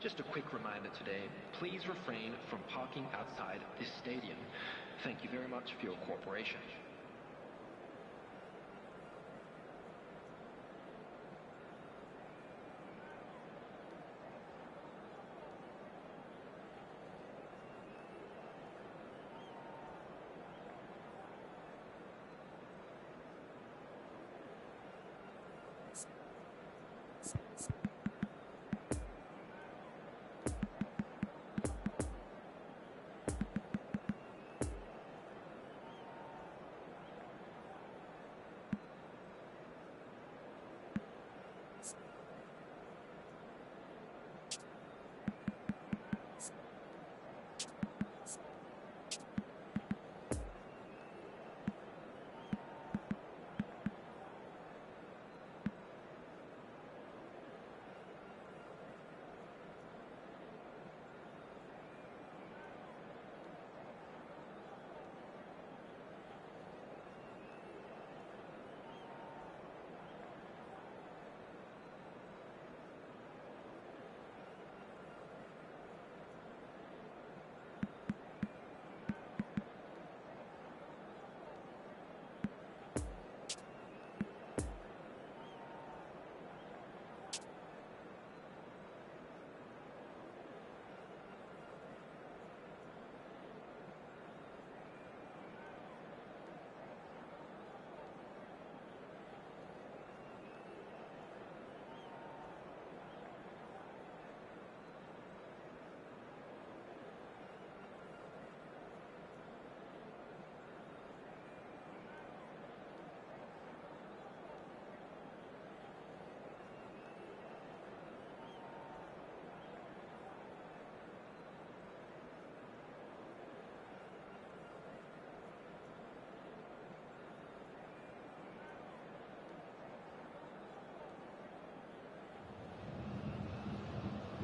Just a quick reminder today, please refrain from parking outside this stadium. Thank you very much for your cooperation.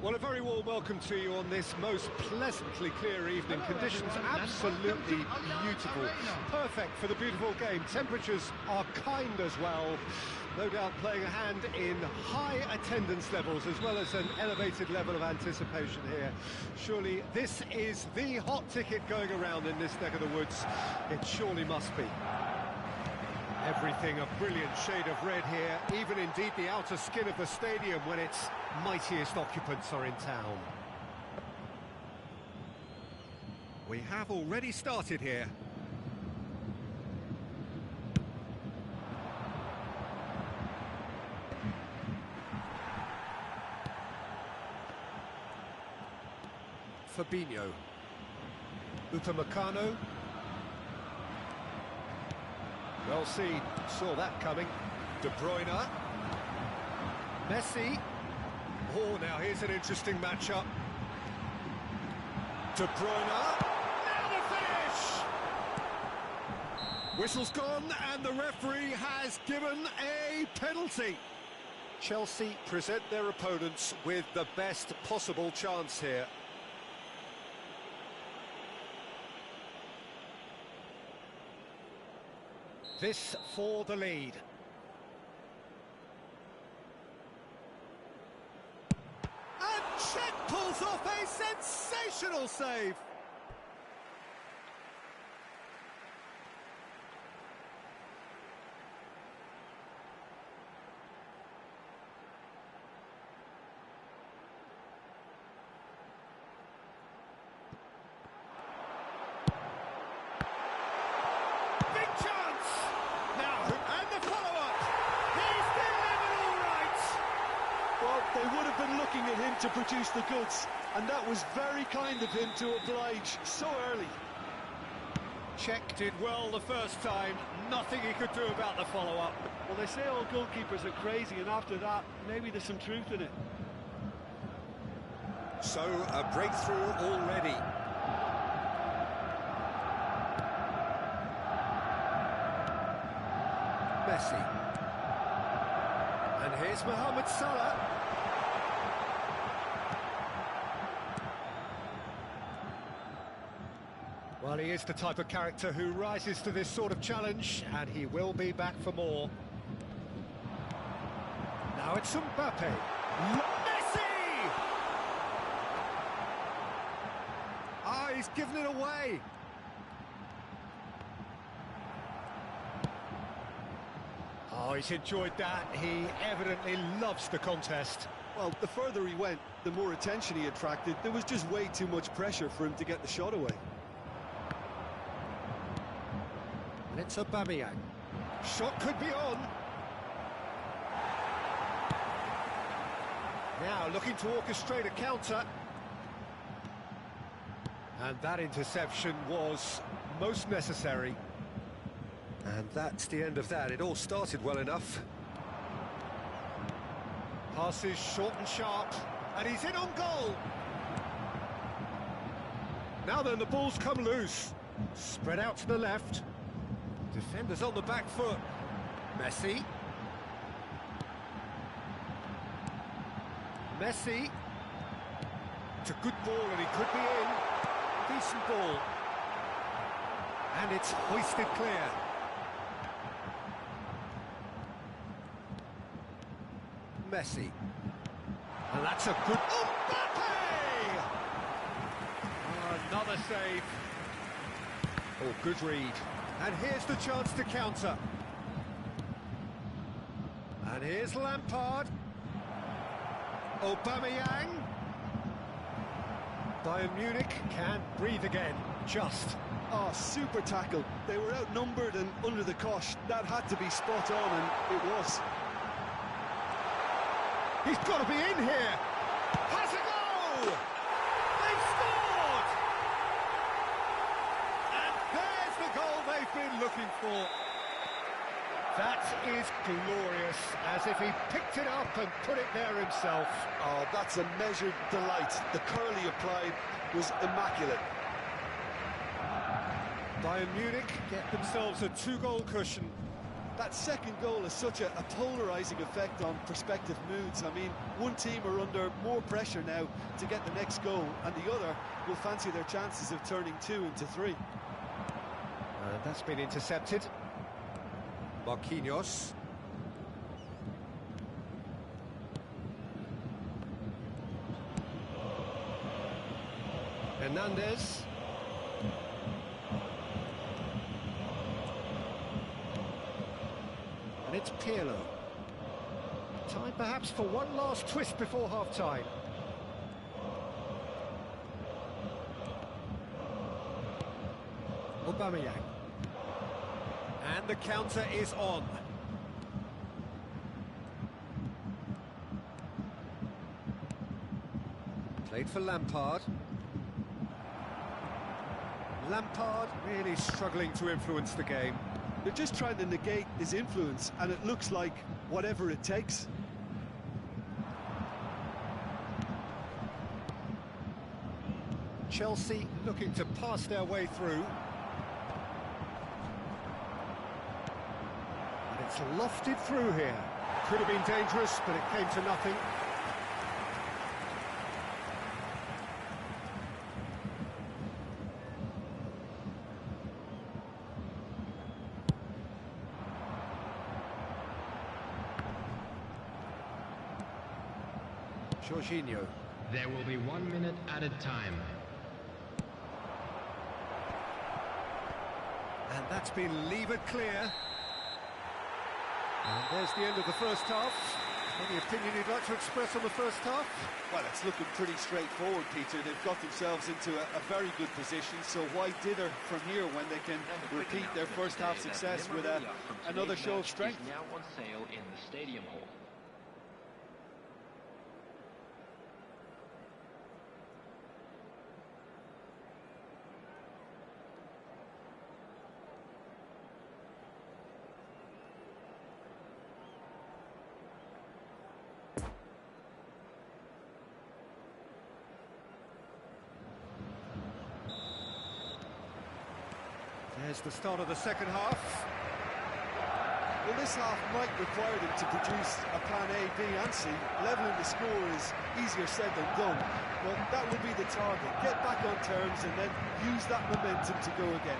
Well, a very warm welcome to you on this most pleasantly clear evening. Conditions absolutely beautiful. Perfect for the beautiful game. Temperatures are kind as well. No doubt playing a hand in high attendance levels as well as an elevated level of anticipation here. Surely this is the hot ticket going around in this neck of the woods. It surely must be. Everything a brilliant shade of red here, even indeed the outer skin of the stadium when its mightiest occupants are in town. We have already started here. Fabinho. Upamecano. Well seen, saw that coming. De Bruyne. Messi. Oh, now here's an interesting matchup. De Bruyne. Now the finish! Whistle's gone and the referee has given a penalty. Chelsea present their opponents with the best possible chance here. This for the lead. And Cech pulls off a sensational save. They would have been looking at him to produce the goods, and that was very kind of him to oblige so early. Cech did well the first time, nothing he could do about the follow-up. Well, they say all goalkeepers are crazy, and after that, maybe there's some truth in it. So, a breakthrough already. Messi. And here's Mohamed Salah. Well, he is the type of character who rises to this sort of challenge, and he will be back for more. Now it's Mbappe. Messi! he's given it away. Oh, he's enjoyed that. He evidently loves the contest. Well, the further he went, the more attention he attracted. There was just way too much pressure for him to get the shot away. And it's Aubameyang. Shot could be on. Now looking to orchestrate a counter. And that interception was most necessary. And that's the end of that. It all started well enough. Passes short and sharp, and he's in on goal. Now then, the ball's come loose. Spread out to the left. Defenders on the back foot. Messi. Messi. It's a good ball, and he could be in. Decent ball. And it's hoisted clear. Messi. And that's a good... Mbappe! Another save. Oh, good read. And here's the chance to counter. And here's Lampard. Aubameyang. Bayern Munich can breathe again. Just. Oh, super tackle. They were outnumbered and under the cosh. That had to be spot on, and it was. He's got to be in here. Has a go! They've scored! And there's the goal they've been looking for. That is glorious, as if he picked it up and put it there himself. Oh, that's a measured delight. The curl he applied was immaculate. Bayern Munich get themselves a 2-goal cushion. That second goal has such a polarising effect on prospective moods. I mean, one team are under more pressure now to get the next goal, and the other will fancy their chances of turning 2 into 3. That's been intercepted. Marquinhos. Hernandez. And it's Pirlo. Time perhaps for one last twist before half-time. Aubameyang. And the counter is on. Played for Lampard. Lampard really struggling to influence the game. They're just trying to negate his influence, and it looks like whatever it takes. Chelsea looking to pass their way through. And it's lofted through here. Could have been dangerous, but it came to nothing. Jorginho. There will be 1 minute added time. And that's been levered clear. And there's the end of the first half. Any opinion you'd like to express on the first half? Well, it's looking pretty straightforward, Peter. They've got themselves into a very good position, so why dither from here when they can repeat their first half success with another show of strength? Is now on sale in the stadium hall. There's the start of the second half. Well, this half might require them to produce a plan A, B and C. Levelling the score is easier said than done, but that will be the target. Get back on terms and then use that momentum to go again.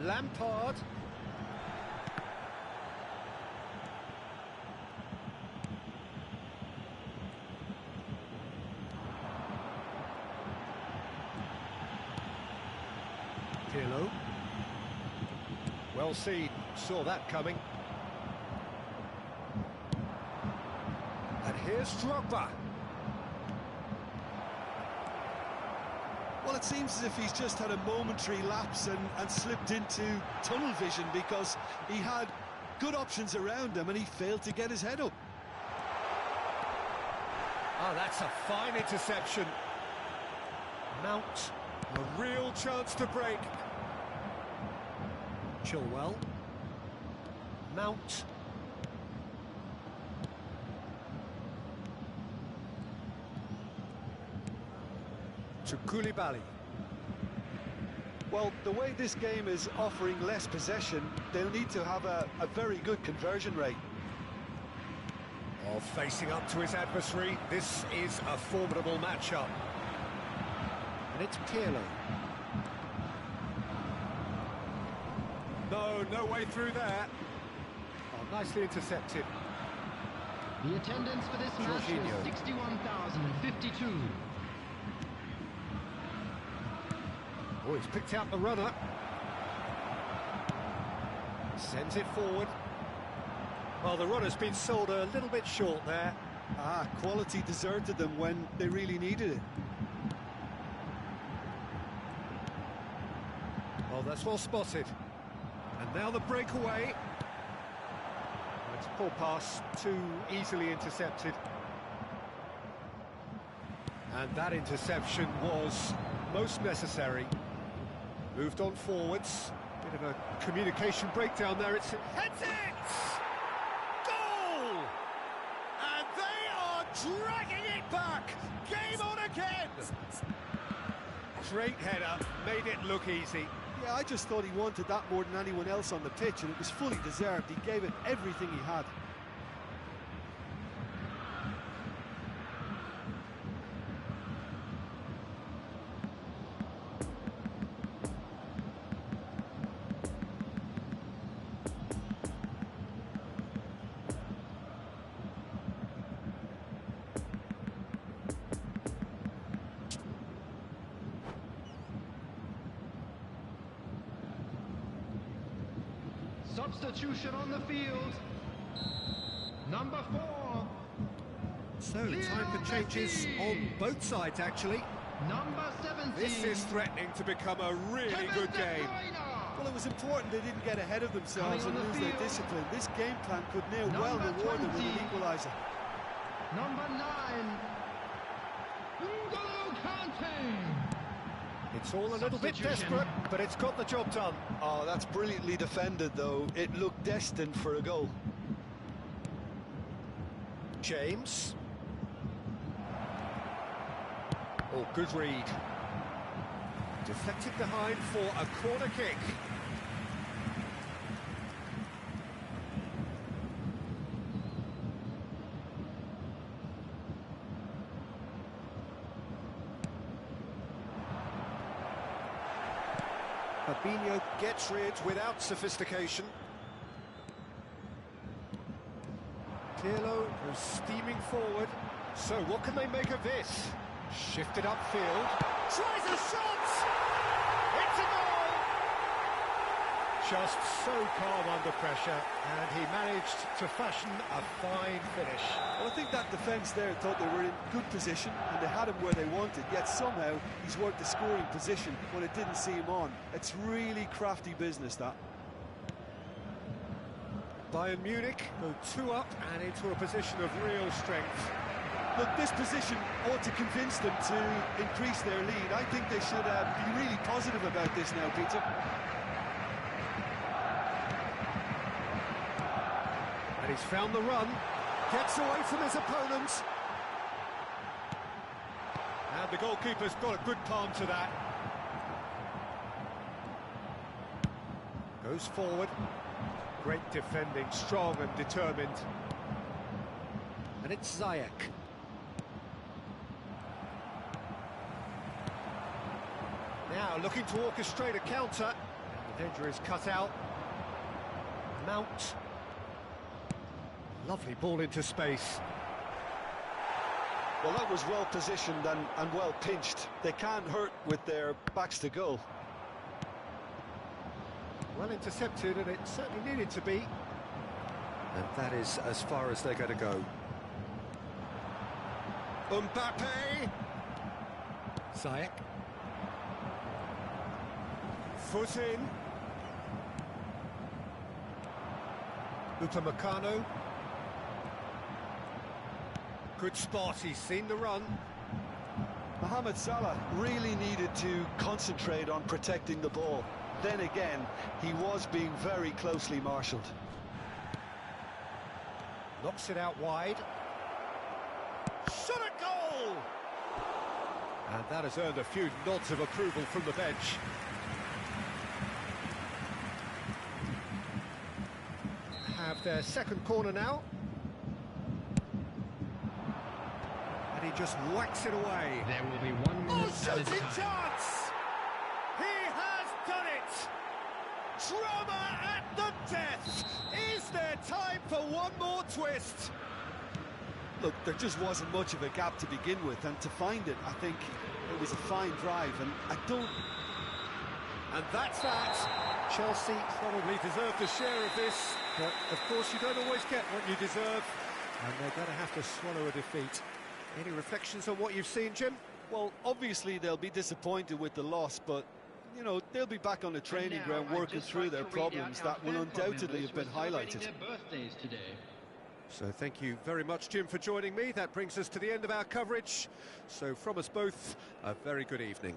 Lampard. Pirlo. Well seen, saw that coming. And here's Drogba. Well, it seems as if he's just had a momentary lapse and slipped into tunnel vision, because he had good options around him and he failed to get his head up. Oh, that's a fine interception. Mount, a real chance to break. Chilwell. Mount. To Koulibaly. Well, the way this game is offering less possession, they'll need to have a very good conversion rate. Oh, facing up to his adversary, this is a formidable matchup. And it's Pirlo. No way through there. Oh, nicely intercepted. The attendance for this match Jorginho. was 61,052. Oh, he's picked out the runner. Sends it forward. Well, the runner's been sold a little bit short there. Quality deserted them when they really needed it. Oh, that's well spotted. And now the breakaway. It's a poor pass, too easily intercepted. And that interception was most necessary. Moved on forwards. Bit of a communication breakdown there. It's heads it! Goal! And they are dragging it back! Game on again! Great header, made it look easy. Yeah, I just thought he wanted that more than anyone else on the pitch, and it was fully deserved. He gave it everything he had. Substitution on the field. Number 4. So, time for changes on both sides, actually. Number 17. This is threatening to become a really good game. Well, it was important they didn't get ahead of themselves Coming and on the lose their field. discipline. This game plan could now well Number reward them with 20. an equaliser. Number 9. N'Golo Kante. It's all a little bit Substitution. desperate, but it's got the job done. Oh, that's brilliantly defended, though. It looked destined for a goal. James. Oh, good read. Deflected behind for a corner kick. Fabinho gets rid without sophistication. Pirlo goes steaming forward. So what can they make of this? Shifted upfield. Tries a shot! It's a goal! Just so calm under pressure, and he managed to fashion a fine finish. Well, I think that defence there thought they were in good position and they had him where they wanted, yet somehow he's worked the scoring position when it didn't see him on. It's really crafty business, that. Bayern Munich go 2 up and into a position of real strength. Look, this position ought to convince them to increase their lead. I think they should be really positive about this now, Peter. And he's found the run, gets away from his opponent. And the goalkeeper's got a good palm to that. Goes forward. Great defending, strong and determined. And it's Ziyech. Now looking to orchestrate a counter. The danger is cut out. Mount. Lovely ball into space. Well, that was well positioned and well pinched. They can't hurt with their backs to goal. Well intercepted, and it certainly needed to be. And that is as far as they're going to go. Mbappe! Ziyech. Foot in. Upamecano. Good spot, he's seen the run. Mohamed Salah really needed to concentrate on protecting the ball. Then again, he was being very closely marshalled. Knocks it out wide. Shot a goal! And that has earned a few nods of approval from the bench. Have their second corner now. And he just whacks it away. There will be 1 minute added Shooting time. chance! He has done it! Drama at the death! Is there time for one more twist? Look, there just wasn't much of a gap to begin with, and to find it, I think it was a fine drive, and I don't... And that's that. Chelsea probably deserved a share of this, but of course you don't always get what you deserve, and they're going to have to swallow a defeat. Any reflections on what you've seen, Jim? Well, obviously they'll be disappointed with the loss, but, you know, they'll be back on the training ground working through their problems that will undoubtedly have been highlighted. Their birthdays today. So thank you very much, Jim, for joining me. That brings us to the end of our coverage. So from us both, a very good evening.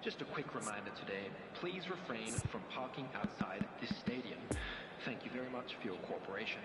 Just a quick reminder today, please refrain from parking outside this stadium. Thank you very much for your cooperation.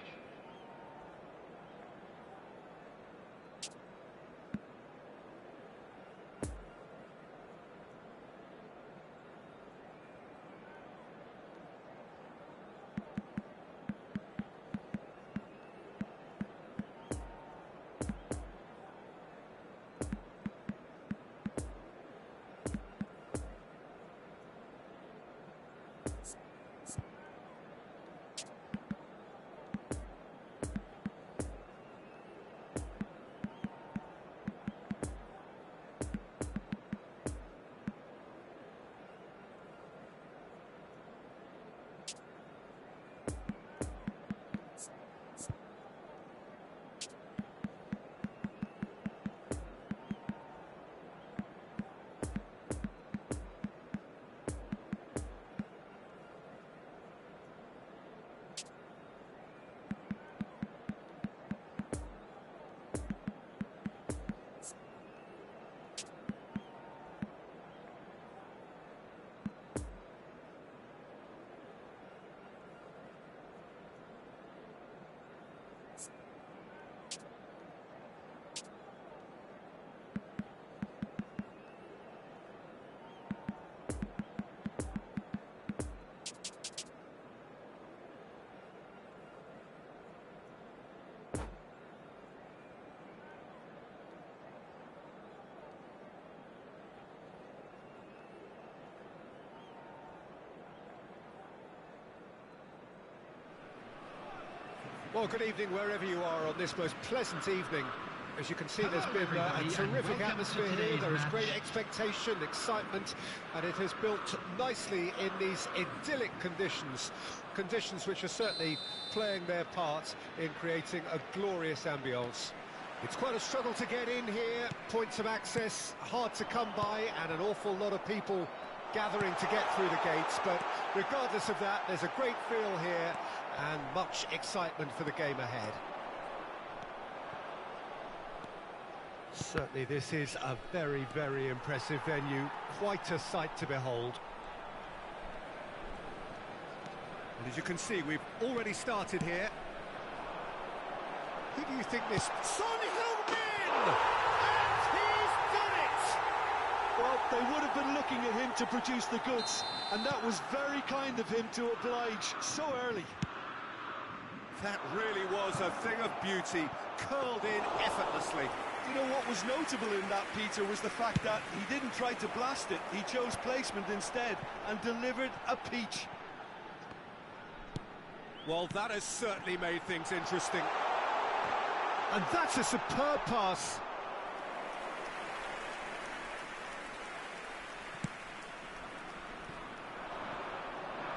Well, good evening wherever you are on this most pleasant evening. As you can see, there's been a terrific atmosphere here. There is great expectation, excitement, and it has built nicely in these idyllic conditions. Conditions which are certainly playing their part in creating a glorious ambience. It's quite a struggle to get in here, points of access hard to come by, and an awful lot of people gathering to get through the gates, but regardless of that, there's a great feel here and much excitement for the game ahead. Certainly this is a very, very impressive venue, quite a sight to behold. And as you can see, we've already started here. Who do you think this... Son Heung-min! And he's done it! Well, they would have been looking at him to produce the goods, and that was very kind of him to oblige so early. That really was a thing of beauty, curled in effortlessly. You know what was notable in that, Peter, was the fact that he didn't try to blast it. He chose placement instead and delivered a peach. Well, that has certainly made things interesting. And that's a superb pass.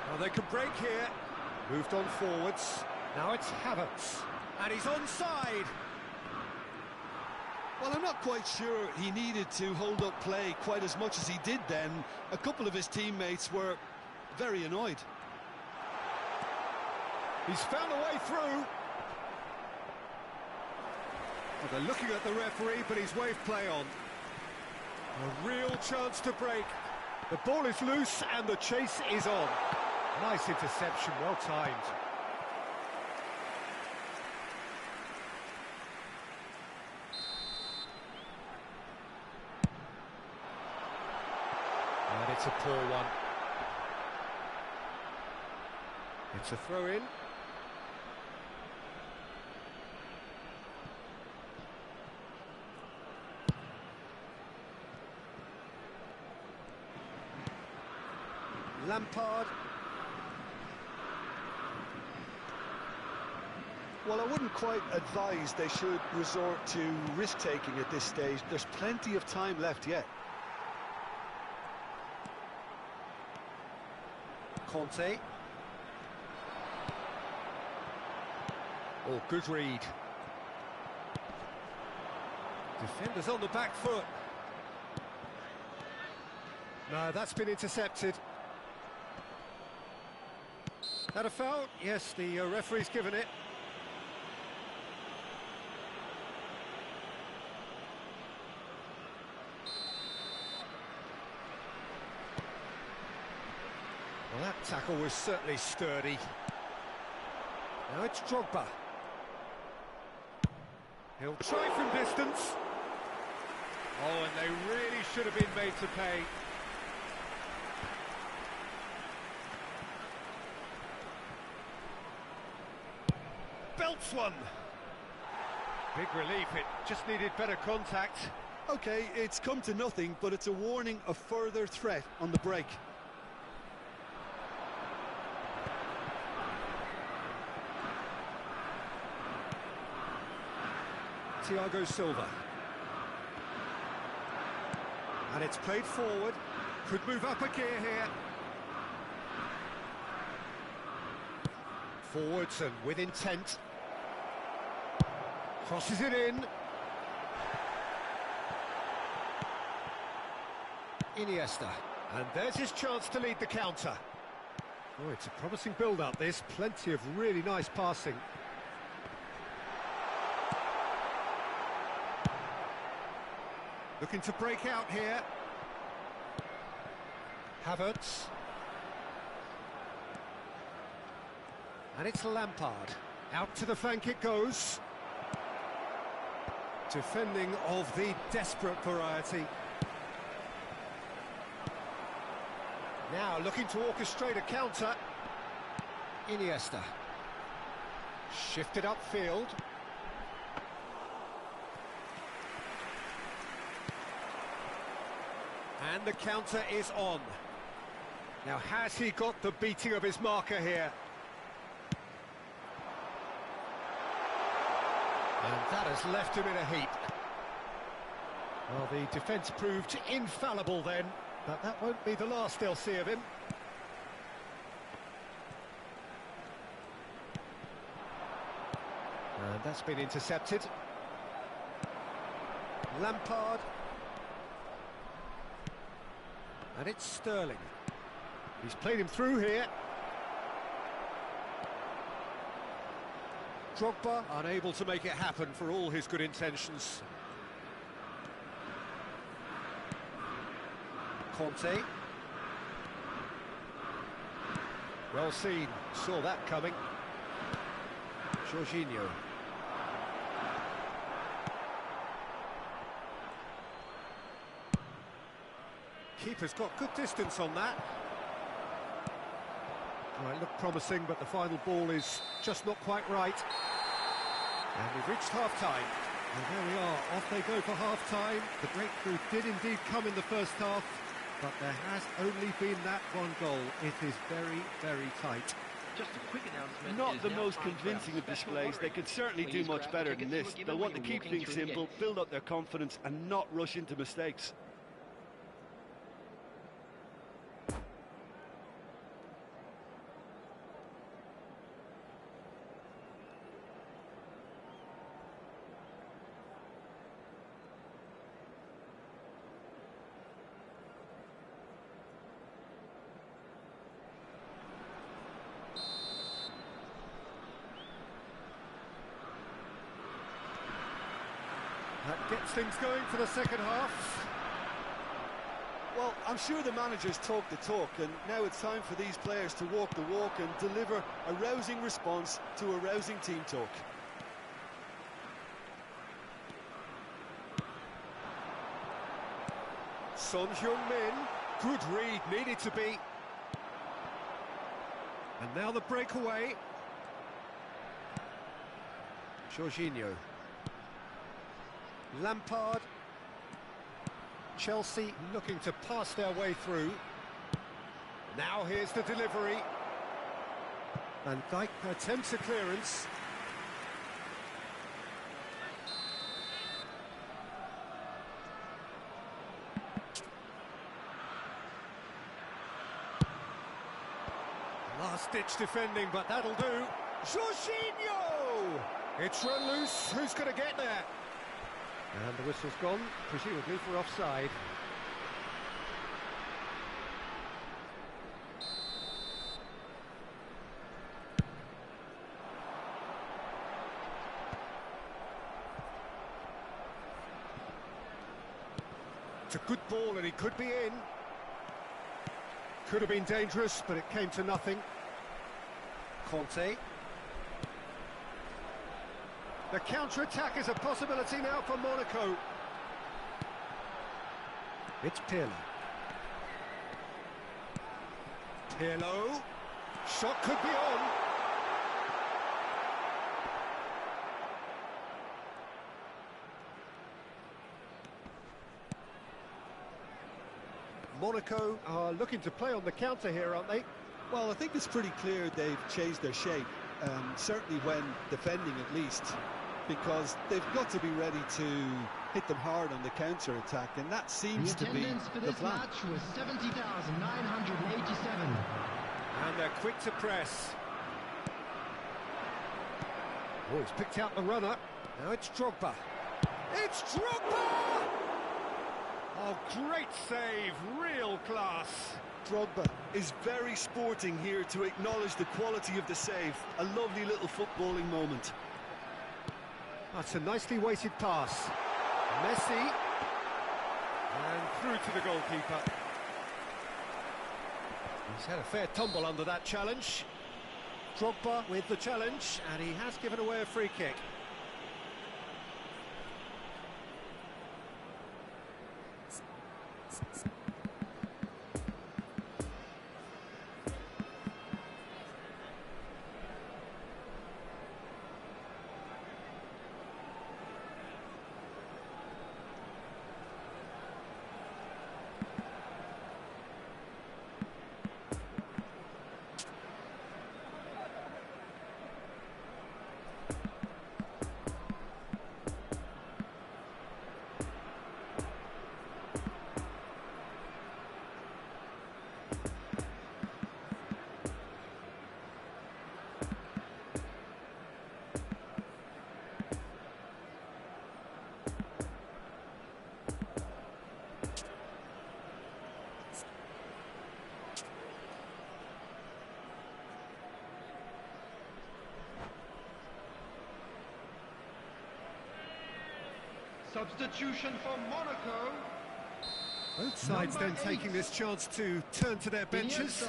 Well, they can break here. Moved on forwards. Now it's Havertz. And he's onside. Well, I'm not quite sure he needed to hold up play quite as much as he did then. A couple of his teammates were very annoyed. He's found a way through. Well, they're looking at the referee, but he's waved play on. A real chance to break. The ball is loose and the chase is on. Nice interception, well timed. And it's a poor one. It's a throw-in. Lampard. Well, I wouldn't quite advise they should resort to risk-taking at this stage. There's plenty of time left yet. Conte. Oh, good read. Defenders on the back foot. No, that's been intercepted. That a foul? Yes, the referee's given it. Tackle was certainly sturdy. Now it's Drogba. He'll try from distance. Oh, and they really should have been made to pay. Belts one. Big relief, it just needed better contact. OK, it's come to nothing, but it's a warning of further threat on the break. Thiago Silva. And it's played forward. Could move up a gear here. Forwards and with intent. Crosses it in. Iniesta. And there's his chance to lead the counter. Oh, it's a promising build-up, this. Plenty of really nice passing. Looking to break out here. Havertz. And it's Lampard. Out to the flank it goes. Defending of the desperate variety. Now looking to orchestrate a counter. Iniesta. Shifted upfield. And the counter is on. Now, has he got the beating of his marker here? And that has left him in a heap. Well, the defence proved infallible then, but that won't be the last they'll see of him. And that's been intercepted. Lampard. And it's Sterling. He's played him through here. Drogba unable to make it happen for all his good intentions. Conte. Well seen, saw that coming. Jorginho. Keeper's got good distance on that. Well, it looked promising, but the final ball is just not quite right. And we've reached half-time. And there we are, off they go for half-time. The breakthrough did indeed come in the first half, but there has only been that one goal. It is very, very tight. Just a quick announcement. Not the most convincing of displays. They could certainly do much better than this. They'll want to keep things simple, build up their confidence and not rush into mistakes. That gets things going for the second half. Well, I'm sure the managers talk the talk, and now it's time for these players to walk the walk and deliver a rousing response to a rousing team talk. Son Heung-min, good read, needed to be. And now the breakaway. Jorginho. Lampard. Chelsea looking to pass their way through. Now here's the delivery. Van Dijk attempts a clearance. Last-ditch defending, but that'll do. Jorginho! It's run loose. Who's going to get there? And the whistle's gone, presumably for offside. It's a good ball and he could be in. Could have been dangerous, but it came to nothing. Conte. The counter-attack is a possibility now for Monaco. It's Pirlo. Pirlo. Shot could be on. Monaco are looking to play on the counter here, aren't they? Well, I think it's pretty clear they've changed their shape, certainly when defending at least, because they've got to be ready to hit them hard on the counter-attack, and that seems to be The attendance for the this plan. match was 70,987. And they're quick to press. Oh, he's picked out the runner. Now it's Drogba. It's Drogba! Oh, great save, real class. Drogba is very sporting here to acknowledge the quality of the save. A lovely little footballing moment. That's a nicely weighted pass. Messi. And through to the goalkeeper. He's had a fair tumble under that challenge. Drogba with the challenge, and he has given away a free kick. Substitution for Monaco. Both sides Number then 8. taking this chance to turn to their benches.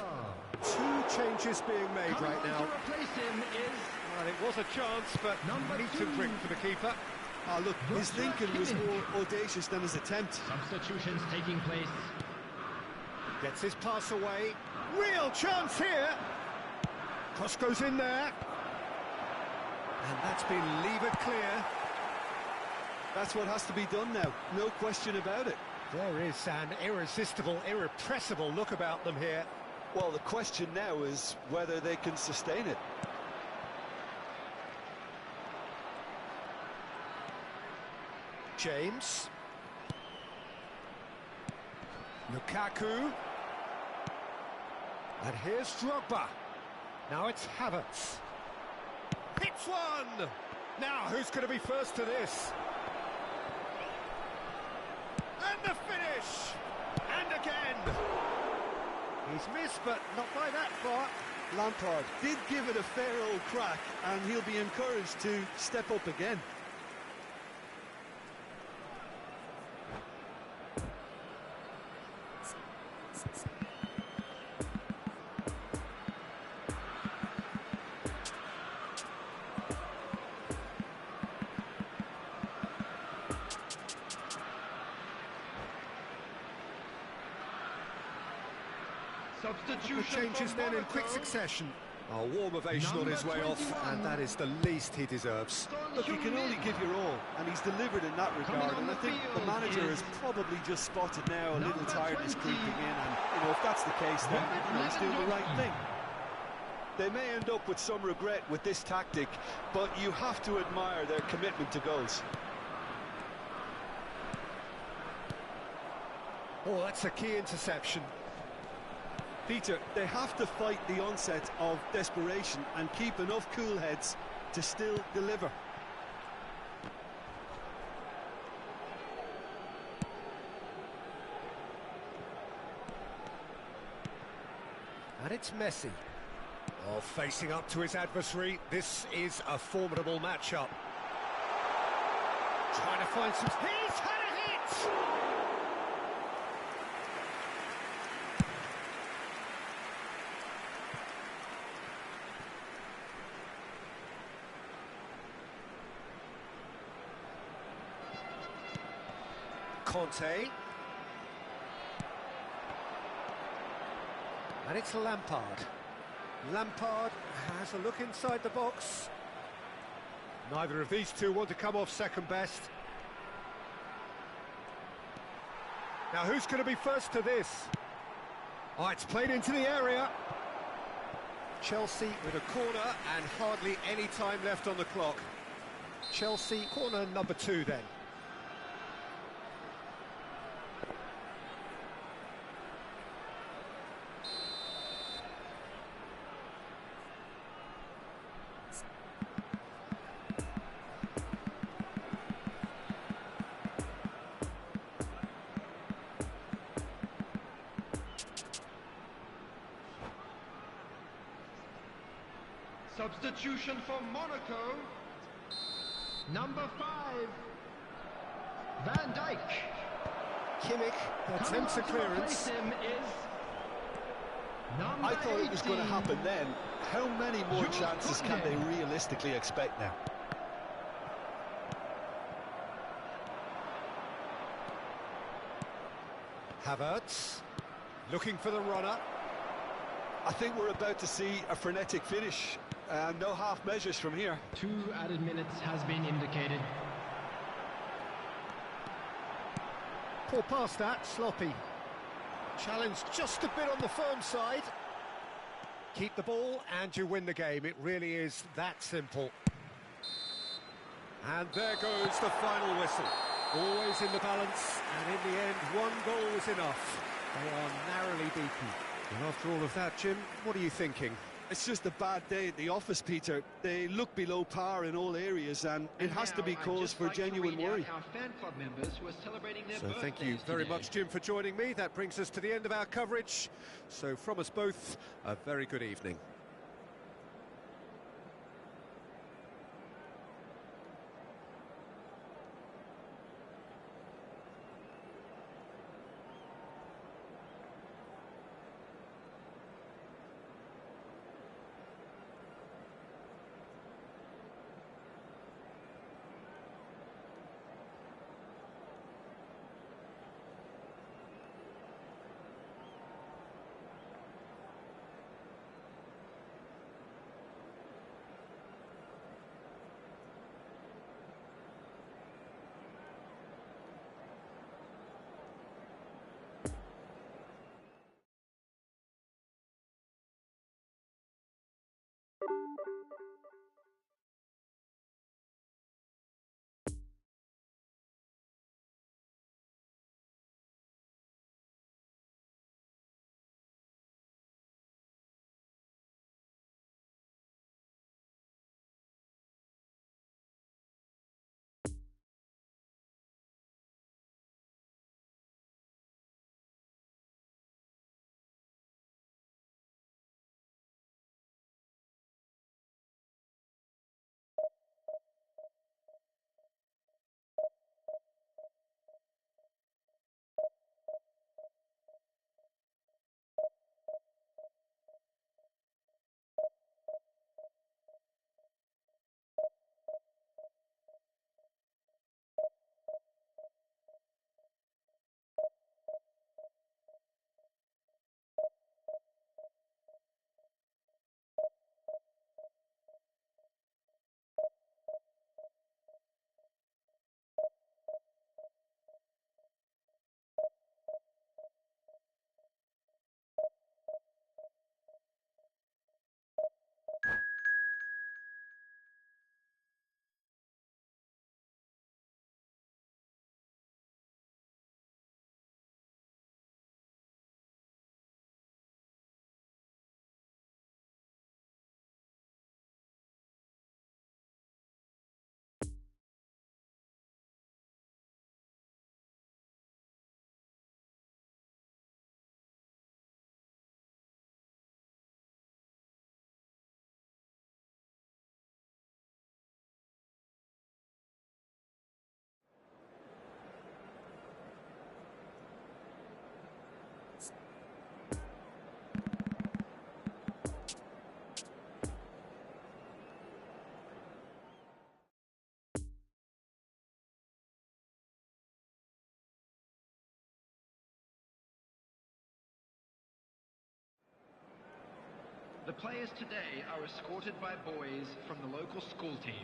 Iniesta. 2 changes being made Coming right on now. to replace him is Well, it was a chance, but Number neat 2. and quick for the keeper. Oh, look, his thinking was more audacious than his attempt. substitutions taking place. Gets his pass away. Real chance here. Cross goes in there. And that's been levered clear. That's what has to be done now, no question about it. There is an irresistible, irrepressible look about them here. Well, the question now is whether they can sustain it. James. Lukaku. And here's Drogba. Now it's Havertz. Hits one! Now, who's going to be first to this? And the finish! And again! He's missed, but not by that far. Lampard did give it a fair old crack, and he'll be encouraged to step up again. Substitution The changes for then in Monaco. quick succession. A warm ovation on his way off, and that is the least he deserves. Look, you can only give your all, and he's delivered in that regard, and I think the manager has probably just spotted now a little tiredness creeping in, and, if that's the case, then he's doing the right thing. They may end up with some regret with this tactic, but you have to admire their commitment to goals. Oh, that's a key interception. Peter, they have to fight the onset of desperation and keep enough cool heads to still deliver. And it's Messi. Oh, facing up to his adversary. This is a formidable matchup. Trying to find some... He's had a hit! Conte. And it's Lampard. Lampard has a look inside the box. Neither of these two want to come off second best. Now who's going to be first to this? Oh, it's played into the area. Chelsea with a corner and hardly any time left on the clock. Chelsea, corner number 2 then. Substitution for Monaco. Number 5, Van Dijk. Kimmich attempts a clearance. I thought it was going to happen then. How many more chances can they realistically expect now? Havertz looking for the runner. I think we're about to see a frenetic finish. No half measures from here. 2 added minutes has been indicated. Poor pass that, sloppy. Challenge just a bit on the firm side. Keep the ball and you win the game. It really is that simple. And there goes the final whistle. Always in the balance, and in the end, 1 goal was enough. They are narrowly beaten. And after all of that, Jim, what are you thinking? It's just a bad day at the office, Peter. They look below par in all areas, and it has to be cause for genuine worry. Our fan club members who are celebrating their So thank you very much, Jim, for joining me. That brings us to the end of our coverage. So from us both, a very good evening. players today are escorted by boys from the local school team.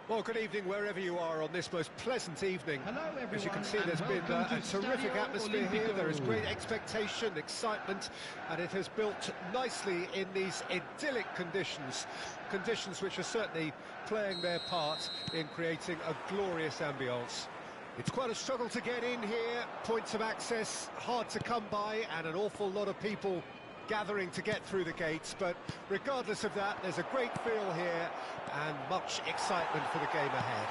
Well, good evening wherever you are on this most pleasant evening. Hello, everyone, as you can see, and there's been welcome a to terrific Stadio atmosphere here. Olimpico. There is great expectation, excitement, and it has built nicely in these idyllic conditions. Conditions which are certainly playing their part in creating a glorious ambience. It's quite a struggle to get in here, points of access hard to come by, and an awful lot of people gathering to get through the gates, but regardless of that, there's a great feel here and much excitement for the game ahead.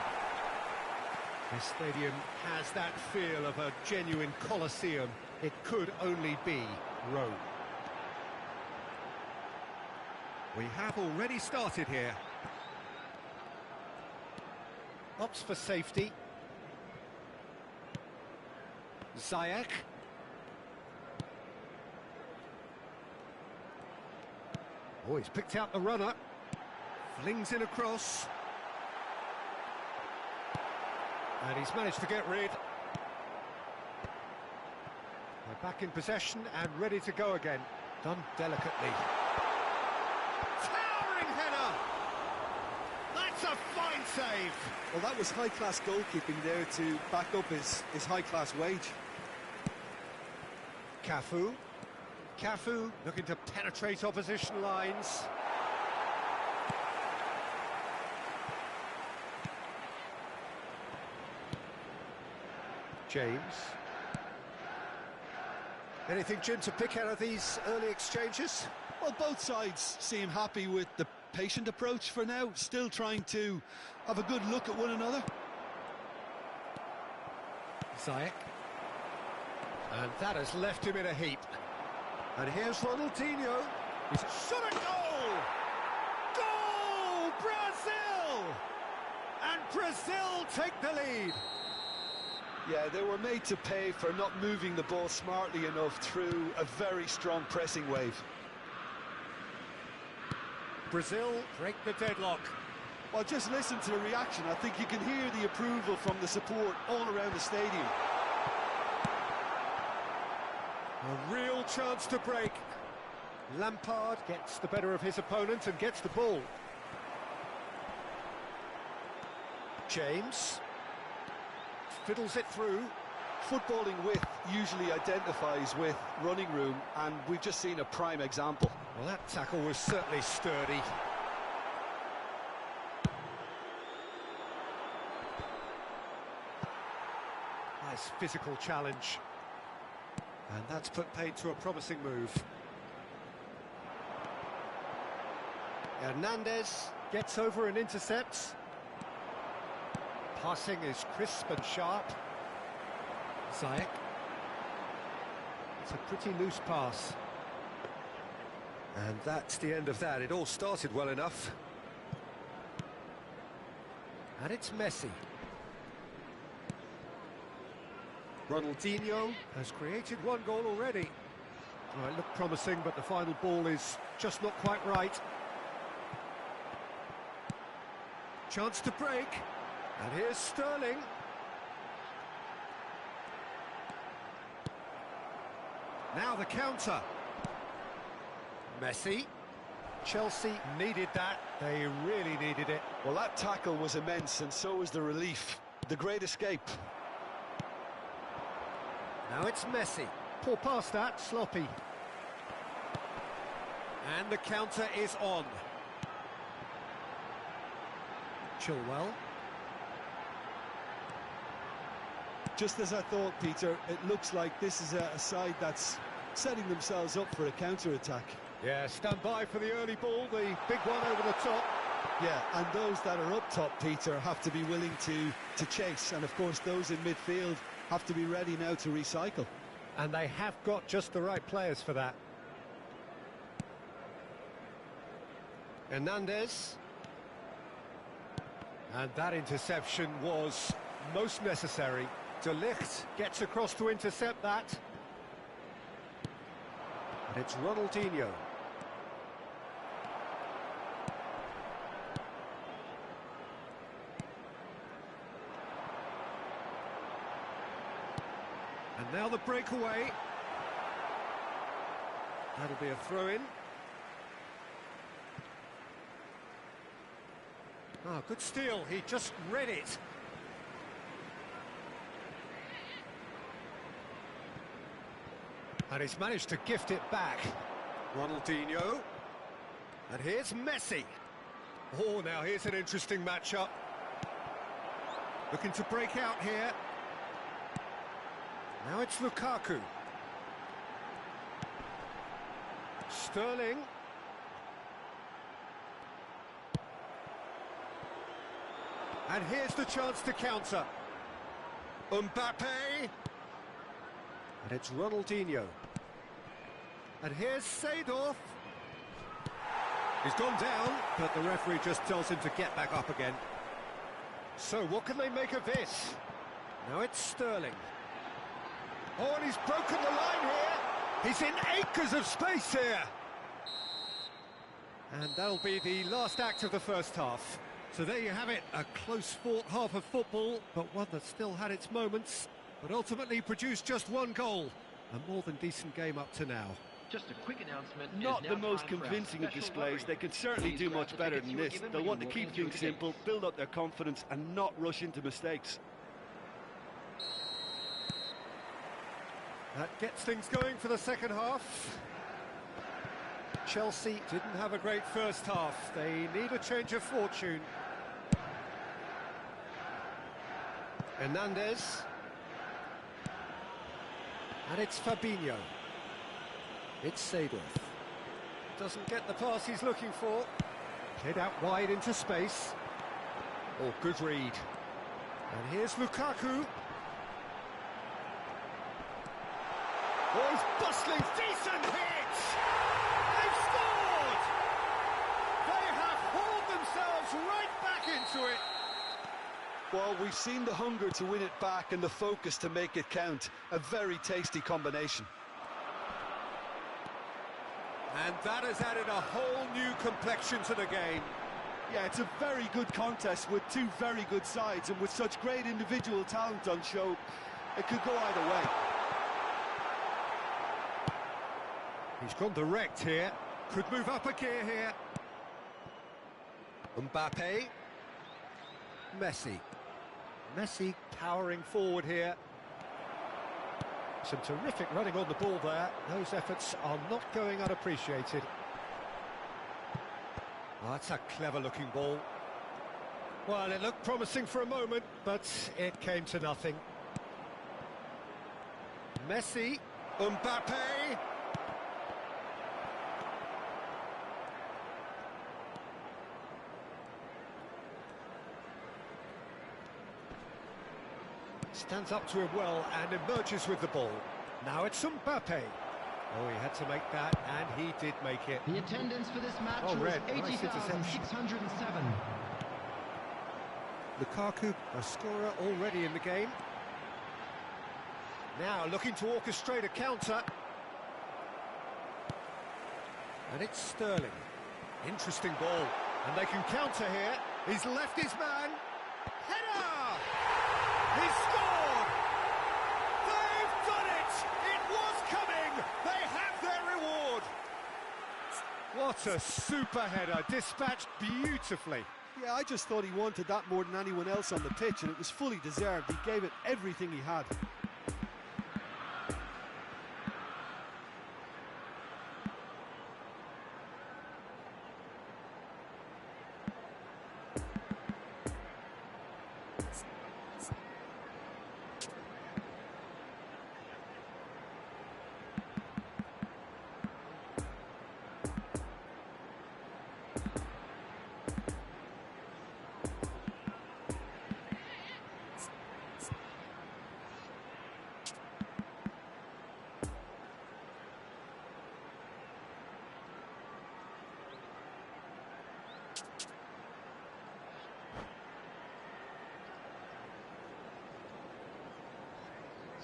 This stadium has that feel of a genuine Colosseum. It could only be Rome. We have already started here. Opts for safety. Ziyech. Oh, he's picked out the runner. Flings in across. And he's managed to get rid. They're back in possession and ready to go again. Done delicately. Towering header! That's a fine save! Well, that was high-class goalkeeping there to back up his high-class wage. Cafu. Cafu looking to penetrate opposition lines. James. Anything, Jim, to pick out of these early exchanges? Well, both sides seem happy with the patient approach for now, still trying to have a good look at one another. Ziyech. And that has left him in a heap. And here's Ronaldinho. He's shot a goal! Goal! Brazil! And Brazil take the lead. Yeah, they were made to pay for not moving the ball smartly enough through a very strong pressing wave. Brazil break the deadlock. Well, just listen to the reaction. I think you can hear the approval from the support all around the stadium. A real chance to break. Lampard gets the better of his opponent and gets the ball. James fiddles it through. Footballing width usually identifies with running room, and we've just seen a prime example. Well, that tackle was certainly sturdy. Nice physical challenge. And that's put paid to a promising move. Hernandez gets over and intercepts. Passing is crisp and sharp. Ziyech. It's a pretty loose pass. And that's the end of that. It all started well enough. And it's Messi. Ronaldinho has created one goal already. Oh, it looked promising, but the final ball is just not quite right. Chance to break. And here's Sterling. Now the counter. Messi. Chelsea needed that. They really needed it. Well, that tackle was immense, and so was the relief. The great escape. Now it's Messi. Poor pass that, sloppy. And the counter is on. Chilwell. Just as I thought, Peter, it looks like this is a side that's setting themselves up for a counter-attack. Yeah, stand by for the early ball, the big one over the top. Yeah, and those that are up top, Peter, have to be willing to chase. And, of course, those in midfield have to be ready now to recycle. And they have got just the right players for that. Hernandez. And that interception was most necessary. De Ligt gets across to intercept that. And it's Ronaldinho. And now the breakaway. That'll be a throw-in. Oh, good steal. He just read it. And he's managed to gift it back. Ronaldinho. And here's Messi. Oh, now here's an interesting matchup. Looking to break out here. Now it's Lukaku. Sterling. And here's the chance to counter. Mbappe. And it's Ronaldinho. And here's Seedorf. He's gone down, but the referee just tells him to get back up again. So what can they make of this? Now it's Sterling. Oh, and he's broken the line here. He's in acres of space here. And that'll be the last act of the first half. So there you have it, a close-fought half of football, but one that still had its moments, but ultimately produced just one goal. A more than decent game up to now. Just a quick announcement. Not the most convincing of displays. They could certainly do much better than this. They'll want to keep things simple, build up their confidence and not rush into mistakes. That gets things going for the second half. Chelsea didn't have a great first half. They need a change of fortune. Hernandez. And it's Fabinho. It's Seedorf. Doesn't get the pass he's looking for. Played out wide into space. Oh, good read. And here's Lukaku. Oh, he's bustling. Decent hit! They've scored! They have hauled themselves right back into it. Well, we've seen the hunger to win it back and the focus to make it count. A very tasty combination. And that has added a whole new complexion to the game. Yeah, it's a very good contest with two very good sides, and with such great individual talent on show, it could go either way. He's gone direct here. Could move up a gear here. Mbappe. Messi. Messi powering forward here. Some terrific running on the ball there. Those efforts are not going unappreciated. Oh, that's a clever-looking ball. Well, it looked promising for a moment, but it came to nothing. Messi, Mbappe. Stands up to him well and emerges with the ball. Now it's Mbappe. Oh, he had to make that, and he did make it. The attendance for this match Oh, was red. Nice interception. 80,607. Lukaku, a scorer already in the game. Now looking to orchestrate a counter. And it's Sterling. Interesting ball. And they can counter here. He's left his man. Header! He scored! They've done it! It was coming! They have their reward! What a super header, dispatched beautifully. Yeah, I just thought he wanted that more than anyone else on the pitch, and it was fully deserved. He gave it everything he had.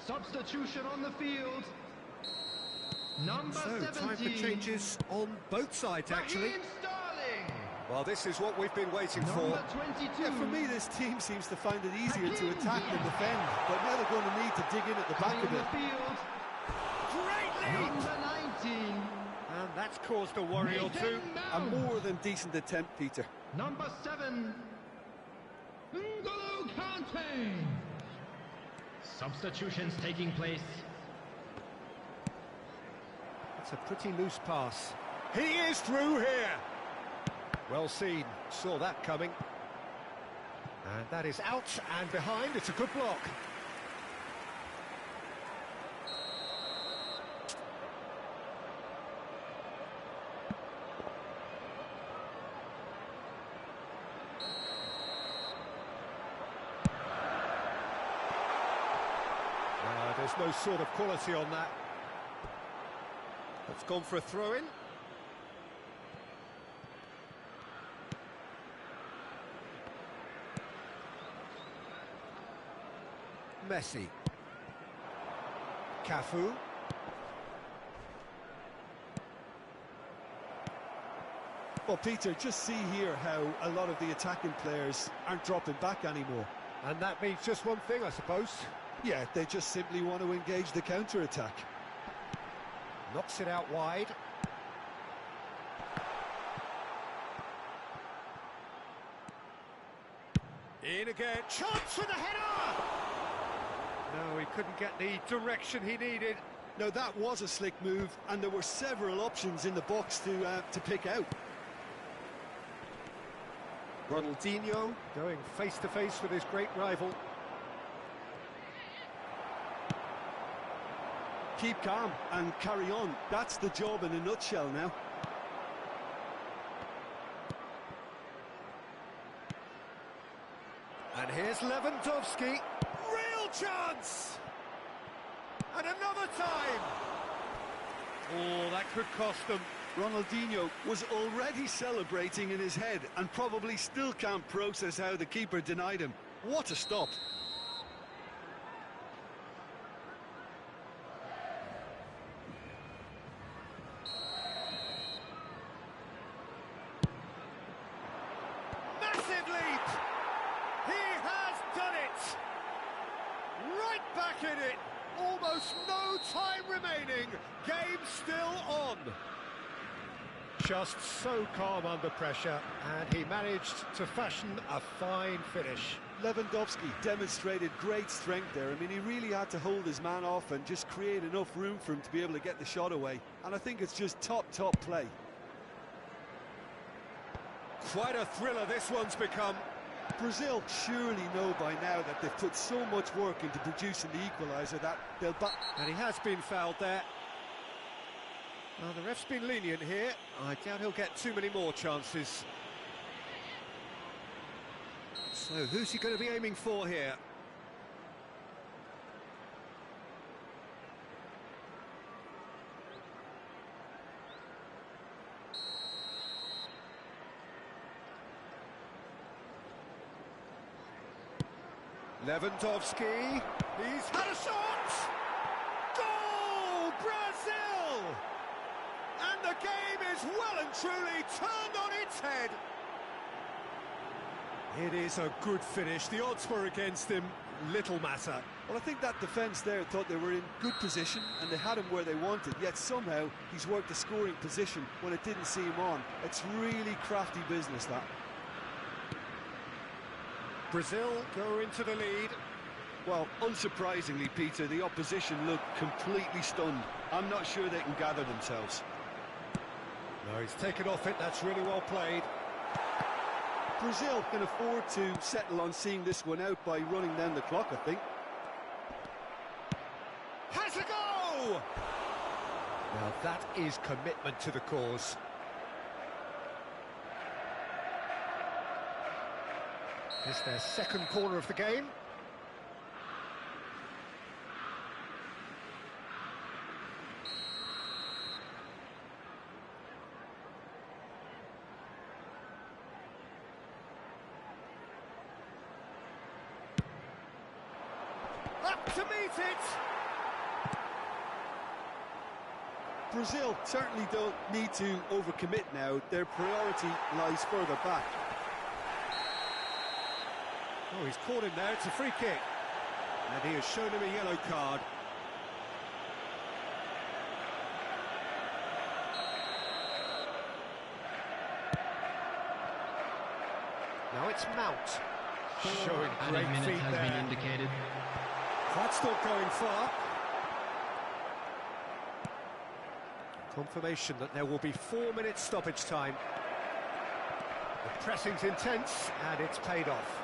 Substitution on the field. Number 17. Time for changes on both sides, actually. Raheem Sterling. Well, this is what we've been waiting Number for. 22. Yeah, for me, this team seems to find it easier to attack than defend, but now they're going to need to dig in at the back Coming a on bit. the field. Great lead! Number 19. And that's caused a worry or two. A more than decent attempt, Peter. Number 7. N'Golo Kante. Substitutions taking place. It's a pretty loose pass. He is through here. Well seen, saw that coming. And that is out and behind. It's a good block. There's no sort of quality on that. It's gone for a throw-in. Messi. Cafu. Well, Peter, just see here how a lot of the attacking players aren't dropping back anymore. And that means just one thing, I suppose. Yeah, they just simply want to engage the counter-attack. Knocks it out wide. In again. Chance for the header! No, he couldn't get the direction he needed. Now, that was a slick move, and there were several options in the box to pick out. Ronaldinho going face-to-face with his great rival. Keep calm and carry on. That's the job in a nutshell now. And here's Lewandowski. Real chance! And another time! Oh, that could cost them. Ronaldinho was already celebrating in his head and probably still can't process how the keeper denied him. What a stop! Massive leap! He has done it! Right back in it! Almost no time remaining. Game still on. Just so calm under pressure, and he managed to fashion a fine finish. Lewandowski demonstrated great strength there. I mean, he really had to hold his man off and just create enough room for him to be able to get the shot away. And I think it's just top play. Quite a thriller this one's become. Brazil surely know by now that they've put so much work into producing the equaliser that they'll And he has been fouled there. Well, the ref's been lenient here. I doubt he'll get too many more chances. So, who's he going to be aiming for here? Lewandowski, he's had a shot! Goal! Brazil! And the game is well and truly turned on its head. It is a good finish. The odds were against him. Little matter. Well, I think that defence there thought they were in good position and they had him where they wanted, yet somehow he's worked a scoring position when it didn't seem on. It's really crafty business, that. Brazil go into the lead. Well, unsurprisingly, Peter, the opposition look completely stunned. I'm not sure they can gather themselves. No, he's taken off it. That's really well played. Brazil can afford to settle on seeing this one out by running down the clock, I think. Has a go! Now that is commitment to the cause. It's their second corner of the game. Up to meet it! Brazil certainly don't need to overcommit now. Their priority lies further back. Oh, he's caught him there. It's a free kick. And he has shown him a yellow card. Now it's Mount. Showing great feet has there. been indicated. That's not going far. Confirmation that there will be 4 minutes stoppage time. The pressing's intense and it's paid off.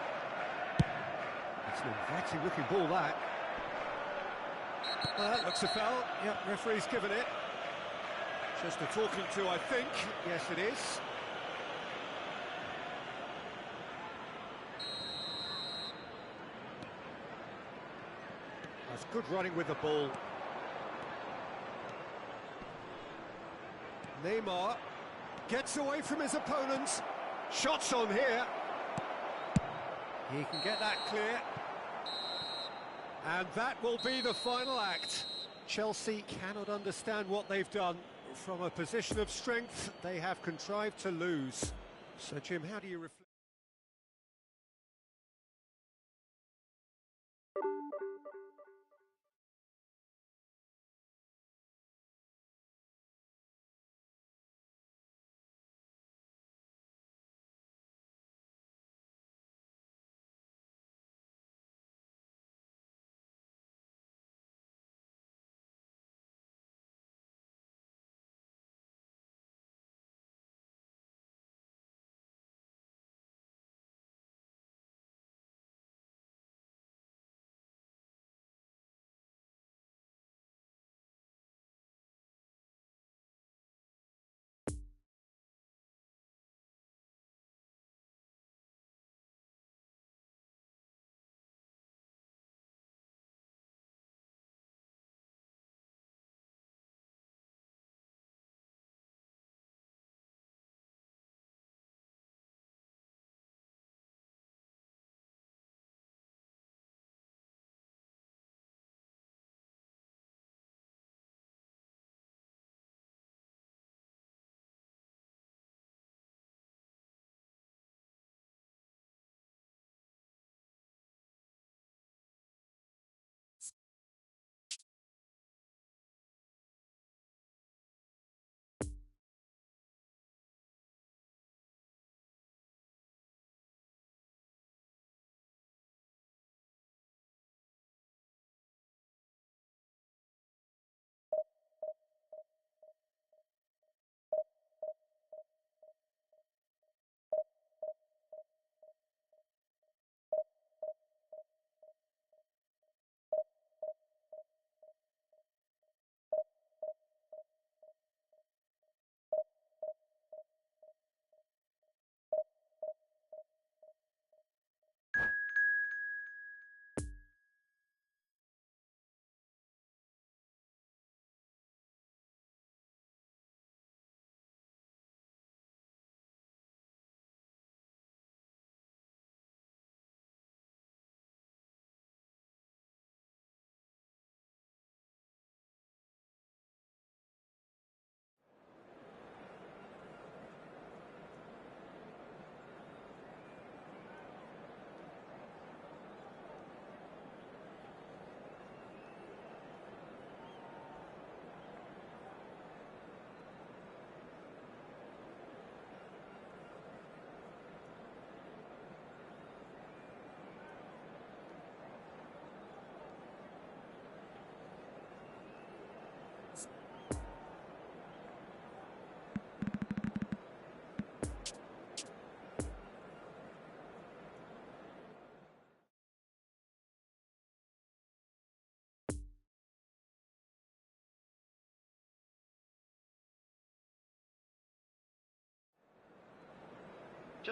It's an inviting looking ball, that. Well, that looks a foul. Yep, referee's given it. Just a talking to, I think. Yes, it is. That's good running with the ball. Neymar gets away from his opponents. Shots on here. He can get that clear. And that will be the final act. Chelsea cannot understand what they've done. From a position of strength, they have contrived to lose. So, Jim, how do you reflect?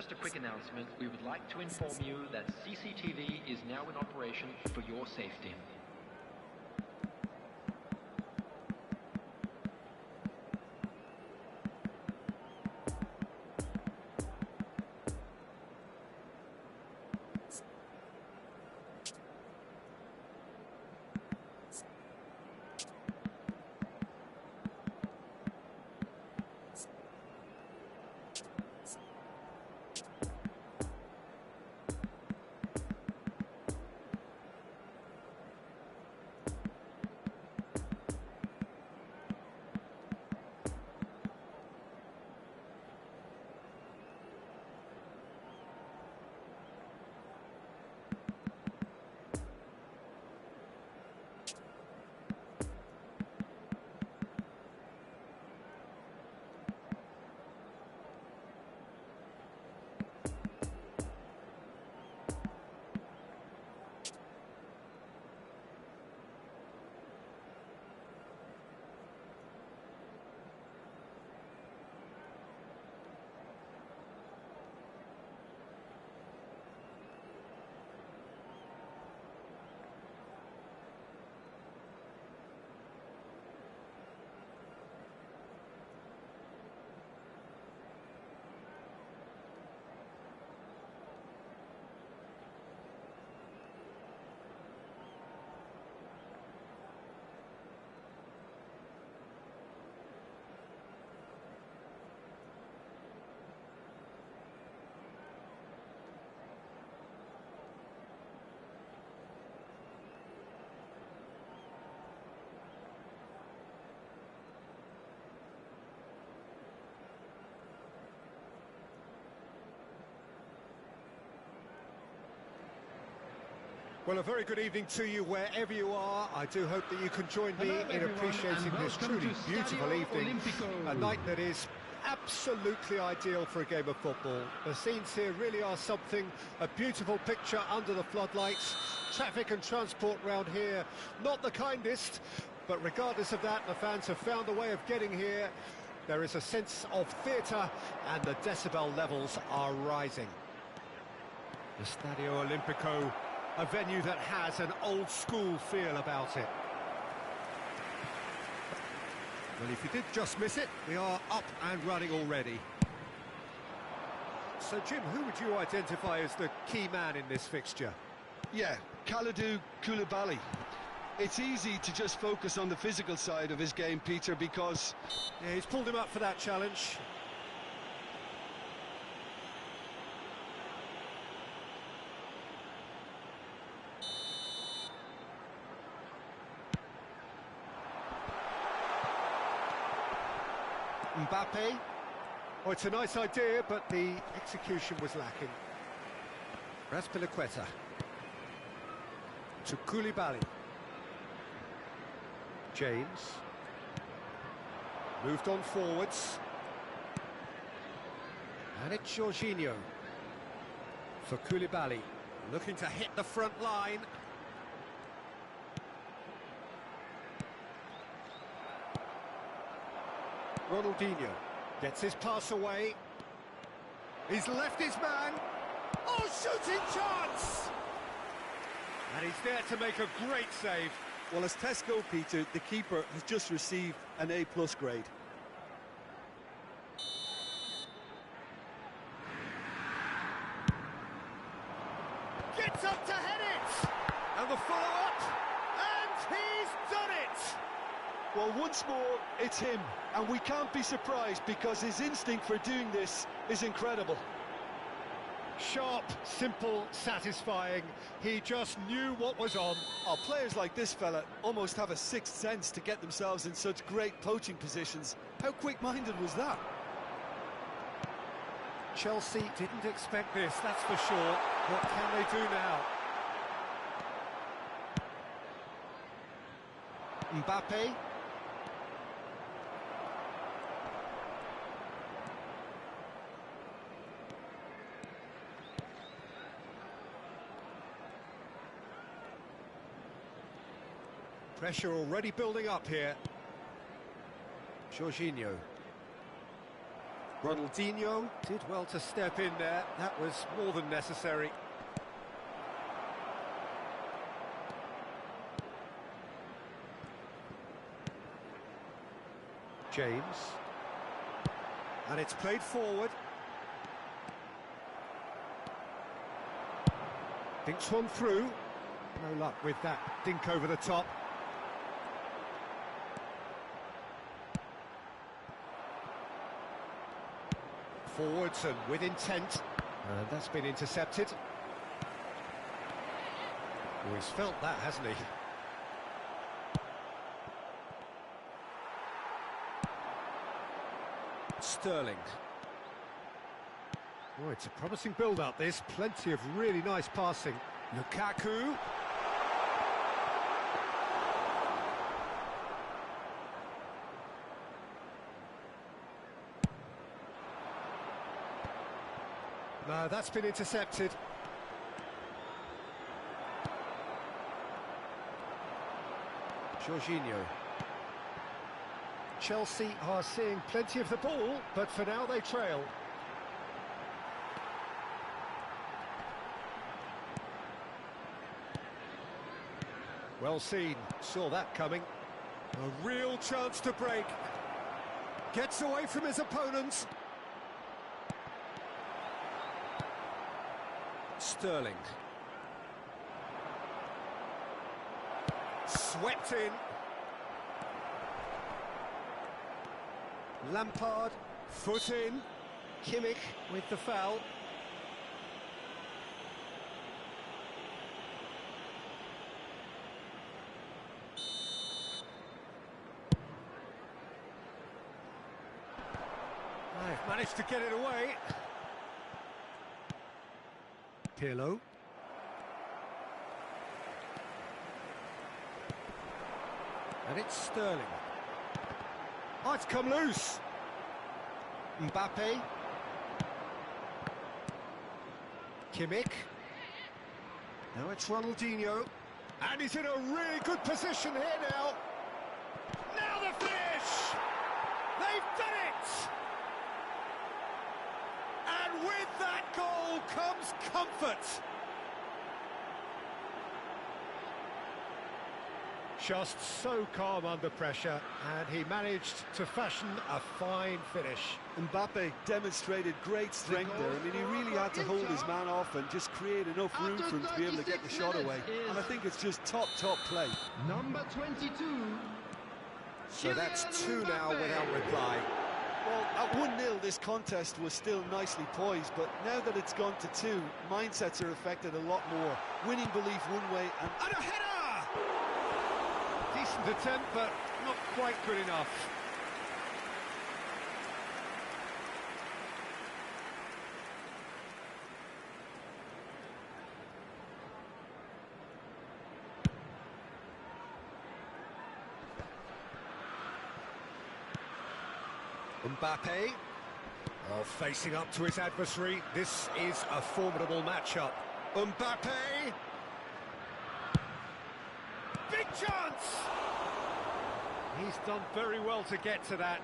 just a quick announcement. We would like to inform you that CCTV is now in operation for your safety. Well, a very good evening to you wherever you are. I do hope that you can join me in appreciating this truly beautiful evening. A night that is absolutely ideal for a game of football. The scenes here really are something. A beautiful picture under the floodlights. Traffic and transport round here, not the kindest. But regardless of that, the fans have found a way of getting here. There is a sense of theatre and the decibel levels are rising. The Stadio Olimpico, a venue that has an old-school feel about it. Well, if you did just miss it, we are up and running already. So, Jim, who would you identify as the key man in this fixture? Yeah, Kalidou Koulibaly. It's easy to just focus on the physical side of his game, Peter, because... Yeah, he's pulled him up for that challenge. Mbappe. Oh, it's a nice idea, but the execution was lacking. Raspilicueta. To Koulibaly. James. Moved on forwards. And it's Jorginho. For Koulibaly. Looking to hit the front line. Ronaldinho gets his pass away. He's left his man. Oh, shooting chance! And he's there to make a great save. Well, as tests go, Peter, the keeper has just received an A+ grade. Gets up to head it! And the follow-up, and he's done it! Well, once more, it's him, and we can't be surprised because his instinct for doing this is incredible. Sharp, simple, satisfying. He just knew what was on. Oh, players like this fella almost have a sixth sense to get themselves in such great poaching positions. How quick-minded was that? Chelsea didn't expect this, that's for sure. What can they do now? Mbappe. Pressure already building up here. Jorginho. Ronaldinho did well to step in there. That was more than necessary. James. And it's played forward. Dinks one through. No luck with that dink over the top. Forwards and with intent. And that's been intercepted. Oh, he's felt that, hasn't he? Sterling. Oh, it's a promising build-up, this. Plenty of really nice passing. Lukaku. No, that's been intercepted. Jorginho. Chelsea are seeing plenty of the ball, but for now they trail. Well seen, saw that coming. A real chance to break. Gets away from his opponents. Sterling. Swept in. Lampard, foot in. Kimmich with the foul. They've managed to get it away. Pirlo. And it's Sterling. Oh, it's come loose. Mbappe. Kimmich. Now it's Ronaldinho. And he's in a really good position here now. Now the finish! They've done it! And with that goal comes comfort. Just so calm under pressure, and he managed to fashion a fine finish. Mbappe demonstrated great strength there. I mean, he really had to hold his man off and just create enough room for him to be able to get the shot away. And I think it's just top play. Number 22. So that's 2 now without reply. Well, at 1-0, this contest was still nicely poised, but now that it's gone to 2, mindsets are affected a lot more. Winning belief one way and And a header! Decent attempt, but not quite good enough. Mbappe, facing up to his adversary. This is a formidable matchup. Mbappe! Big chance! He's done very well to get to that.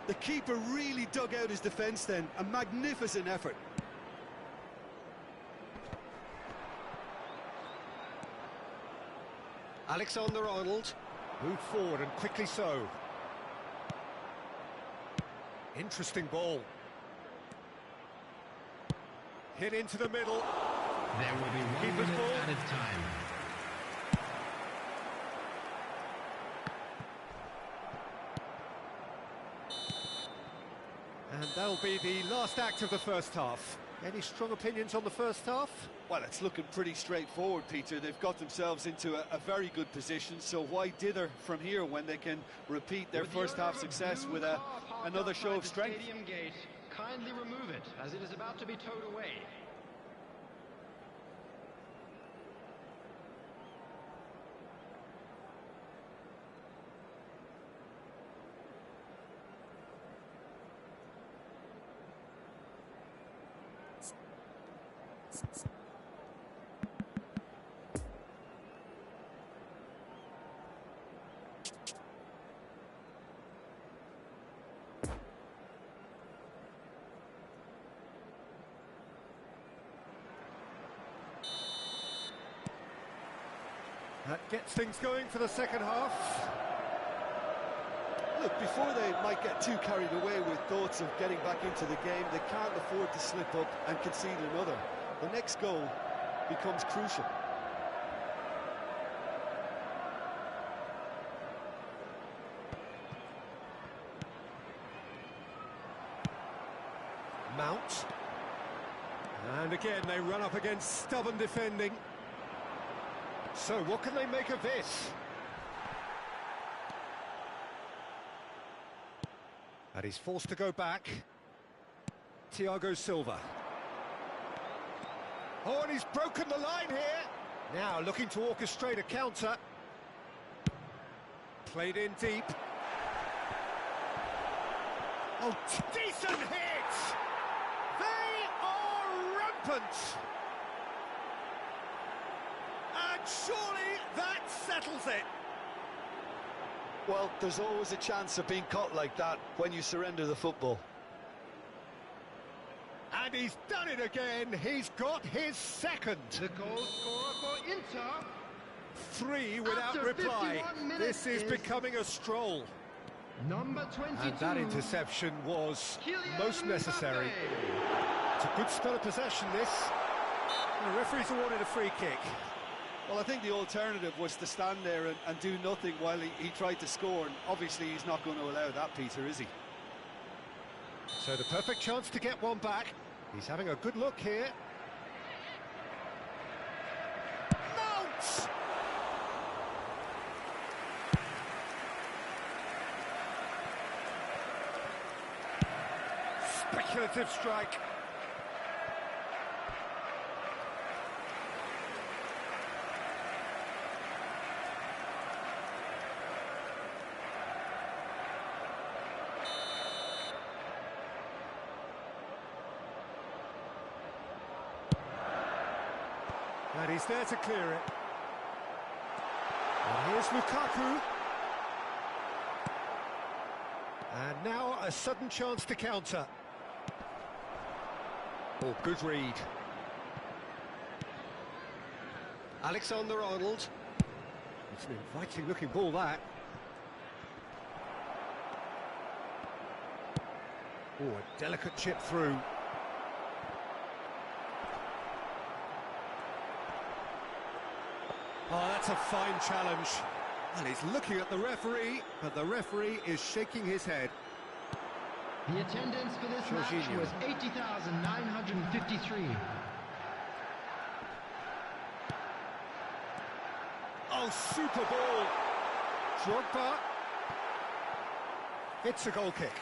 the keeper really dug out his defence then. A magnificent effort. Alexander-Arnold moved forward and quickly so. Interesting ball. Hit into the middle. There will be 1 Keeper's minute ball. added time. And that'll be the last act of the first half. Any strong opinions on the first half? Well, it's looking pretty straightforward, Peter. They've got themselves into a very good position, so why dither from here when they can repeat their With the first owner half of a success blue with car parked another show outside of the strength? Stadium gate, kindly remove it, as it is about to be towed away. That gets things going for the second half. Look, before they might get too carried away with thoughts of getting back into the game, they can't afford to slip up and concede another. The next goal becomes crucial. Mount. And again, they run up against stubborn defending. So, what can they make of this? And he's forced to go back. Thiago Silva. Oh, and he's broken the line here. Now looking to orchestrate a counter. Played in deep. Oh, decent hit! They are rampant! And surely that settles it. Well, there's always a chance of being caught like that when you surrender the football. And he's done it again. He's got his second. The goal scorer for Inter. 3 without After reply. 51 minutes This is becoming a stroll. Number 22. And that interception was Kylian most necessary. Mbappe. It's a good spell of possession, this. The referee's awarded a free kick. Well, I think the alternative was to stand there and do nothing while he tried to score, and obviously he's not going to allow that, Peter, is he? So the perfect chance to get one back. He's having a good look here. Mount! Speculative strike. And he's there to clear it. And here's Lukaku. And now a sudden chance to counter. Oh, good read. Alexander-Arnold. It's an inviting looking ball, that. Oh, a delicate chip through. Oh, that's a fine challenge. And he's looking at the referee, but the referee is shaking his head. The attendance for this match Jorginho. was 80,953. Oh, super ball. Drogba. It's a goal kick.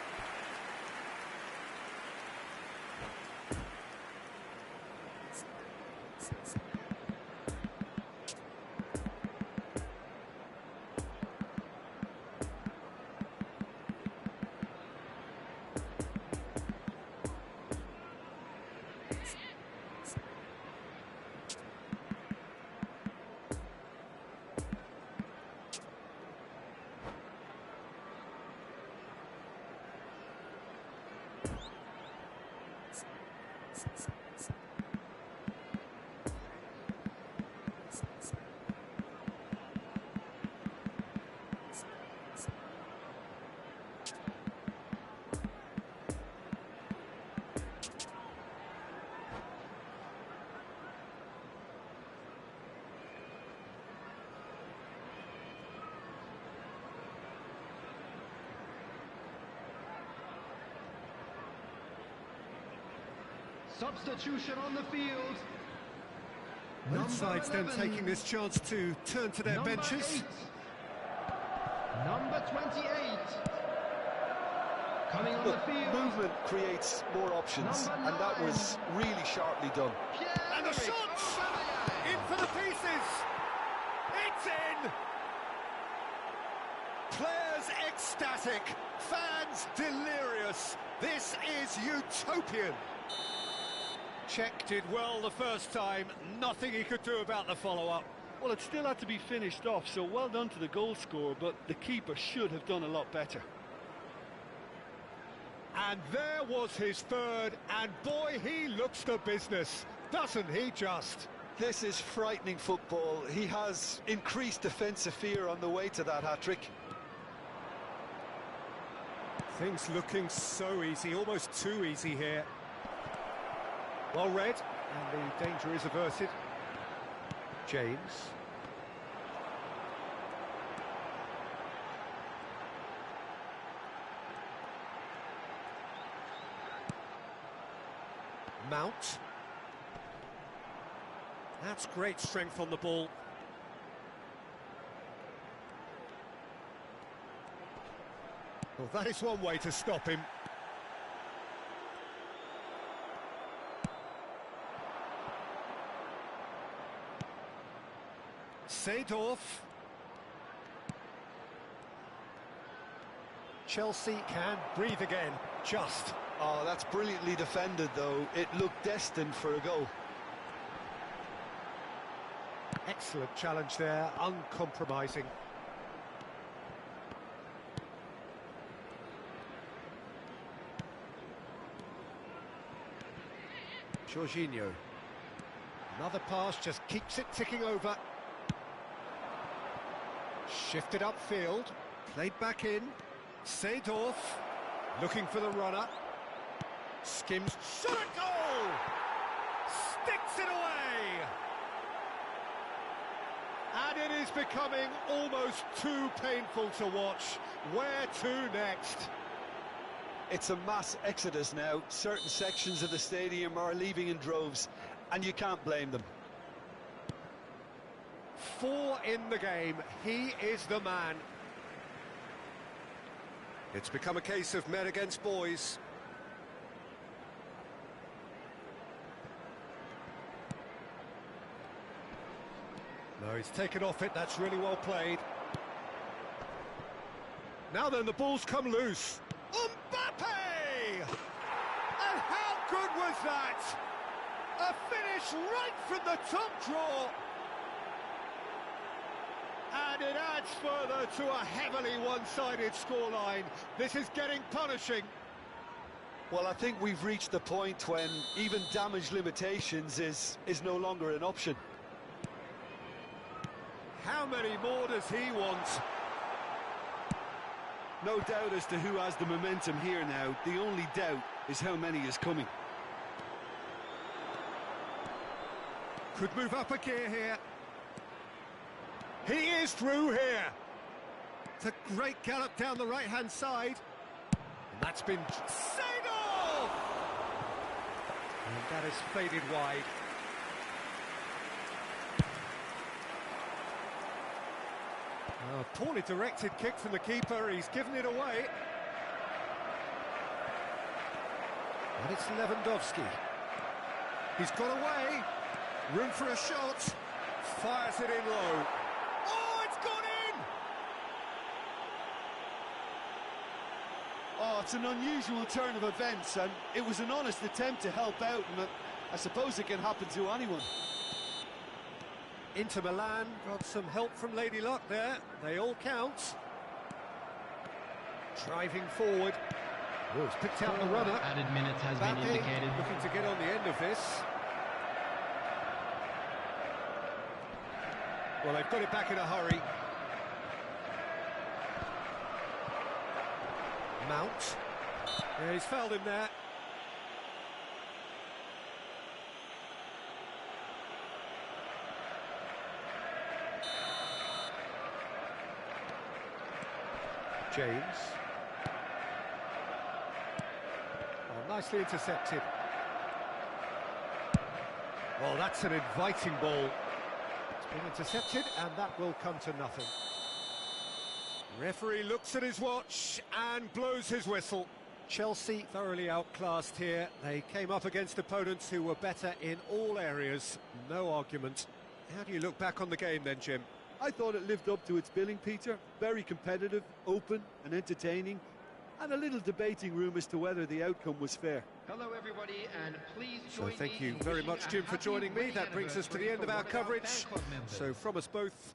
Substitution on the field. Both sides then taking this chance to turn to their Number benches. 8. Number 28. Coming on Look, the field. movement creates more options, Number and that 9. was really sharply done. And a shot! In for the pieces! It's in! Players ecstatic, fans delirious. This is utopian. Czech did well the first time, nothing he could do about the follow-up. Well, it still had to be finished off, so well done to the goal scorer, but the keeper should have done a lot better. And there was his third, and boy, he looks the business, doesn't he just? This is frightening football. He has increased defensive fear on the way to that hat-trick. Things looking so easy, almost too easy here. Well read, and the danger is averted. James. Mount. That's great strength on the ball. Well, that is one way to stop him. Seedorf. Chelsea can breathe again, just. Oh, that's brilliantly defended, though. It looked destined for a goal. Excellent challenge there, uncompromising. Jorginho. Another pass, just keeps it ticking over. Shifted upfield, played back in. Seedorf, looking for the runner. Skims, shot at goal! Sticks it away! And it is becoming almost too painful to watch. Where to next? It's a mass exodus now. Certain sections of the stadium are leaving in droves, and you can't blame them. 4 in the game. He is the man. It's become a case of men against boys. No, he's taken off it. That's really well played. Now then, the ball's come loose. Mbappe! And how good was that? A finish right from the top draw. And it adds further to a heavily one-sided scoreline. This is getting punishing. Well, I think we've reached the point when even damage limitations is no longer an option. How many more does he want? No doubt as to who has the momentum here now. The only doubt is how many is coming. Could move up a gear here. He is through here. It's a great gallop down the right-hand side. And that's been Seedorf! And that is faded wide. A poorly directed kick from the keeper. He's given it away. And it's Lewandowski. He's got away. Room for a shot. Fires it in low. Oh, it's gone in! Oh, it's an unusual turn of events, and it was an honest attempt to help out, and I suppose it can happen to anyone. Inter Milan got some help from Lady Luck there. They all count. Driving forward. Oh, it's picked out the runner. Added minutes has been Mbappe indicated. looking to get on the end of this. Well, they've got it back in a hurry. Mount. Yeah, he's fouled him there. James. Oh, nicely intercepted. Well, that's an inviting ball. It's been intercepted, and that will come to nothing. Referee looks at his watch and blows his whistle. Chelsea thoroughly outclassed here. They came up against opponents who were better in all areas. No argument. How do you look back on the game then, Jim? I thought it lived up to its billing, Peter. Very competitive, open and entertaining, and a little debating room as to whether the outcome was fair. Hello, everybody, and please So join thank me you in very wishing much, a Jim, for happy joining me. wedding That brings us to the anniversary end of for our one of our coverage. Bangkok members. So from us both,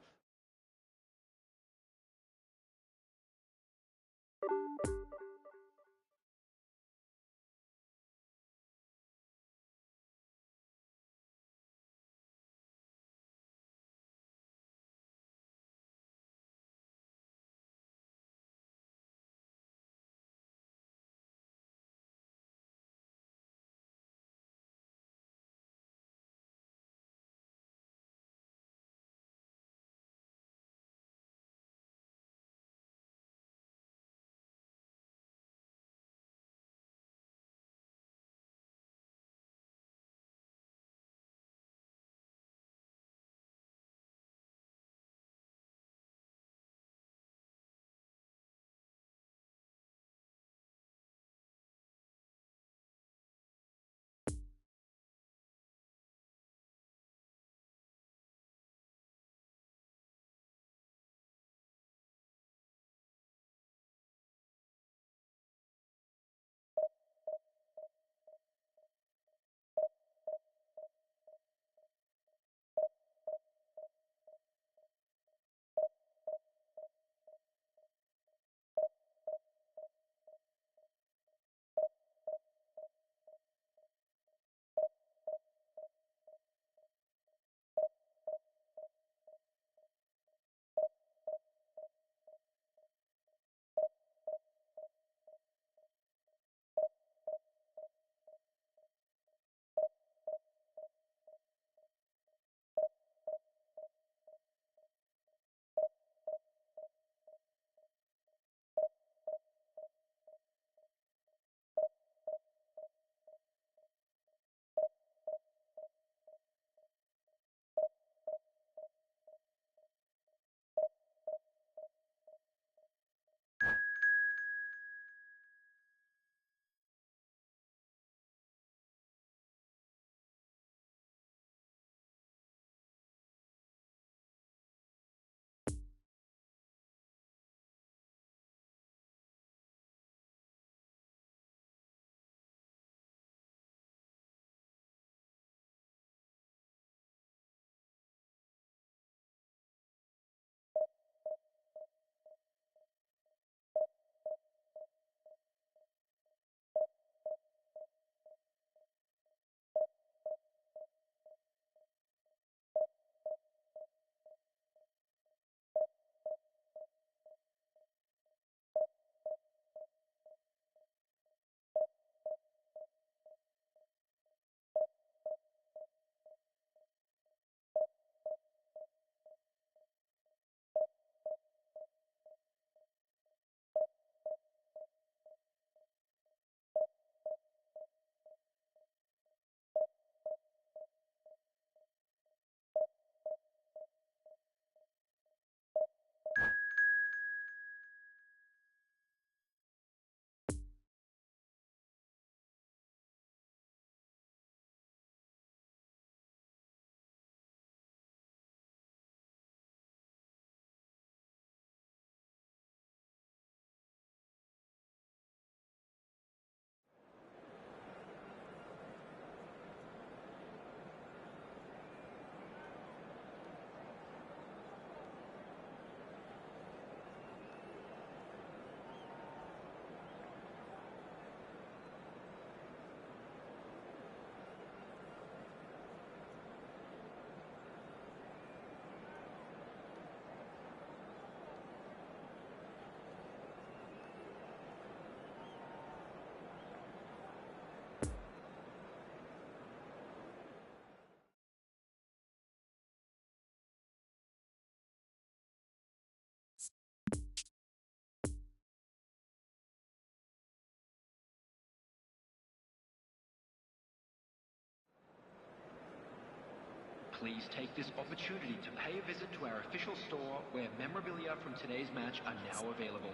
Please take this opportunity to pay a visit to our official store where memorabilia from today's match are now available.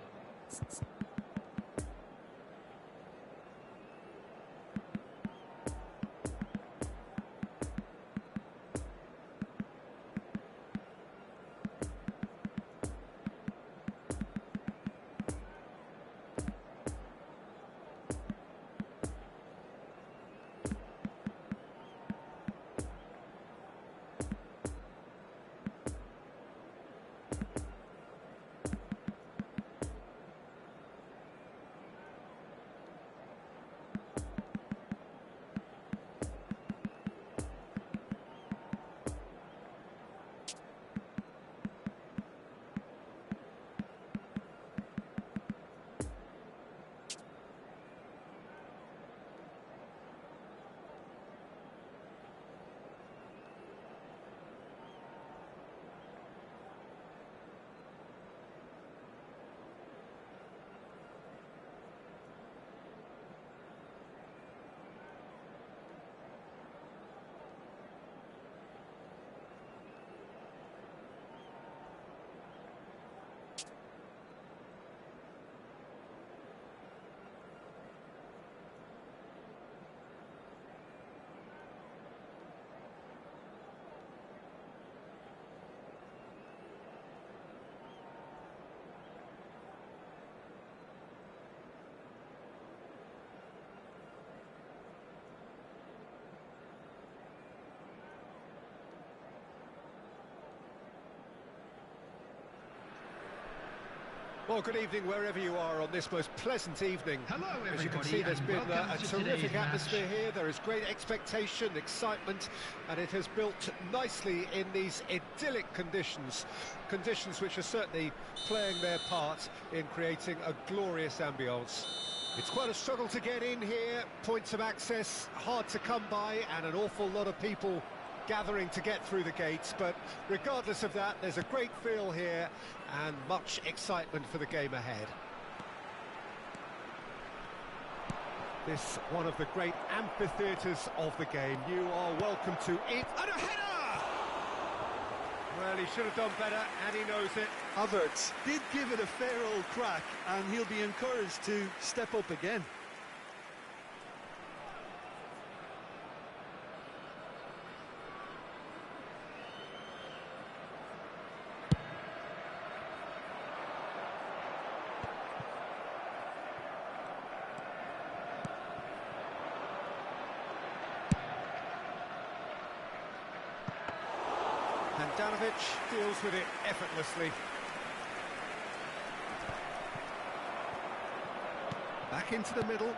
Well, good evening wherever you are on this most pleasant evening. Hello, everybody. As you can see, there's been a terrific atmosphere here. There is great expectation, excitement, and it has built nicely in these idyllic conditions. Conditions which are certainly playing their part in creating a glorious ambience. It's quite a struggle to get in here, points of access hard to come by, and an awful lot of people gathering to get through the gates, but regardless of that, there's a great feel here and much excitement for the game ahead. This one of the great amphitheatres of the game. You are welcome to it. And a header! Well, he should have done better, and he knows it. Havertz did give it a fair old crack, and he'll be encouraged to step up again. Handanovic deals with it effortlessly. Back into the middle,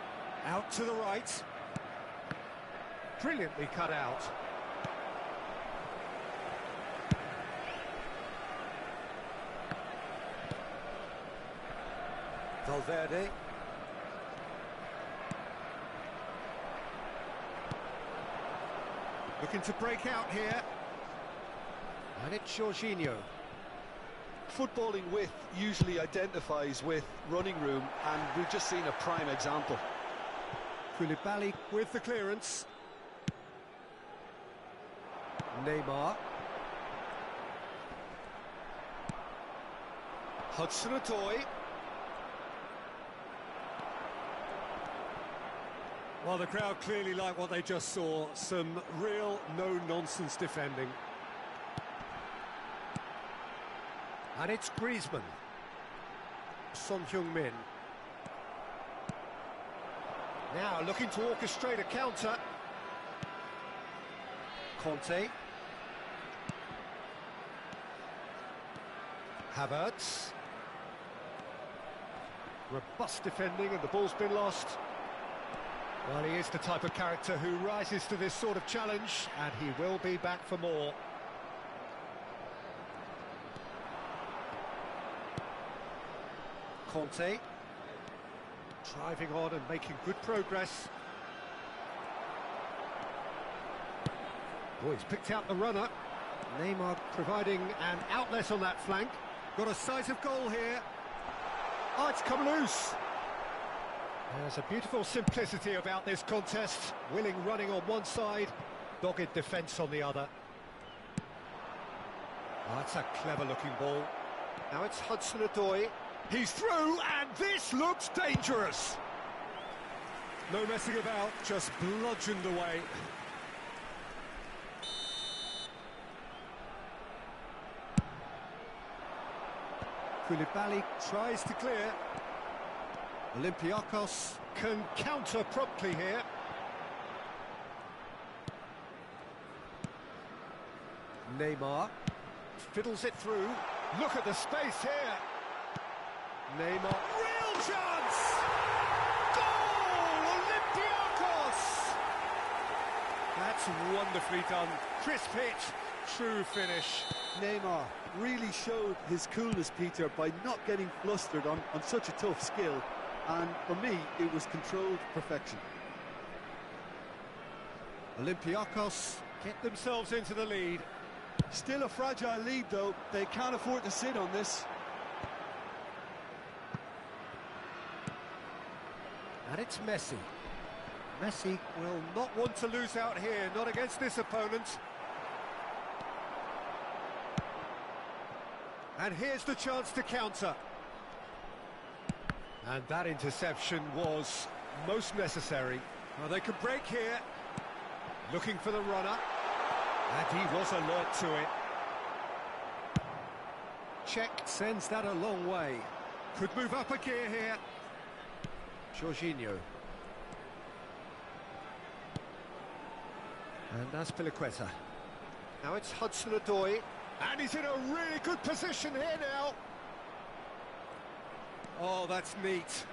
out to the right. Brilliantly cut out. Valverde. Looking to break out here. And it's Jorginho. Footballing width usually identifies with running room, and we've just seen a prime example. Koulibaly with the clearance. Neymar. Hudson-Odoi. Well, the crowd clearly like what they just saw. Some real no-nonsense defending. And it's Griezmann. Son Heung-min. Now looking to orchestrate a counter. Conte. Havertz. Robust defending, and the ball's been lost. Well, he is the type of character who rises to this sort of challenge, and he will be back for more. Conte. Driving on and making good progress. Oh, he's picked out the runner. Neymar providing an outlet on that flank. Got a sight of goal here. Oh, it's come loose. There's a beautiful simplicity about this contest. Willing running on one side, dogged defence on the other. Oh, that's a clever-looking ball. Now it's Hudson-Odoi. He's through, and this looks dangerous. No messing about, just bludgeoned away. Koulibaly tries to clear. Olympiacos can counter promptly here. Neymar fiddles it through. Look at the space here. Neymar, real chance! Goal! Olympiacos! That's wonderfully done. Crisp hit, true finish. Neymar really showed his coolness, Peter, by not getting flustered on such a tough skill. And for me, it was controlled perfection. Olympiacos get themselves into the lead. Still a fragile lead, though. They can't afford to sit on this. And it's Messi. Messi will not want to lose out here, not against this opponent. And here's the chance to counter. And that interception was most necessary. Well, they could break here. Looking for the runner. And he was alert to it. Check sends that a long way. Could move up a gear here. Jorginho. And that's Piliqueta. Now it's Hudson-Odoi. And he's in a really good position here now. Oh, that's neat.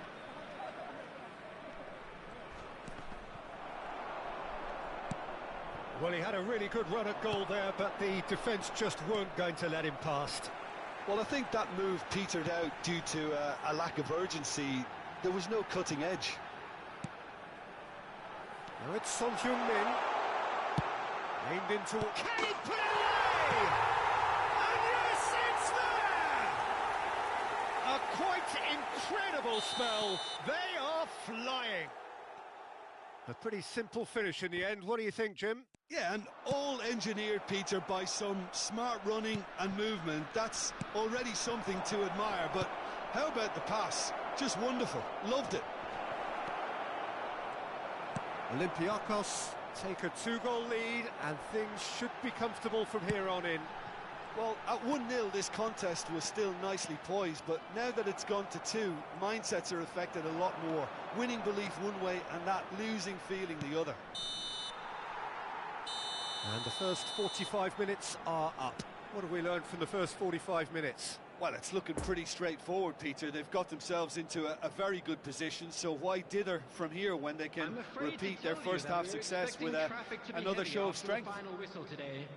Well, he had a really good run at goal there, but the defence just weren't going to let him past. Well, I think that move petered out due to a lack of urgency. There was no cutting edge. Now it's Son Heung-min. Aimed into... Can he put it away? And yes, it's there! A quite incredible spell. They are flying. A pretty simple finish in the end. What do you think, Jim? Yeah, and all engineered, Peter, by some smart running and movement. That's already something to admire, but how about the pass? Just wonderful. Loved it. Olympiacos take a 2-goal lead, and things should be comfortable from here on in. Well, at 1-0, this contest was still nicely poised, but now that it's gone to 2, mindsets are affected a lot more. Winning belief one way and that losing feeling the other. And the first 45 minutes are up. What have we learned from the first 45 minutes? Well, it's looking pretty straightforward, Peter. They've got themselves into a very good position, so why dither from here when they can repeat their first half success with another show of strength? Final whistle today.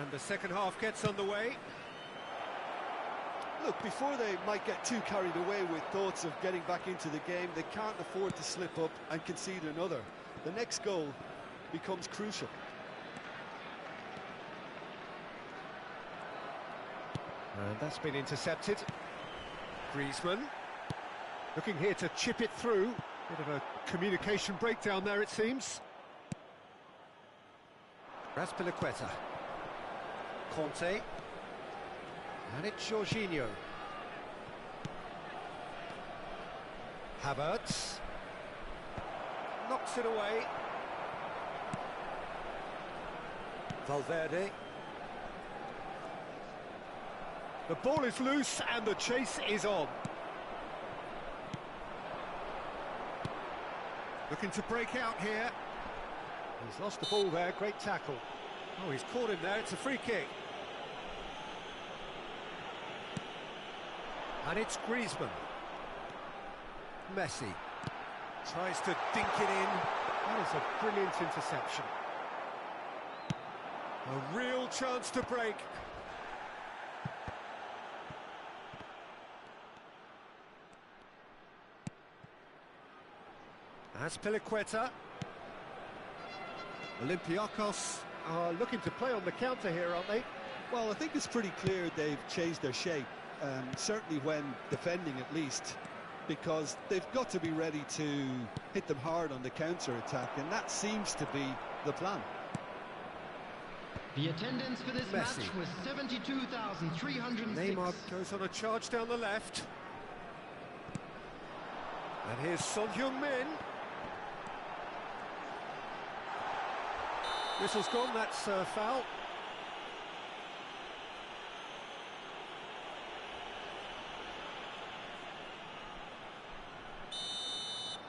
And the second half gets underway. Look, before they might get too carried away with thoughts of getting back into the game, they can't afford to slip up and concede another. The next goal becomes crucial. And that's been intercepted. Griezmann looking here to chip it through. Bit of a communication breakdown there, it seems. Piliqueta. Conte. And it's Jorginho. Havertz. Knocks it away. Valverde. The ball is loose and the chase is on. Looking to break out here. He's lost the ball there, great tackle. Oh, he's caught him there, it's a free kick. And it's Griezmann. Messi tries to dink it in. That is a brilliant interception. A real chance to break. Azpilicueta. Olympiacos are looking to play on the counter here, aren't they? Well, I think it's pretty clear they've changed their shape, certainly when defending at least, because they've got to be ready to hit them hard on the counter-attack, and that seems to be the plan. The attendance for this Messi. match was 72,306. Neymar goes on a charge down the left. And here's Son Heung-min. Whistle's gone, that's a foul.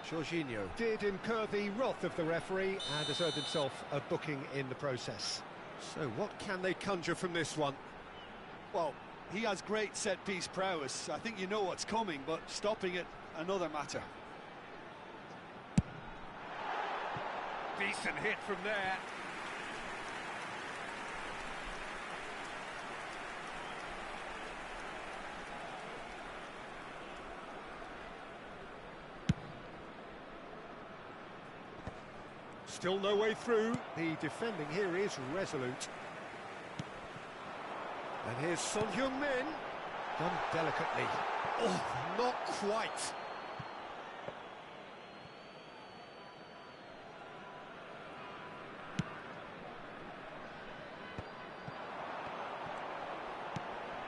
Jorginho did incur the wrath of the referee and has earned himself a booking in the process. So what can they conjure from this one? Well, he has great set-piece prowess. I think you know what's coming, but stopping it, another matter. Decent hit from there. Still no way through. The defending here is resolute. And here's Son Heung-min. Done delicately. Oh, not quite.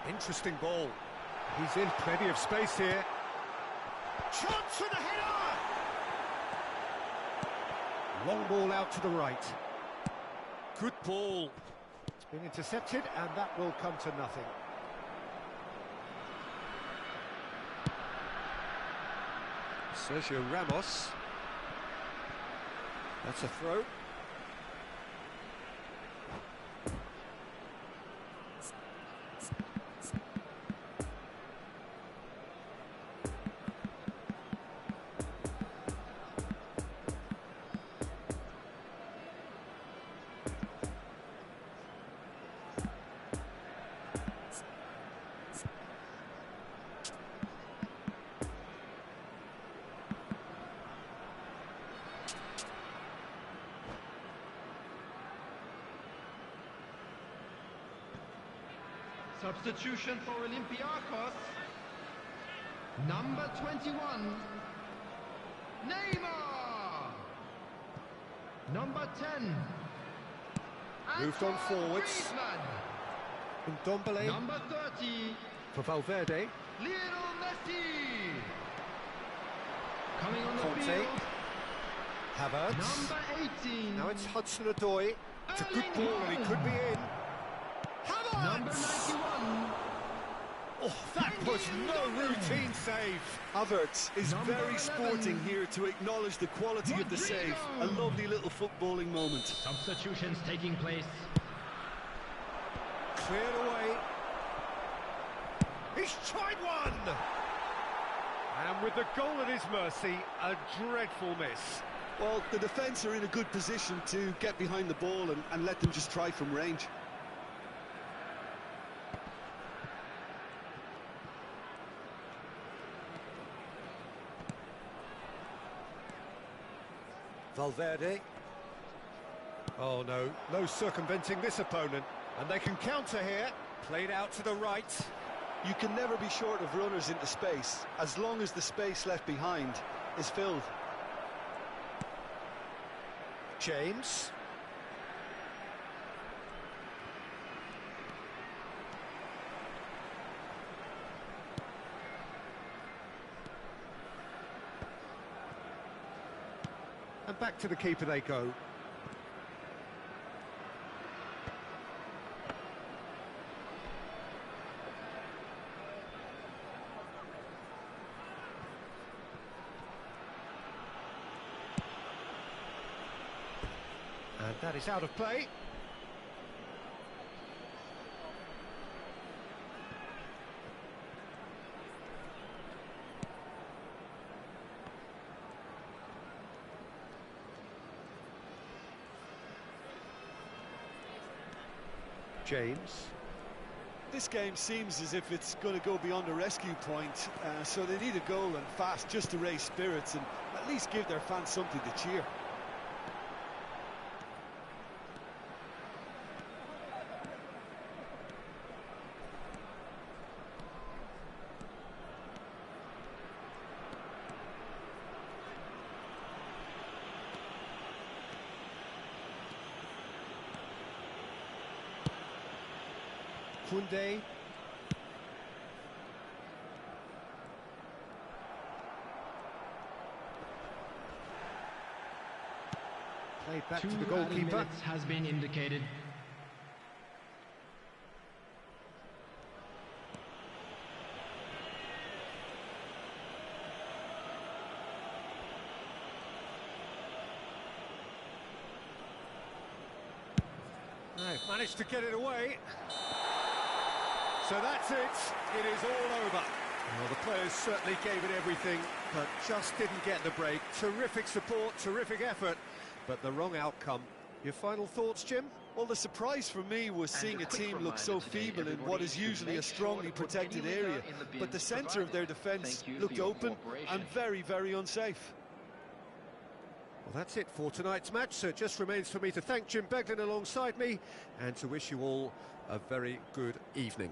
Interesting ball. He's in plenty of space here. Chance for the header! Long ball out to the right. Good ball. It's been intercepted, and that will come to nothing. Sergio Ramos. That's a throw. Substitution for Olympiacos. Number 21, Neymar. Number 10, Moved on forwards. Ndombele Number 30, for Valverde. Lionel Messi. Coming on the Conte. field, Havertz. number 18, Now it's Hudson-Odoi. It's a good ball and he could be in. number Havertz! 91. Oh, that was no routine save. Havertz is Number very 11. sporting here to acknowledge the quality of the save. A lovely little footballing moment. Substitutions taking place. Cleared away. He's tried one! And with the goal at his mercy, a dreadful miss. Well, the defence are in a good position to get behind the ball and let them just try from range. Valverde. Oh no, no circumventing this opponent. And they can counter here. Played out to the right. You can never be short of runners into space, as long as the space left behind is filled. James. And back to the keeper they go. And that is out of play. James. this game seems as if it's going to go beyond a rescue point, so they need a goal and fast just to raise spirits and at least give their fans something to cheer. Koundé. Played back to the goalkeeper. Has been indicated. They've managed to get it away. So that's it. It is all over. Well, the players certainly gave it everything, but just didn't get the break. Terrific support, terrific effort, but the wrong outcome. Your final thoughts, Jim? Well, the surprise for me was seeing a team look so feeble in what is usually a strongly protected area, but the centre of their defence looked open and very, very unsafe. Well, that's it for tonight's match, so it just remains for me to thank Jim Beglin alongside me and to wish you all a very good evening.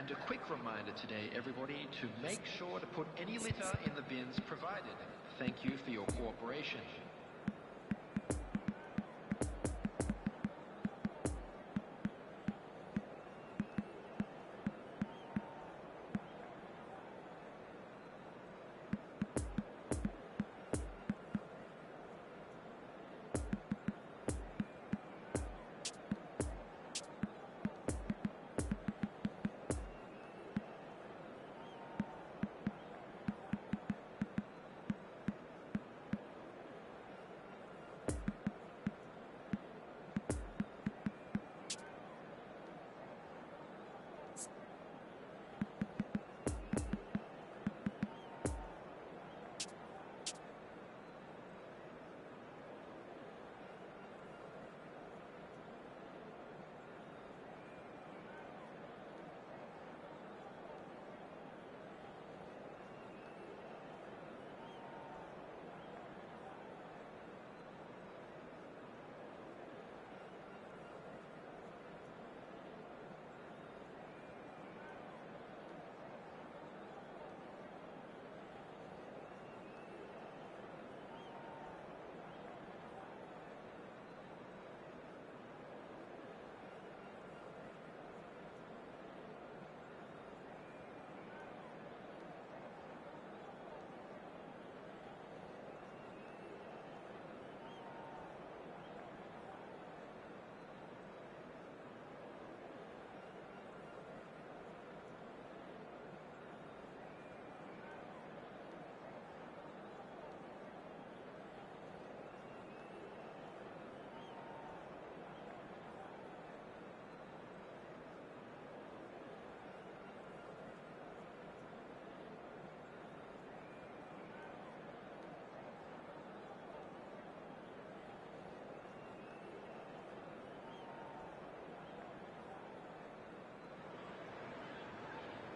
And a quick reminder today, everybody, to make sure to put any litter in the bins provided. Thank you for your cooperation.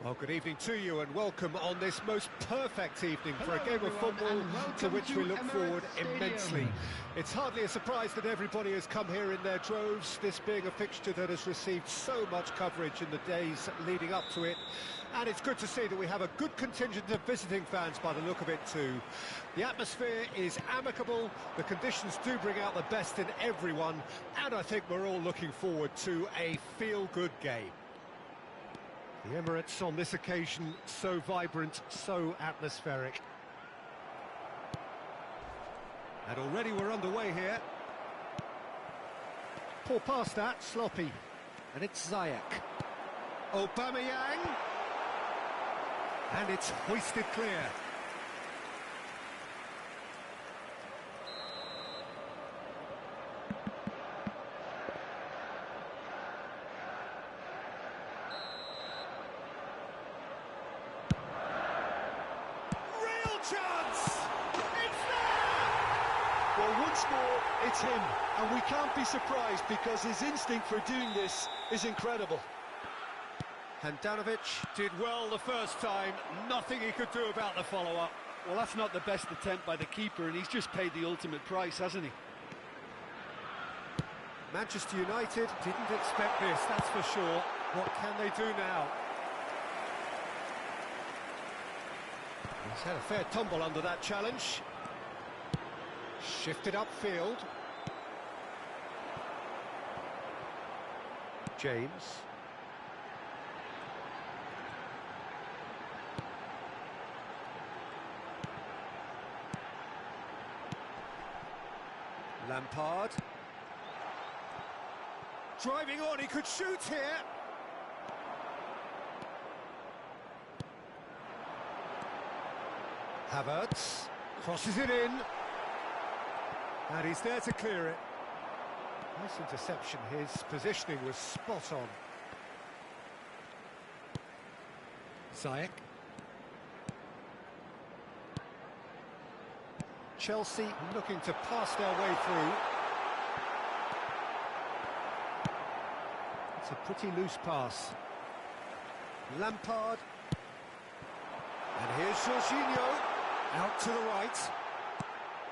Well, good evening to you and welcome on this most perfect evening for a game of football to which we look forward immensely. It's hardly a surprise that everybody has come here in their droves, this being a fixture that has received so much coverage in the days leading up to it. And it's good to see that we have a good contingent of visiting fans by the look of it too. The atmosphere is amicable, the conditions do bring out the best in everyone, and I think we're all looking forward to a feel-good game. The Emirates on this occasion, so vibrant, so atmospheric. And already we're underway here. Poor pass that, sloppy. And it's Ziyech. Aubameyang. And it's hoisted clear. Chance! It's there! Well, once more, it's him, and we can't be surprised because his instinct for doing this is incredible. Handanovic did well the first time, nothing he could do about the follow-up. Well, that's not the best attempt by the keeper, and he's just paid the ultimate price, hasn't he? Manchester United didn't expect this, that's for sure. What can they do now? He's had a fair tumble under that challenge. Shifted upfield. James. Lampard. Driving on, he could shoot here. Havertz crosses it in, and he's there to clear it. Nice interception, his positioning was spot on. Ziyech. Chelsea looking to pass their way through. It's a pretty loose pass. Lampard. And here's Jorginho. Out to the right,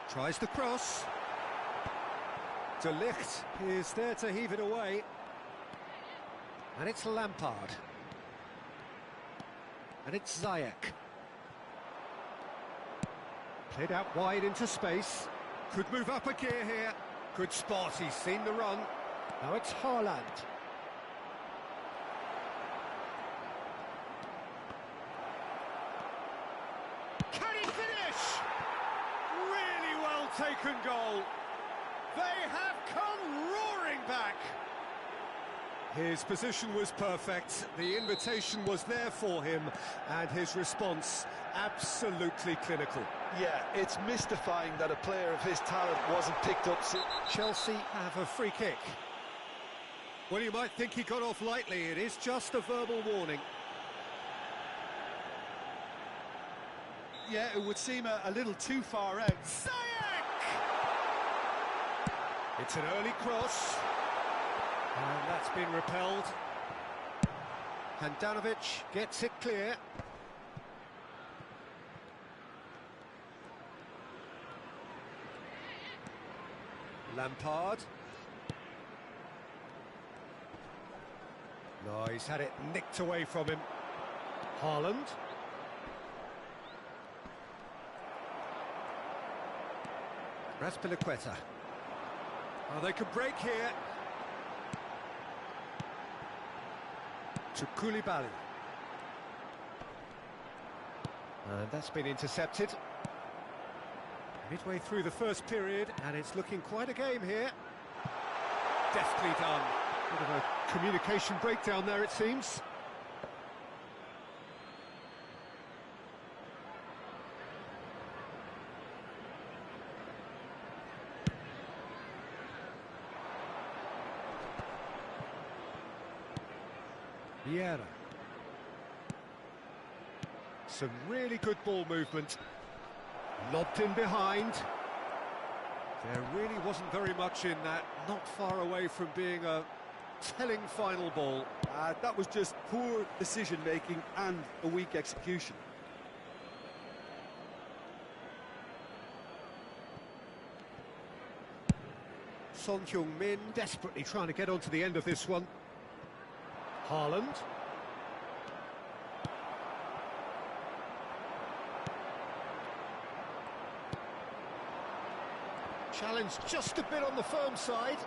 tries the cross. De Ligt is there to heave it away. And it's Lampard. And it's Ziyech. Played out wide into space. Could move up a gear here. Good spot, he's seen the run. Now it's Haaland. Can he finish? Really well taken goal. They have come roaring back. His position was perfect, the invitation was there for him, and his response absolutely clinical. Yeah, it's mystifying that a player of his talent wasn't picked up. Chelsea have a free kick. Well, you might think he got off lightly, it is just a verbal warning. Yeah, it would seem a little too far out. Ziyech! It's an early cross. And that's been repelled. Handanovic gets it clear. Lampard. No, he's had it nicked away from him. Haaland. Raspilicueta. Oh, they could break here. To Koulibaly. And that's been intercepted. Midway through the first period, and it's looking quite a game here. Deftly done. Bit of a communication breakdown there, it seems. Vieira. Some really good ball movement. Lobbed in behind. There really wasn't very much in that. Not far away from being a telling final ball. That was just poor decision-making and a weak execution. Son Heung-min desperately trying to get onto the end of this one. Haaland. Challenge just a bit on the firm side.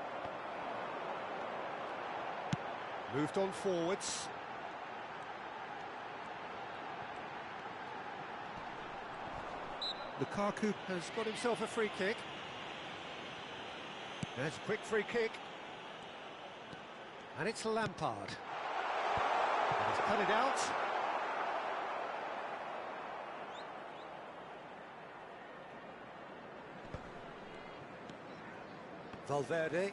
Moved on forwards. Lukaku has got himself a free kick. There's a quick free kick. And it's Lampard. He's cut it out. Valverde.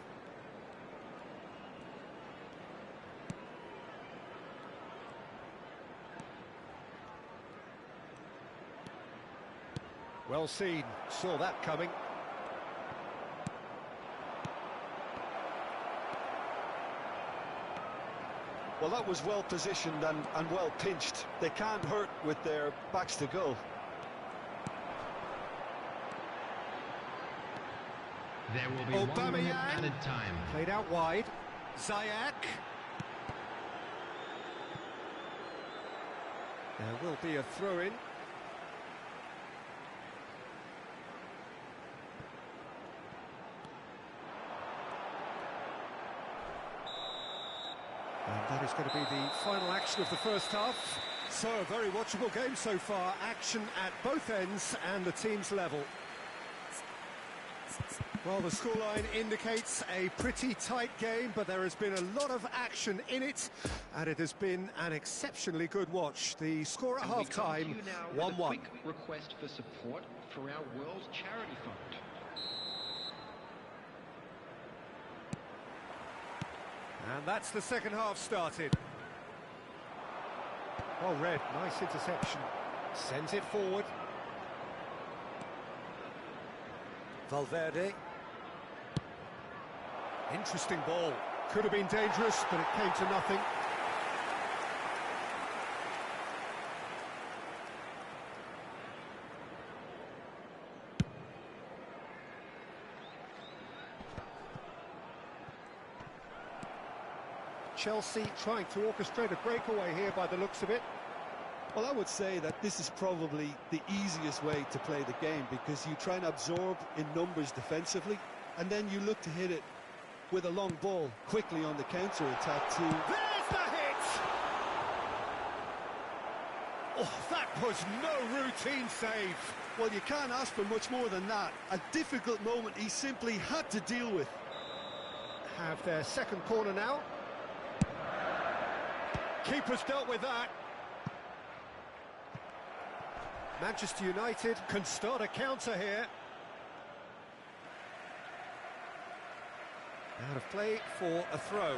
Well seen, saw that coming. Well, that was well positioned and well pinched. They can't hurt with their backs to goal. There will be 1 minute added time. Played out wide. Ziyech. There will be a throw-in. And that is going to be the final action of the first half. So, a very watchable game so far. Action at both ends and the team's level. Well, the scoreline indicates a pretty tight game, but there has been a lot of action in it, and it has been an exceptionally good watch. The score at half-time, 1-1. Quick request for support for our World Charity Fund. And that's the second half started. Well read, nice interception. Sends it forward. Valverde. Interesting ball. Could have been dangerous, but it came to nothing. Chelsea trying to orchestrate a breakaway here by the looks of it. Well, I would say that this is probably the easiest way to play the game, because you try and absorb in numbers defensively, and then you look to hit it with a long ball quickly on the counter-attack to... There's the hit! Oh, that was no routine save. Well, you can't ask for much more than that. A difficult moment he simply had to deal with. Have their second corner now. Keeper's dealt with that. Manchester United can start a counter here. Out of play for a throw.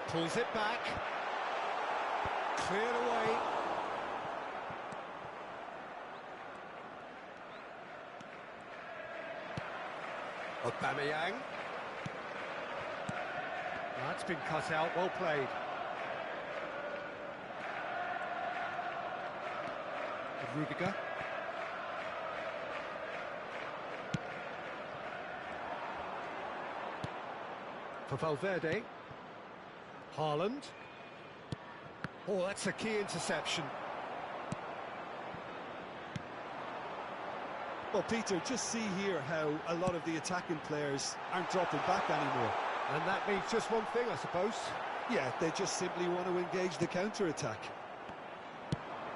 Pulls it back. Cleared away. Aubameyang. That's been cut out, well played. Rudiger. For Valverde. Haaland. Oh, that's a key interception. Well, Peter, just see here how a lot of the attacking players aren't dropping back anymore. And that means just one thing, I suppose. Yeah, they just simply want to engage the counter-attack.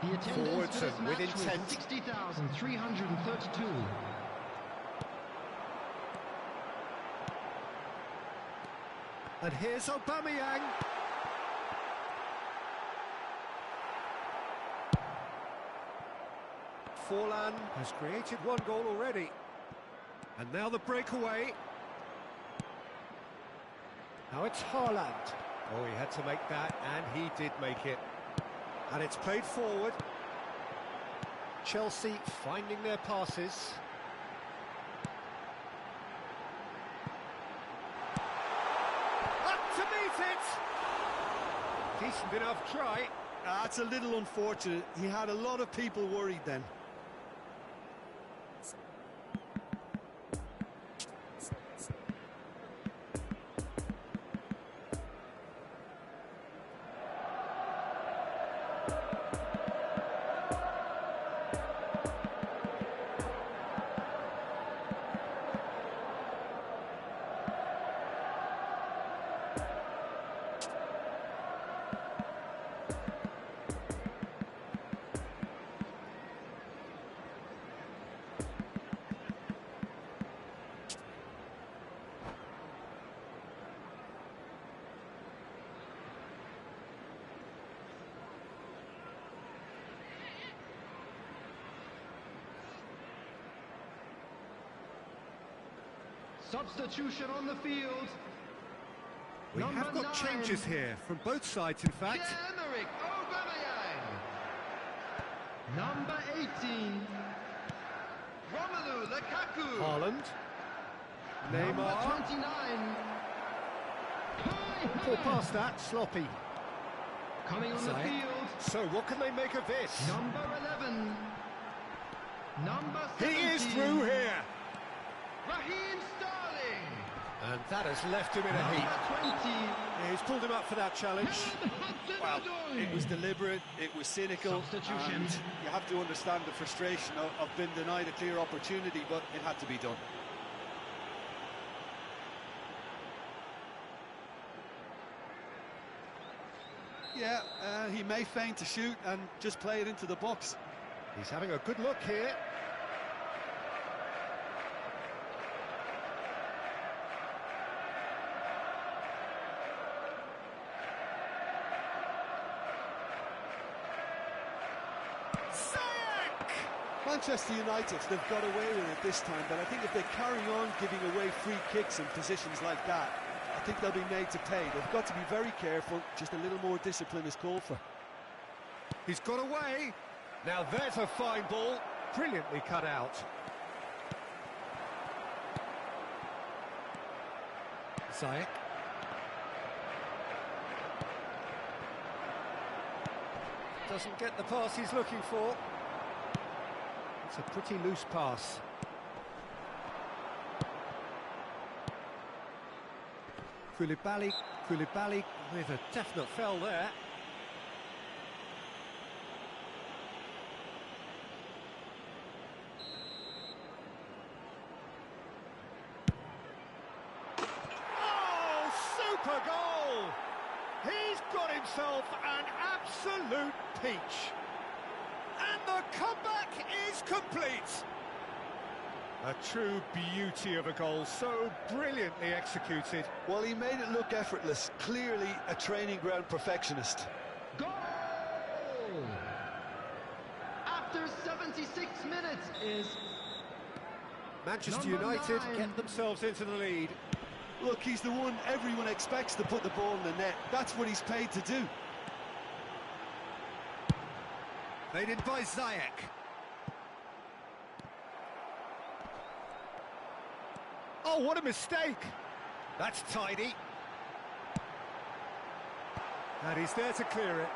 The attendance Forwards for this and with match was intent. 60,332. And here's Aubameyang. Forlan has created one goal already. And now the breakaway. Now it's Haaland. Oh, he had to make that, and he did make it. And it's played forward. Chelsea finding their passes. Up to meet it! Decent enough try. That's a little unfortunate. He had a lot of people worried then. Substitution on the field. We have got changes here, from both sides in fact. Pierre-Emerick Aubameyang. Number 18, Romelu Lukaku. Haaland. Number Neymar. 29, Pull past that, sloppy. coming on the Ziyech. field. So what can they make of this? Number 11, number 17, He is through here. Raheem Sterling. And that has left him in a heap. Number 20, Yeah, he's pulled him up for that challenge. Well, it was deliberate, it was cynical, Substitution. and you have to understand the frustration of being denied a clear opportunity, but it had to be done. Yeah, he may feign to shoot and just play it into the box. He's having a good look here. Manchester United, they've got away with it this time, but I think if they carry on giving away free kicks in positions like that, I think they'll be made to pay. They've got to be very careful, just a little more discipline is called for. He's got away. Now there's a fine ball, brilliantly cut out. Ziyech. Doesn't get the pass he's looking for. It's a pretty loose pass. Koulibaly with a definite foul there. Super goal! He's got himself an absolute peach. And the comeback is complete. A true beauty of a goal, so brilliantly executed. Well, he made it look effortless. Clearly a training ground perfectionist. Goal! After 76 minutes is Manchester Number United 9. get themselves into the lead. Look, he's the one everyone expects to put the ball in the net. That's what he's paid to do. Played in by Ziyech. Oh, what a mistake! That's tidy. And he's there to clear it.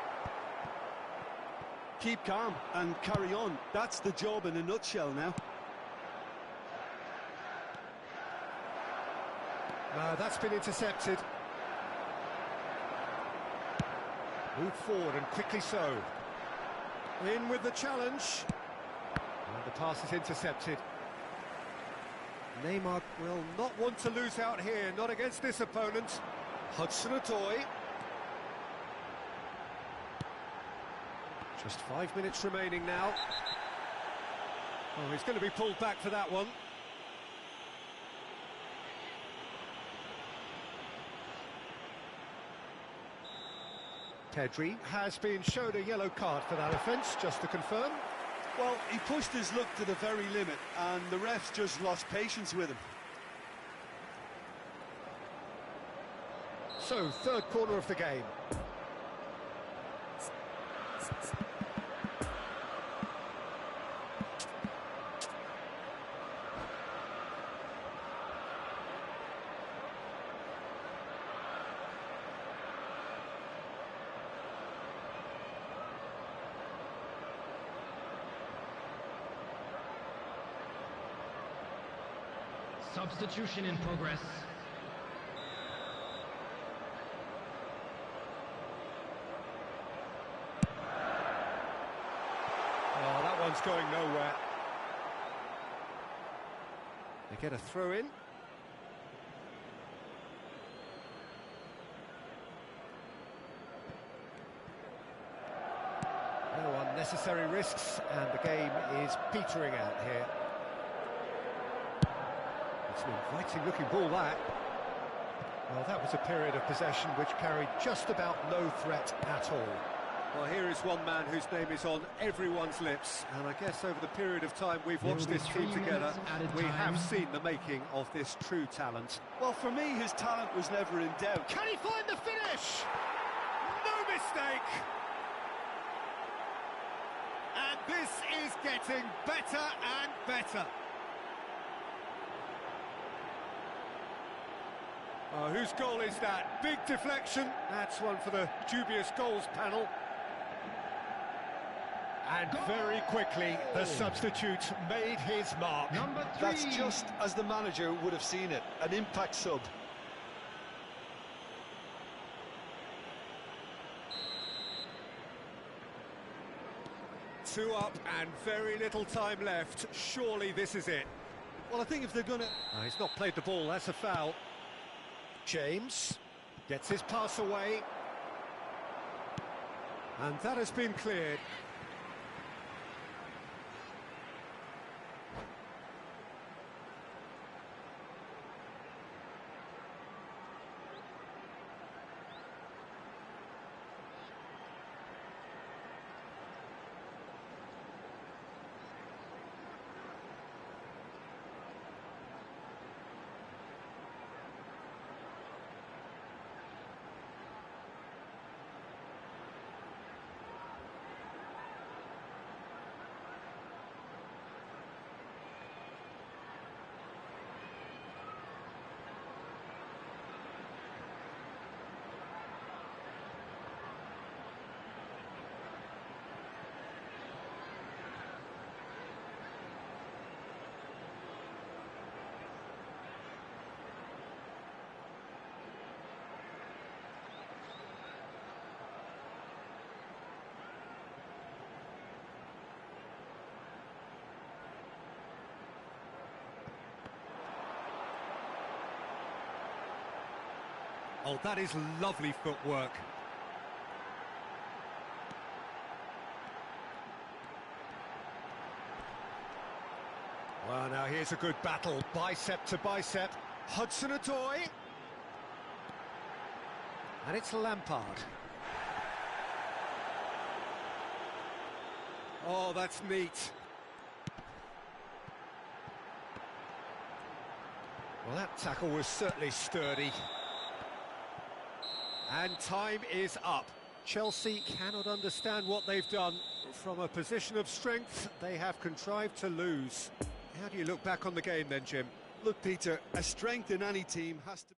Keep calm and carry on. That's the job in a nutshell now. That's been intercepted. Move forward and quickly so. In with the challenge. And the pass is intercepted. Neymar will not want to lose out here, not against this opponent. Hudson-Odoi. Just 5 minutes remaining now. Oh, he's going to be pulled back for that one. Pedri has been showed a yellow card for that offence, just to confirm. Well, he pushed his luck to the very limit, and the refs just lost patience with him. So, third corner of the game. substitution in progress. Oh, that one's going nowhere. They get a throw in. No unnecessary risks, and the game is petering out here. It's an inviting looking ball, that. Well, that was a period of possession which carried just about no threat at all. Well, here is one man whose name is on everyone's lips, and I guess over the period of time we've watched this team together, we have seen the making of this true talent. Well, for me, his talent was never in doubt. Can he find the finish? No mistake! And this is getting better and better. Oh, whose goal is that? Big deflection. That's one for the dubious goals panel. And very quickly, the substitute made his mark. Number 3. That's just as the manager would have seen it, an impact sub. Two up and very little time left. Surely this is it. Well, I think if they're going to... Oh, he's not played the ball, that's a foul. James gets his pass away. And that has been cleared. Oh, that is lovely footwork. Well, now here's a good battle, bicep to bicep. Hudson-Odoi. And it's Lampard. Oh, that's neat. Well, that tackle was certainly sturdy. And time is up. Chelsea cannot understand what they've done. From a position of strength, they have contrived to lose. How do you look back on the game then, Jim? Look, Peter, a strength in any team has to...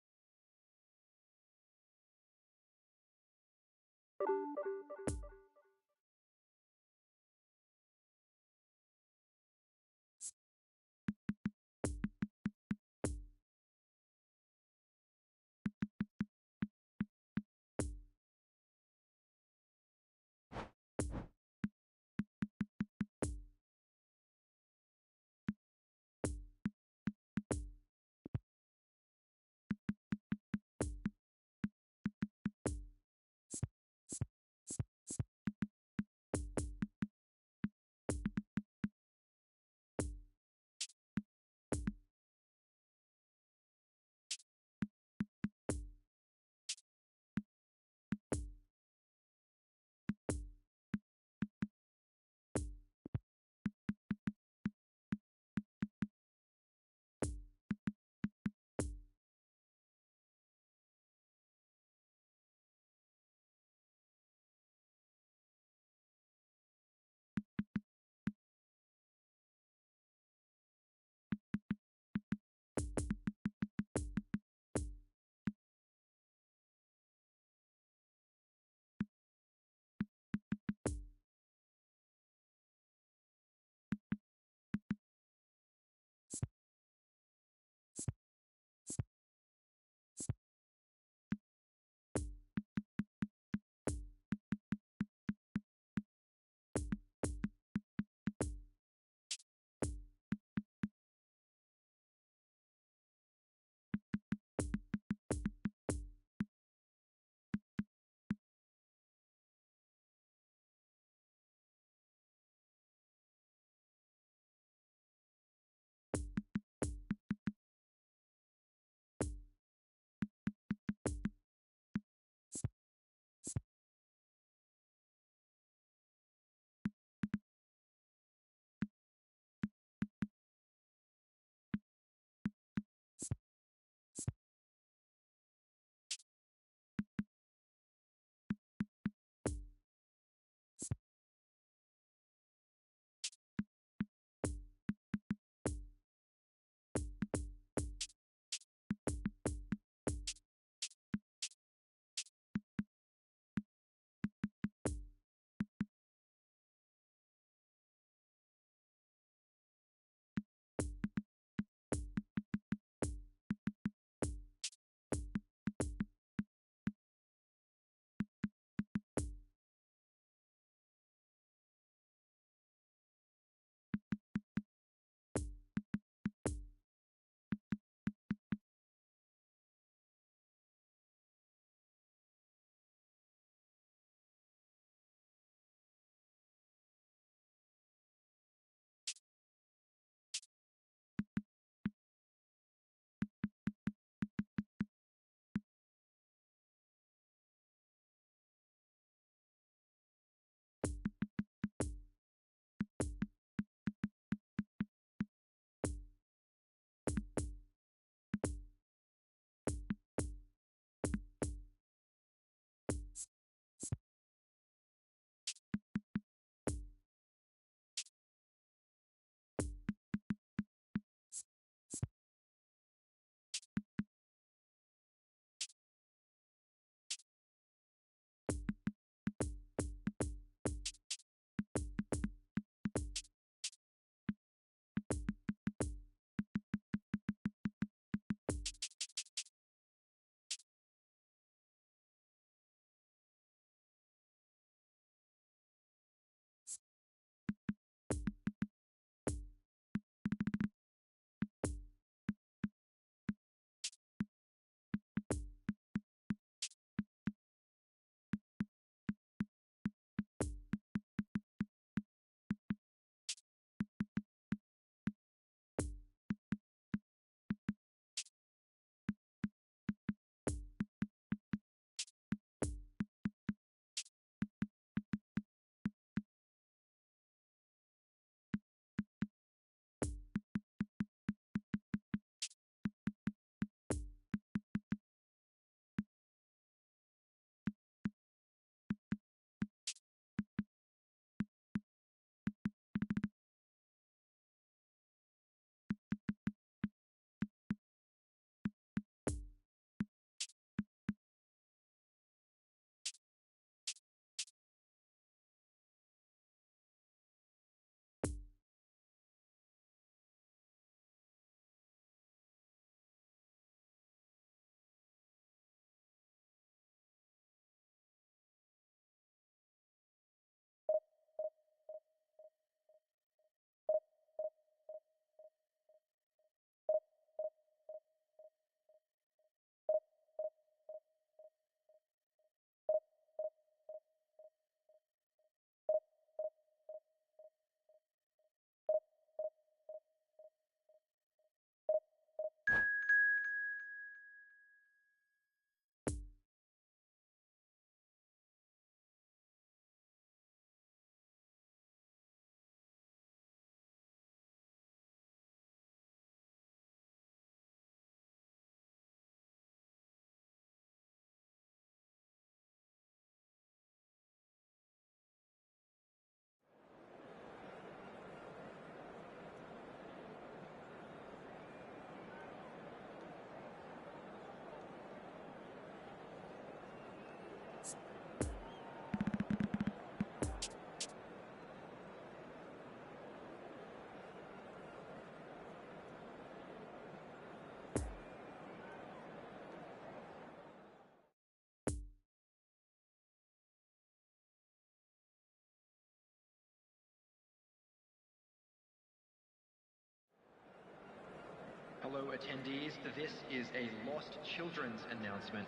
attendees, this is a lost children's announcement.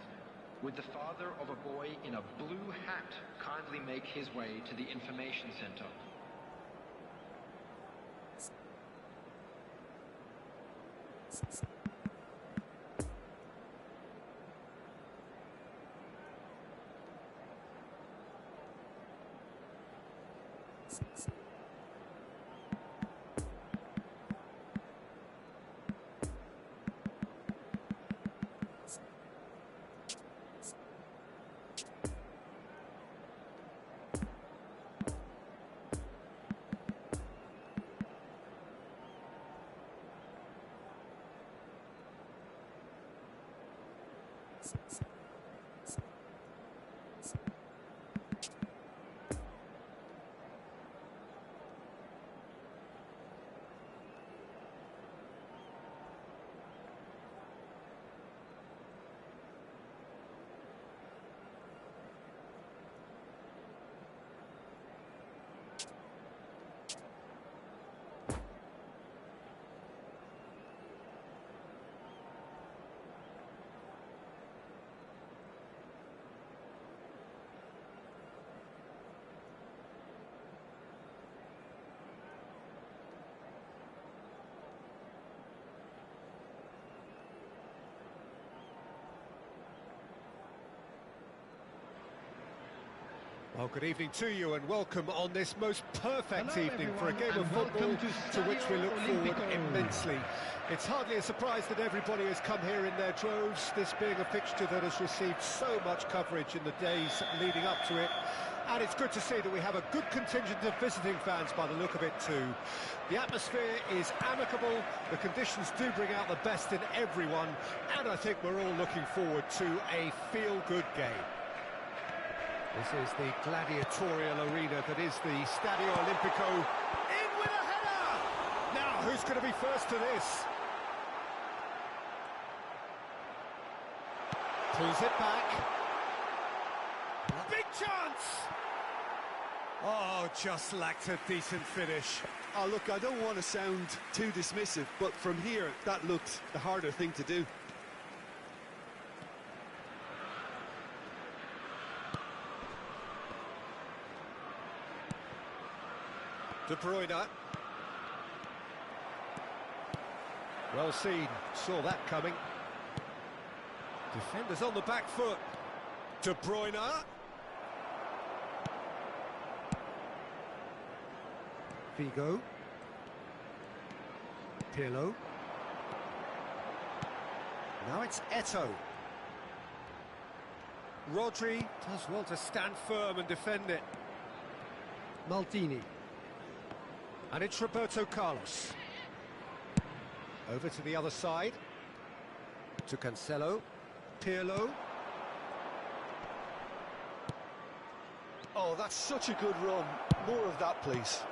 Would the father of a boy in a blue hat kindly make his way to the information center? Well, good evening to you and welcome on this most perfect evening for a game of football to which we look forward immensely. It's hardly a surprise that everybody has come here in their droves, this being a fixture that has received so much coverage in the days leading up to it. And it's good to see that we have a good contingent of visiting fans by the look of it too. The atmosphere is amicable, the conditions do bring out the best in everyone, and I think we're all looking forward to a feel-good game. This is the gladiatorial arena that is the Stadio Olimpico. In with a header! Now, who's going to be first to this? Pulls it back. Big chance! Oh, just lacked a decent finish. Oh, look, I don't want to sound too dismissive, but from here, that looked the harder thing to do. De Bruyne. Well seen, saw that coming. Defenders on the back foot. De Bruyne. Figo. Pirlo. Now it's Eto'o. Rodri does well to stand firm and defend it. Maldini. And it's Roberto Carlos. Over to the other side. To Cancelo. Pirlo. Oh, that's such a good run. More of that, please.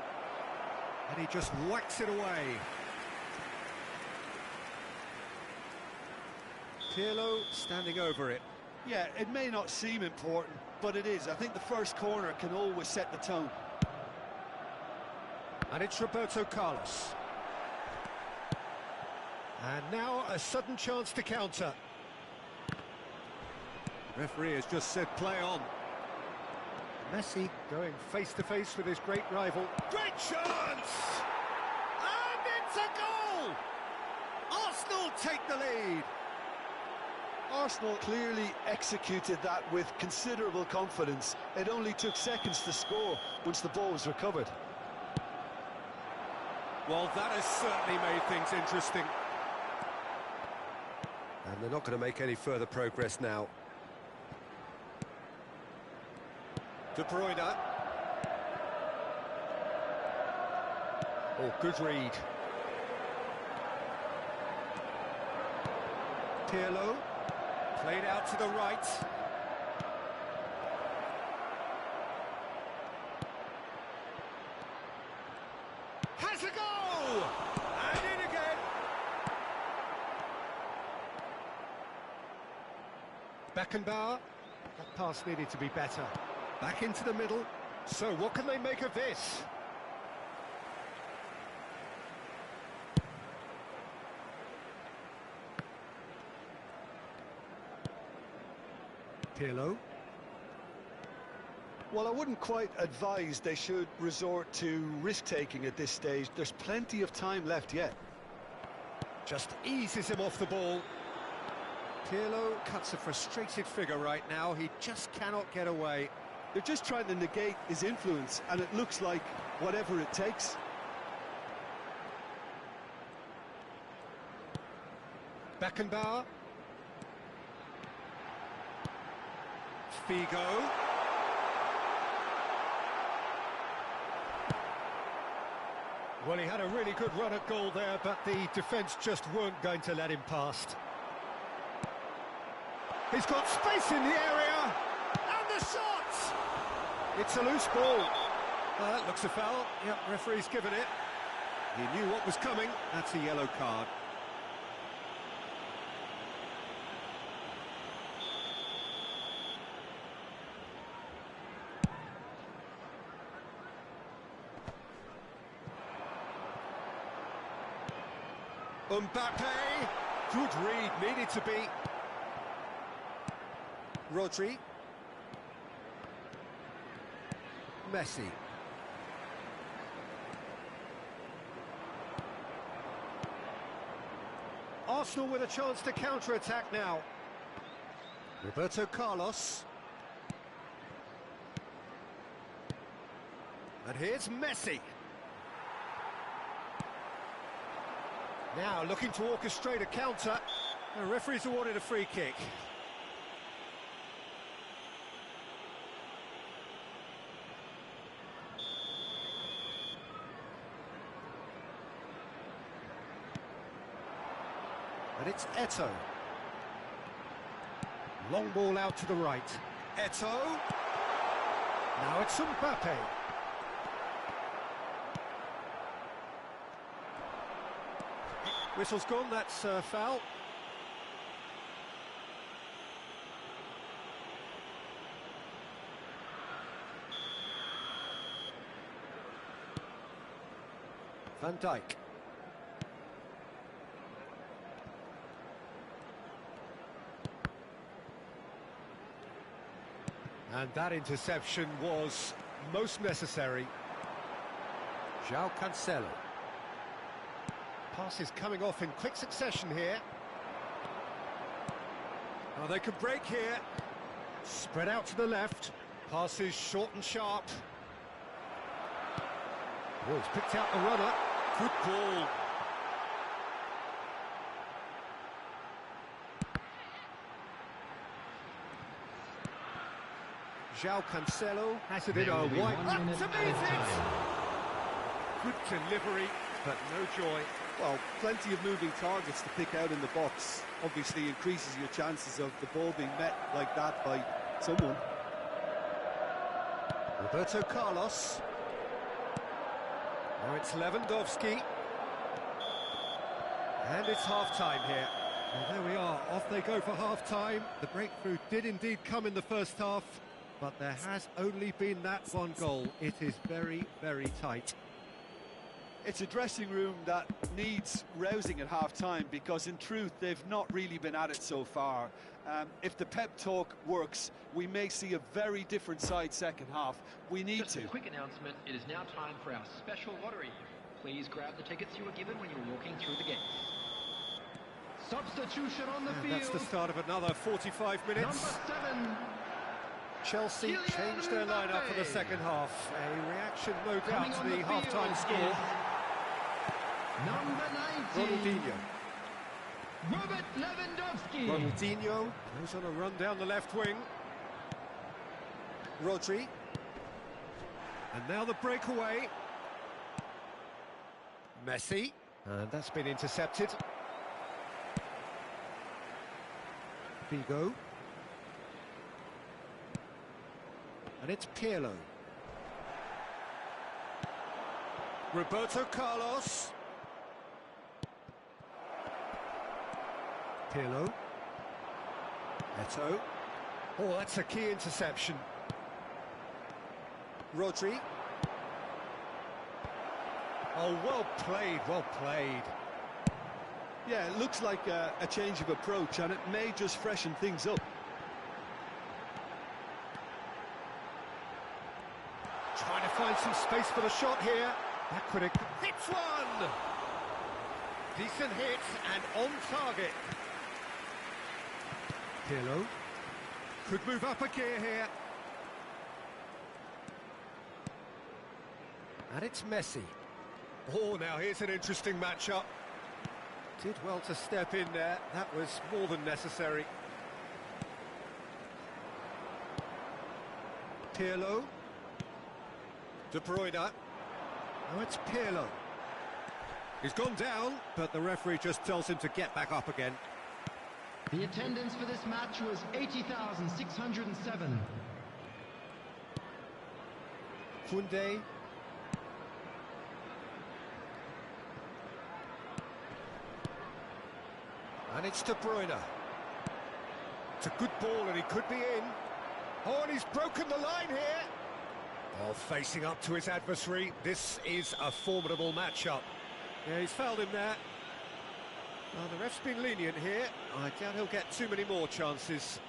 And he just whacks it away. Pirlo standing over it. Yeah, it may not seem important, but it is. I think the first corner can always set the tone. And it's Roberto Carlos. And now a sudden chance to counter. Referee has just said play on. Messi going face to face with his great rival. Great chance! And it's a goal! Arsenal take the lead. Arsenal clearly executed that with considerable confidence. It only took seconds to score once the ball was recovered. Well, that has certainly made things interesting. And they're not going to make any further progress now. De Bruyne. Oh, good read. Pirlo. Played out to the right. Has a goal! And in again. Beckenbauer. That pass needed to be better. Back into the middle. So what can they make of this? Pirlo. Well, I wouldn't quite advise they should resort to risk-taking at this stage. There's plenty of time left yet. Just eases him off the ball. Pirlo cuts a frustrated figure right now. He just cannot get away. They're just trying to negate his influence, and it looks like whatever it takes. Beckenbauer. Figo. Well, he had a really good run at goal there, but the defence just weren't going to let him past. He's got space in the area, and the shot! It's a loose ball. That looks a foul. Yep, referee's given it. He knew what was coming. That's a yellow card. Mbappe, good read, needed to be. Rodri. Messi. Arsenal with a chance to counter-attack now. Roberto Carlos. And here's Messi. Now looking to orchestrate a counter. The referee's awarded a free kick. And it's Eto'o. Long ball out to the right. Eto'o. Now it's Mbappe. Whistle's gone, that's foul. Van Dijk. And that interception was most necessary. João Cancelo. Passes coming off in quick succession here. Oh, they could break here. Spread out to the left. Passes short and sharp. Oh, he's picked out the runner. Good ball. João Cancelo has it in a white. Up to meet it! Good delivery, but no joy. Well, plenty of moving targets to pick out in the box. Obviously increases your chances of the ball being met like that by someone. Roberto Carlos. Now it's Lewandowski. And it's half-time here. Well, there we are, off they go for half-time. The breakthrough did indeed come in the first half, but there has only been that one goal. It is very, very tight. It's a dressing room that needs rousing at half-time, because in truth they've not really been at it so far. If the pep talk works, we may see a very different side second half. We need Just to. a quick announcement, it is now time for our special lottery. Please grab the tickets you were given when you were walking through the gate. Substitution on the And field. that's the start of another 45 minutes. Number 7. Chelsea Kylian changed their lineup for the Mbappe. second half. A reaction, no doubt, Coming to on the the half-time field score. is Number 19. Ronaldinho. Robert Lewandowski. Ronaldinho goes on a run down the left wing. Rodri. And now the breakaway. Messi. And that's been intercepted. Figo. And it's Pirlo. Roberto Carlos. Pirlo. Eto'o. Oh, that's a key interception. Rodri. Oh, well played, well played. Yeah, it looks like a change of approach, and it may just freshen things up. Trying to find some space for the shot here. That critic hits one! Decent hit and on target. Pirlo could move up a gear here. And it's Messi. Oh, now here's an interesting matchup. Did well to step in there. That was more than necessary. Pirlo. De Bruyne. Now it's Pirlo. He's gone down, but the referee just tells him to get back up again. The attendance for this match was 80,607. Funde. And it's De Bruyne. It's a good ball and he could be in. Oh, and he's broken the line here. Oh, facing up to his adversary. This is a formidable matchup. Yeah, he's fouled him there. Well, the ref's been lenient here. I doubt he'll get too many more chances.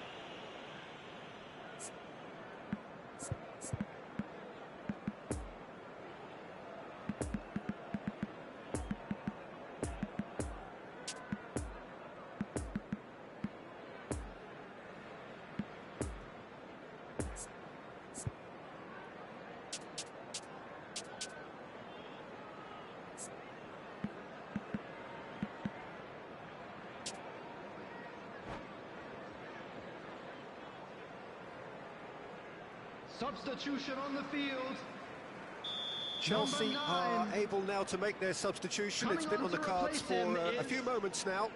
Substitution on the field. Chelsea are able now to make their substitution. It's been on the cards for a few moments now.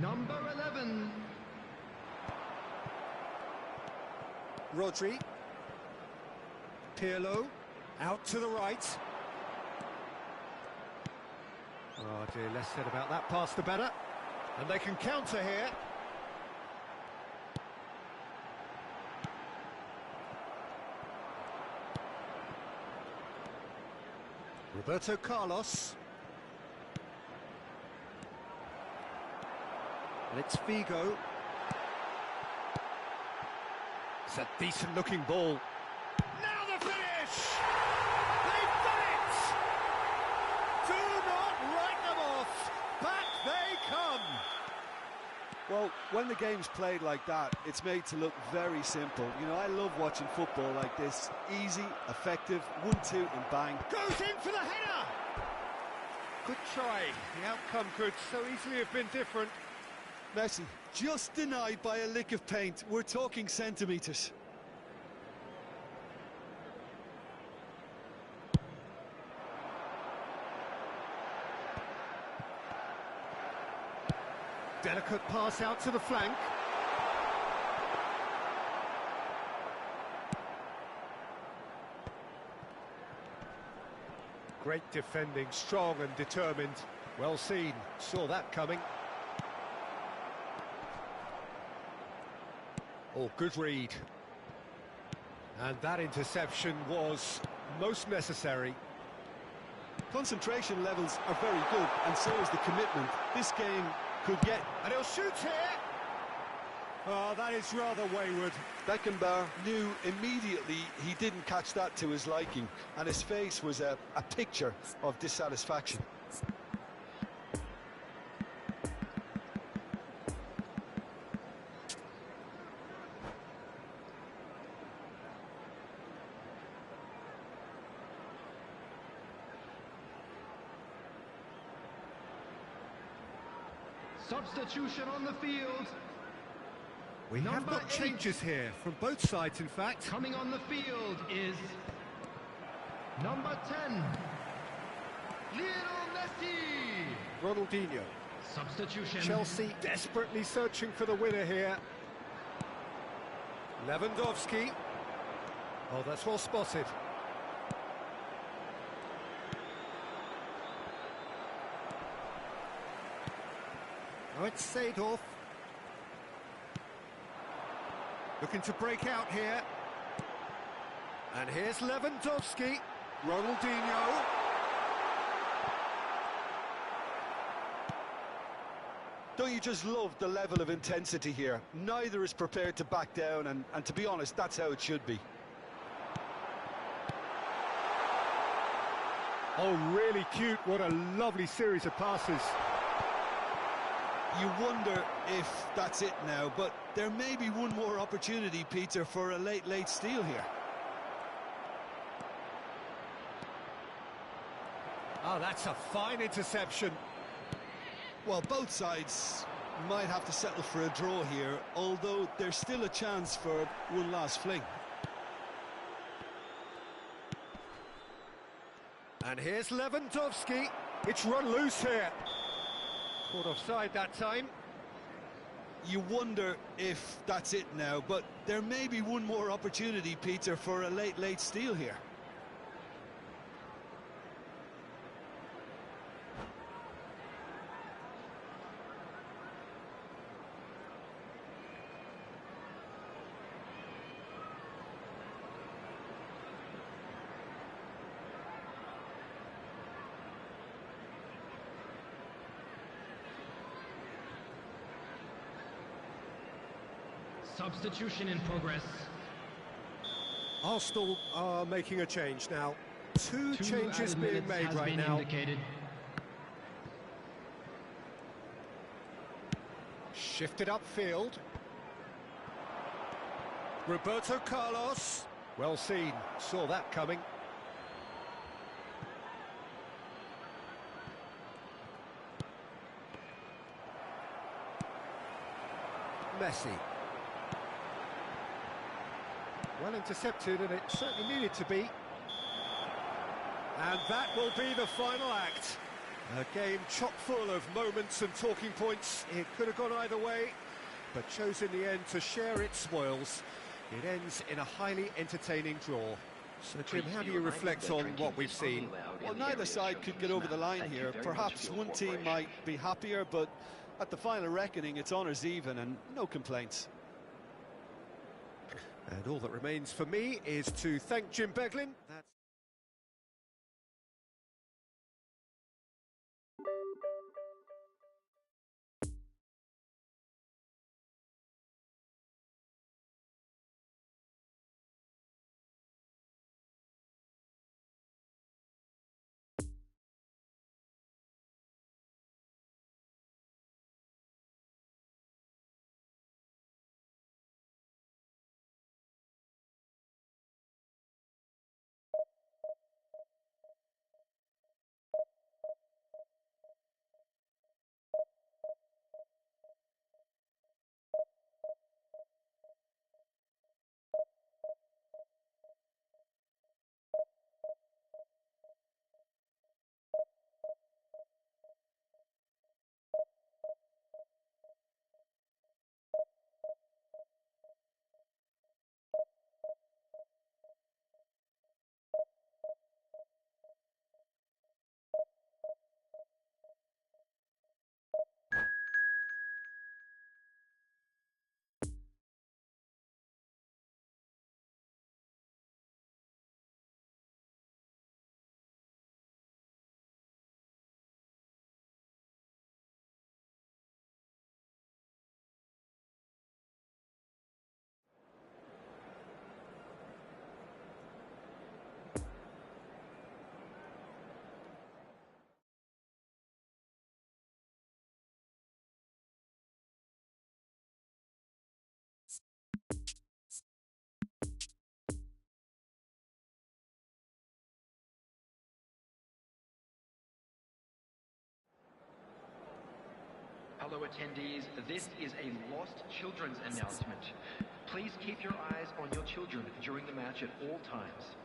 Number 11. Rodri. Pirlo. Out to the right. Oh dear, less said about that pass the better. And they can counter here. Roberto Carlos. And it's Figo. It's a decent looking ball. Now the finish! They've done it! Do not write them off! Back they come! Well, when the game's played like that, it's made to look very simple. You know, I love watching football like this. Easy, effective, 1-2 and bang. Goes in for the header! Good try. The outcome could so easily have been different. Messi, just denied by a lick of paint. We're talking centimetres. Delicate pass out to the flank. Great defending, strong and determined. Well seen, saw that coming. Oh, good read. And that interception was most necessary. Concentration levels are very good, and so is the commitment. This game could get... And he'll shoot here! Oh, that is rather wayward. Beckenbauer knew immediately he didn't catch that to his liking, and his face was a picture of dissatisfaction. Substitution on the field. We have got changes here, from both sides in fact. Coming on the field is number 10, Lionel Messi. Ronaldinho. Substitution. Chelsea desperately searching for the winner here. Lewandowski. Oh, that's well spotted. Oh, it's Seedorf. Looking to break out here. And here's Lewandowski. Ronaldinho. Don't you just love the level of intensity here? Neither is prepared to back down, and to be honest, that's how it should be. Oh, really cute. What a lovely series of passes. You wonder if that's it now, but there may be one more opportunity, Peter, for a late steal here. Oh, that's a fine interception. Well, both sides might have to settle for a draw here, although there's still a chance for one last fling. And here's Lewandowski. It's run loose here. Caught offside that time. You wonder if that's it now, but there may be one more opportunity, Peter, for a late steal here. Substitution in progress. Arsenal are making a change now. Two changes being made right now. Indicated. Shifted upfield. Roberto Carlos. Well seen. Saw that coming. Messi. Well intercepted, and it certainly needed to be. And that will be the final act. A game chock full of moments and talking points. It could have gone either way, but chose in the end to share its spoils. It ends in a highly entertaining draw. So, Jim, how do you reflect on what we've seen? Well, neither side could get over the line here. Perhaps one team might be happier, but at the final reckoning, it's honours even and no complaints. And all that remains for me is to thank Jim Beglin. Hello attendees, this is a lost children's announcement. Please keep your eyes on your children during the match at all times.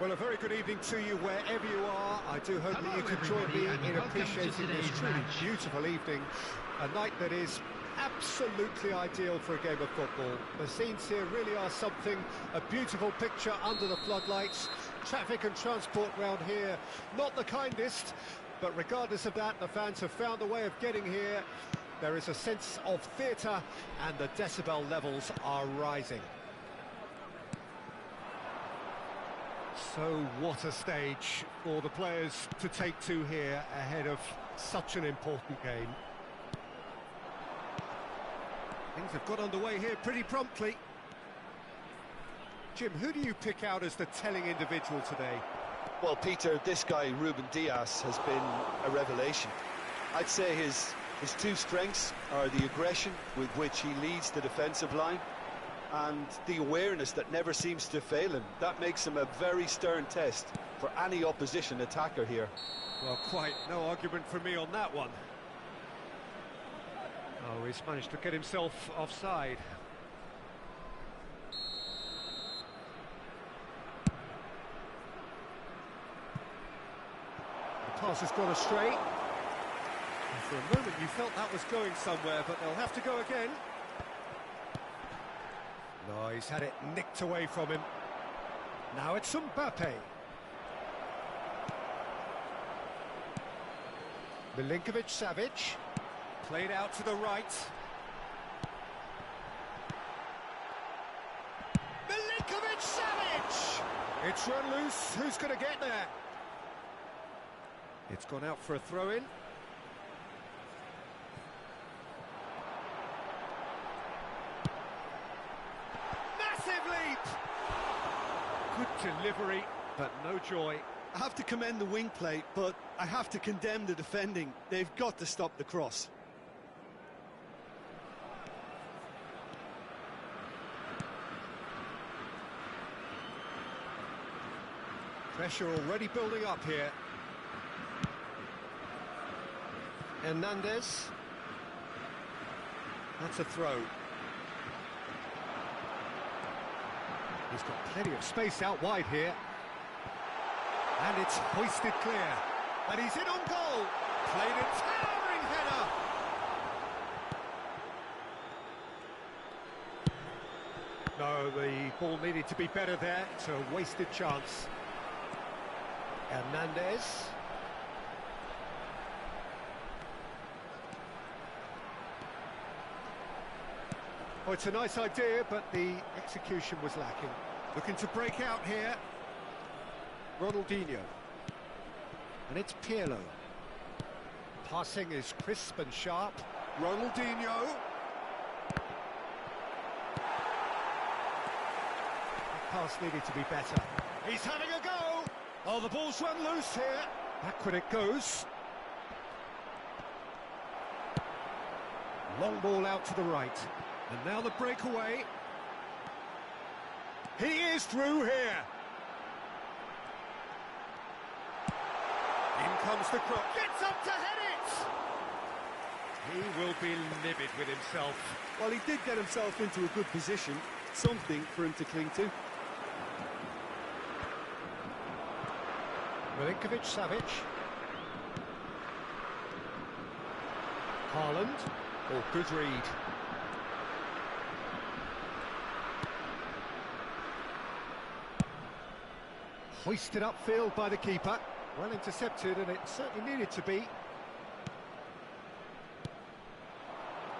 Well, a very good evening to you wherever you are. I do hope that you can join me in appreciating this truly beautiful evening. A night that is absolutely ideal for a game of football. The scenes here really are something, a beautiful picture under the floodlights. Traffic and transport round here, not the kindest, but regardless of that, the fans have found a way of getting here. There is a sense of theatre and the decibel levels are rising. So what a stage for the players to take to here ahead of such an important game. Things have got underway here pretty promptly. Jim, who do you pick out as the telling individual today? Well, Peter, this guy, Ruben Dias, has been a revelation. I'd say his two strengths are the aggression with which he leads the defensive line and the awareness that never seems to fail him. That makes him a very stern test for any opposition attacker here. Well, quite no argument from me on that one. Oh, he's managed to get himself offside. The pass has gone astray. And for a moment you felt that was going somewhere, but they'll have to go again. No, he's had it nicked away from him. Now it's Mbappe. Milinkovic-Savic. Played out to the right. Milinkovic-Savic! It's run loose. Who's going to get there? It's gone out for a throw-in. Massive leap! Good delivery, but no joy. I have to commend the wing play, but I have to condemn the defending. They've got to stop the cross. Pressure already building up here. Hernandez. That's a throw. He's got plenty of space out wide here. And it's hoisted clear. And he's in on goal. Played a towering header. No, the ball needed to be better there. It's a wasted chance. Hernandez. Oh, it's a nice idea, but the execution was lacking. Looking to break out here. Ronaldinho. And it's Pirlo. Passing is crisp and sharp. Ronaldinho. That pass needed to be better. He's having a go. Oh, the ball's run loose here. Backward it goes. Long ball out to the right. And now the breakaway. He is through here. In comes the cross. Gets up to head it! He will be livid with himself. Well, he did get himself into a good position. Something for him to cling to. Milinkovic-Savic. Haaland. Oh, good read. Hoisted upfield by the keeper. Well intercepted, and it certainly needed to be.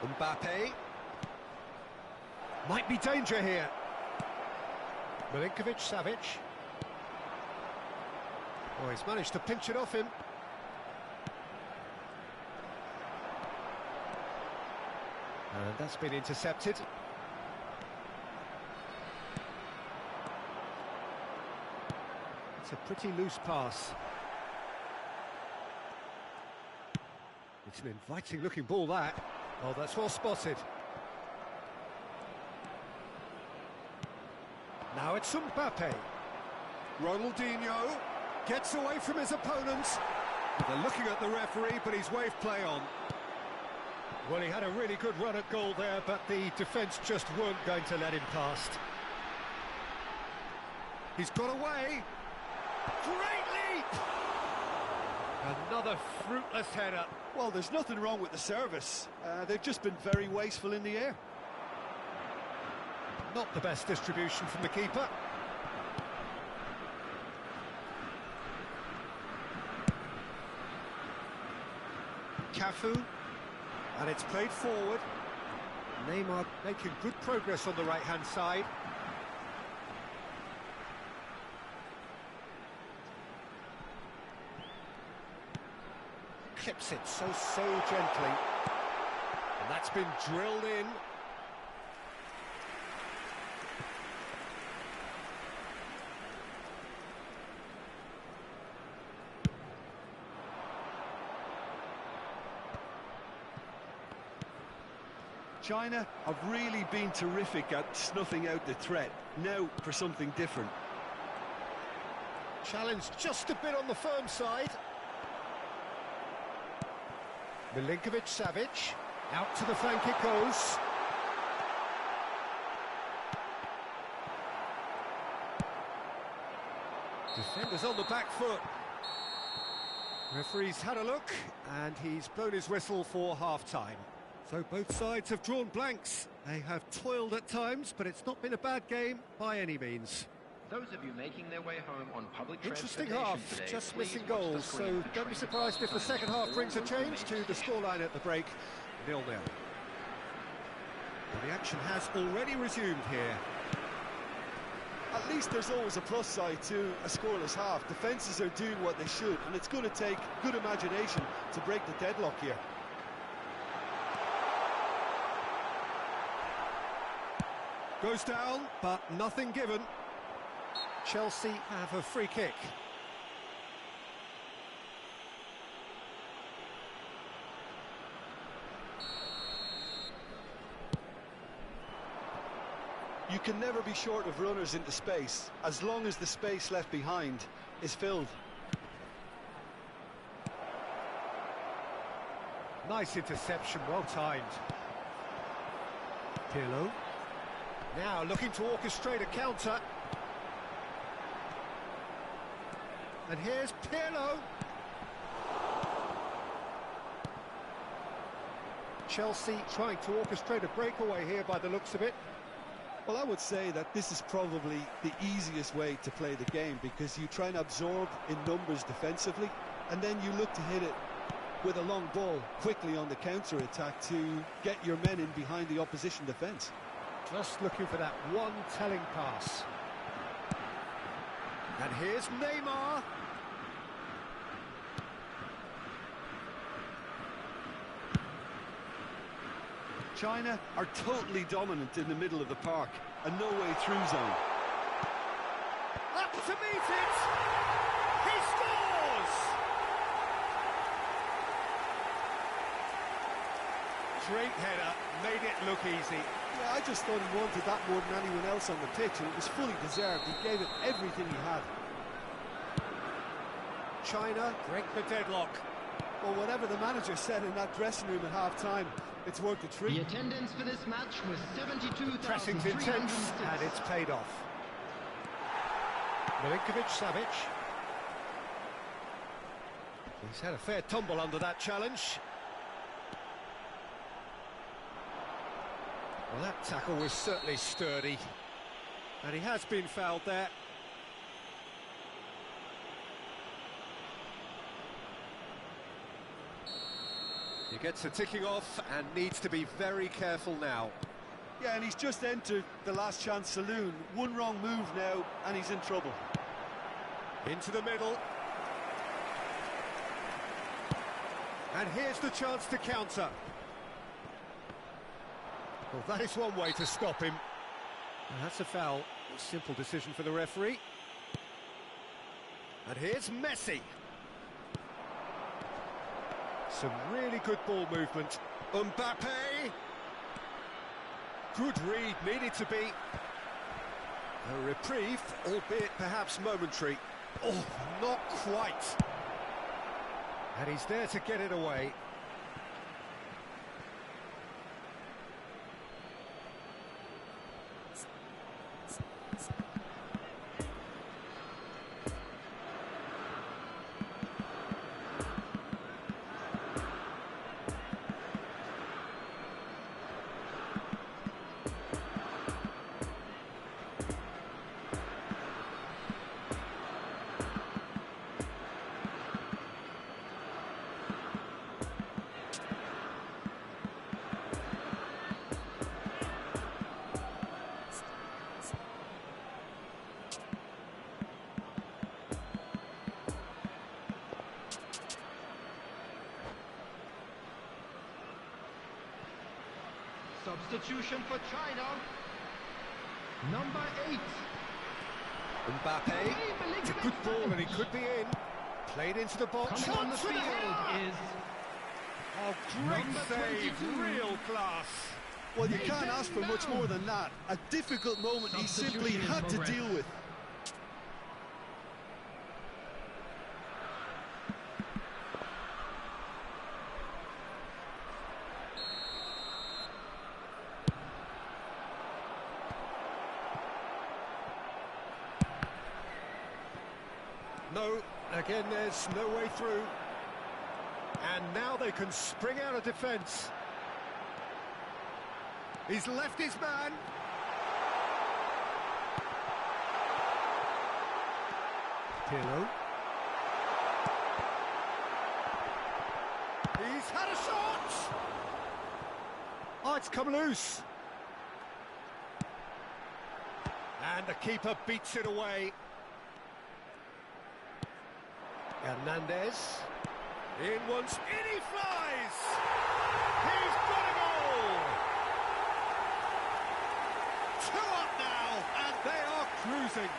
Mbappe. Might be danger here. Milinkovic-Savic. Oh, he's managed to pinch it off him. And that's been intercepted. It's a pretty loose pass. It's an inviting looking ball, that. Oh, that's well spotted. Now it's Mbappe. Ronaldinho gets away from his opponents. They're looking at the referee, but he's waved play on. Well, he had a really good run at goal there, but the defence just weren't going to let him past. He's got away. Great leap! Another fruitless header. Well, there's nothing wrong with the service. They've just been very wasteful in the air. Not the best distribution from the keeper. Cafu, and it's played forward. Neymar making good progress on the right-hand side. Clips it so gently. And that's been drilled in. China have really been terrific at snuffing out the threat. Now for something different. Challenge just a bit on the firm side. Milinkovic-Savic, out to the flank it goes. Defenders on the back foot. Referee's had a look, and he's blown his whistle for half-time. So both sides have drawn blanks. They have toiled at times, but it's not been a bad game by any means. Those of you making their way home on public Interesting transportation half, today, just please missing watch the goals, screen so for don't be training surprised if the times second half or brings a will change to remain the scoreline at the break, 0-0. The action has already resumed here. At least there's always a plus side to a scoreless half. Defences are doing what they should, and it's going to take good imagination to break the deadlock here. Goes down, but nothing given. Chelsea have a free kick. You can never be short of runners into space, as long as the space left behind is filled. Nice interception, well timed. Pirlo. Now looking to orchestrate a counter. And here's Pirlo. Chelsea trying to orchestrate a breakaway here by the looks of it. Well, I would say that this is probably the easiest way to play the game, because you try and absorb in numbers defensively, and then you look to hit it with a long ball quickly on the counter-attack to get your men in behind the opposition defence. Just looking for that one telling pass. And here's Neymar. China are totally dominant in the middle of the park, a no-way-through zone. Up to meet it! He scores! Great header, made it look easy. Yeah, I just thought he wanted that more than anyone else on the pitch, and it was fully deserved. He gave it everything he had. China break the deadlock. Well, whatever the manager said in that dressing room at half-time, it's worked a treat. The attendance for this match was 72,300. Pressing's intense, and it's paid off. Milinkovic-Savic. He's had a fair tumble under that challenge. Well, that tackle was certainly sturdy. And he has been fouled there. He gets a ticking off and needs to be very careful now. Yeah, and he's just entered the last chance saloon. One wrong move now, and he's in trouble. Into the middle. And here's the chance to counter. Well, that is one way to stop him. And that's a foul. A simple decision for the referee. And here's Messi. Some really good ball movement. Mbappe. Good read, needed to be. A reprieve, albeit perhaps momentary. Oh, not quite. And he's there to get it away. Substitution for China. Number 8. Mbappe. It's a good ball and he could be in. Played into the box. Coming on the field is Oh, great number save, 22. real class. Well, you can't ask for much more than that. A difficult moment he simply had to deal with. No, again, there's no way through. And now they can spring out of defence. He's left his man. Pirlo. He's had a shot! Oh, it's come loose. And the keeper beats it away. Hernandez. In once, in he flies! He's got a goal! 2 up now, and they are cruising.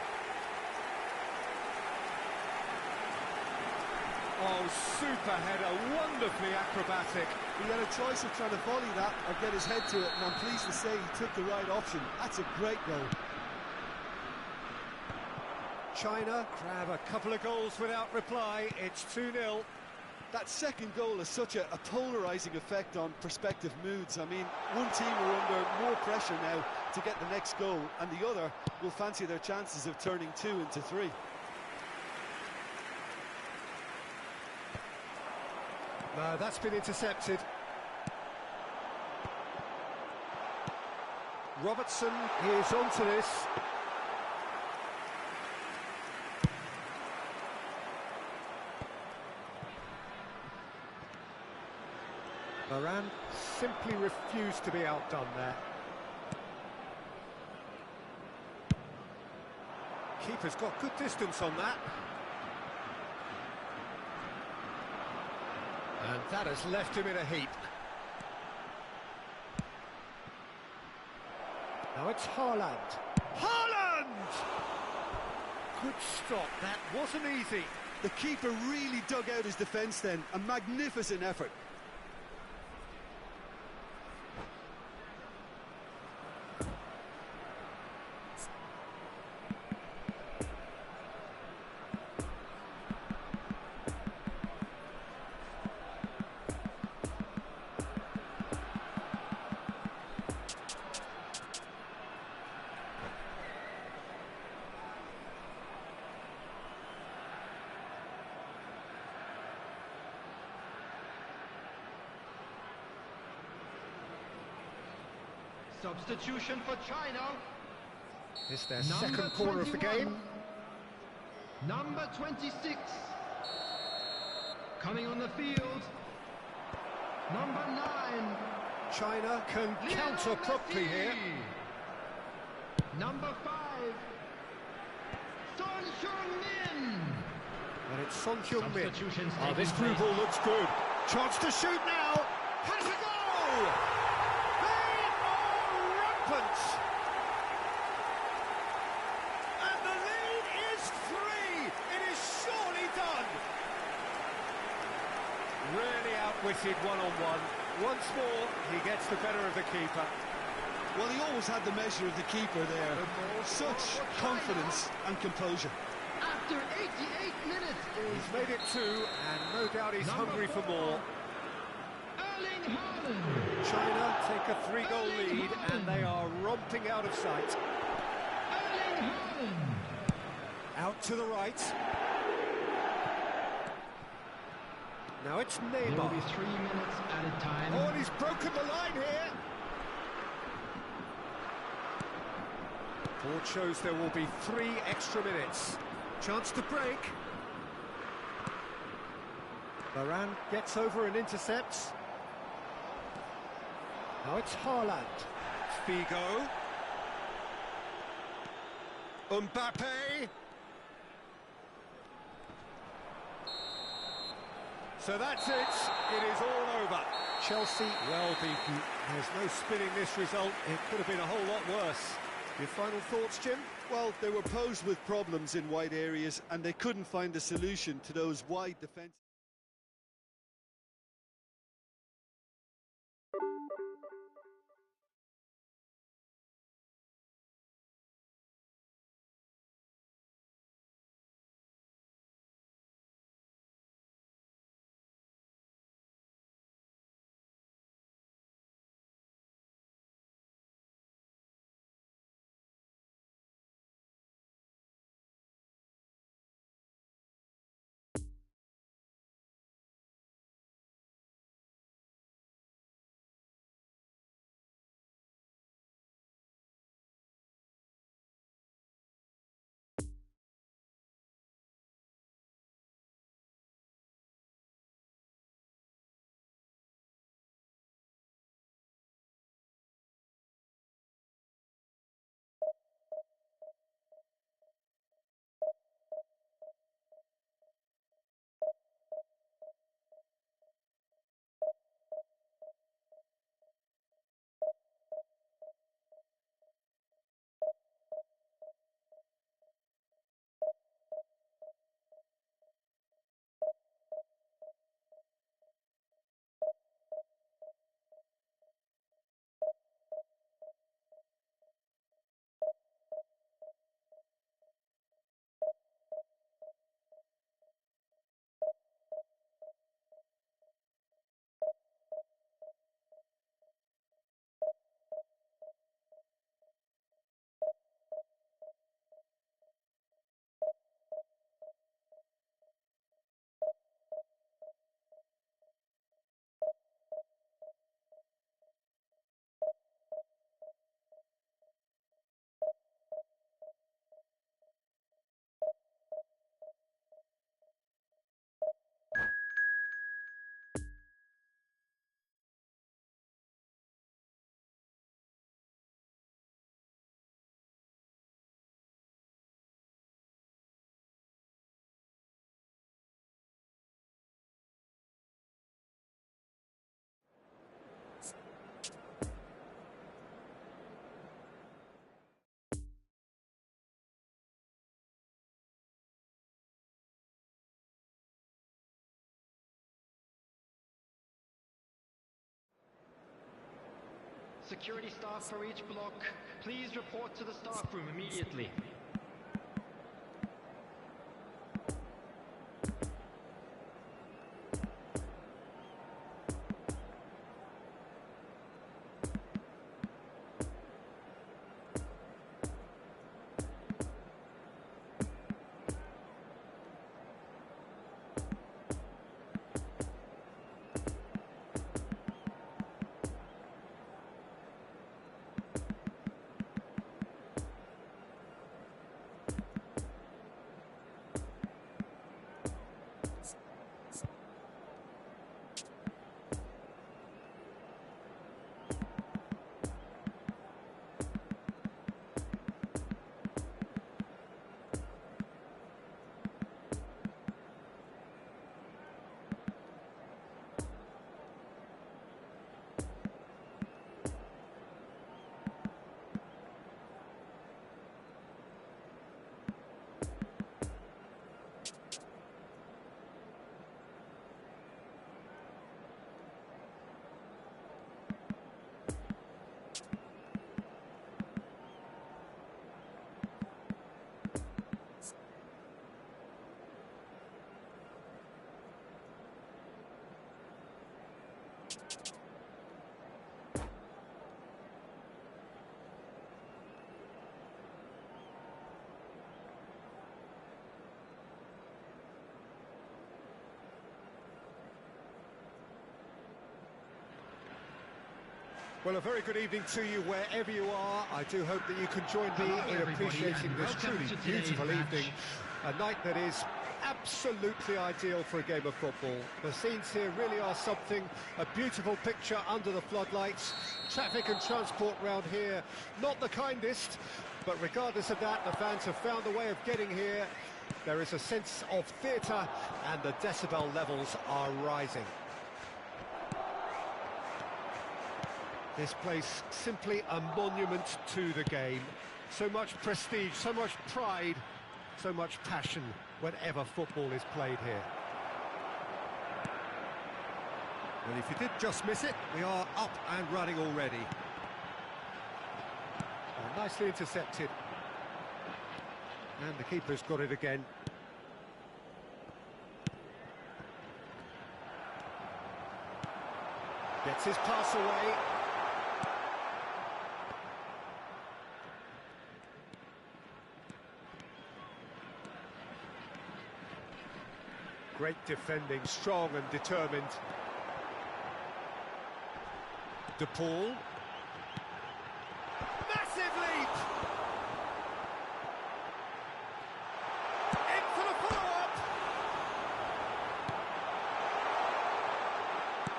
Oh, super header, wonderfully acrobatic. He had a choice of trying to volley that or get his head to it, and I'm pleased to say he took the right option. That's a great goal. China grab a couple of goals without reply. It's 2-0. That second goal has such a polarising effect on prospective moods. I mean, one team are under more pressure now to get the next goal, and the other will fancy their chances of turning 2 into 3. No, that's been intercepted. Robertson is onto this. Varane simply refused to be outdone there. Keeper's got good distance on that. And that has left him in a heap. Now it's Haaland. Haaland! Good stop, that wasn't easy. The keeper really dug out his defence then. A magnificent effort. Substitution for China. It's their second corner of the game. Number 26. Coming on the field. Number 9. China can counter promptly here. Number 5. Son Heung-min. And it's Son Heung-min. Substitutions Oh, this taking through place. ball looks good. Chance to shoot now. Has a goal! They are rampant! And the lead is 3. It is surely done. Really outwitted one-on-one. Once more, he gets the better of the keeper. Well, he always had the measure of the keeper there. Such confidence and composure. After 88 minutes He's made it 2, and no doubt he's hungry for more. Erling Haaland. China take a 3-goal lead, and they are romping out of sight. Erling Haaland. Out to the right. Now it's There will Neymar. be 3 minutes at a time. Oh, and he's broken the line here. Board shows there will be 3 extra minutes. Chance to break. Varane gets over and intercepts. Now it's Haaland. Figo. Mbappe. So that's it. It is all over. Chelsea well beaten. There's no spinning this result. It could have been a whole lot worse. Your final thoughts, Jim? Well, they were posed with problems in wide areas and they couldn't find a solution to those wide defences. Security staff for each block, please report to the staff room immediately. Well, a very good evening to you wherever you are. I do hope that you can join me in appreciating this truly beautiful evening. A night that is absolutely ideal for a game of football. The scenes here really are something. A beautiful picture under the floodlights. Traffic and transport round here, not the kindest. But regardless of that, the fans have found a way of getting here. There is a sense of theatre and the decibel levels are rising. This place simply a monument to the game. So much prestige, so much pride, so much passion whenever football is played here. Well, if you did just miss it, we are up and running already. Oh, nicely intercepted. And the keeper's got it again. Gets his pass away. Great defending, strong and determined. De Paul. Massive leap! In for the follow-up!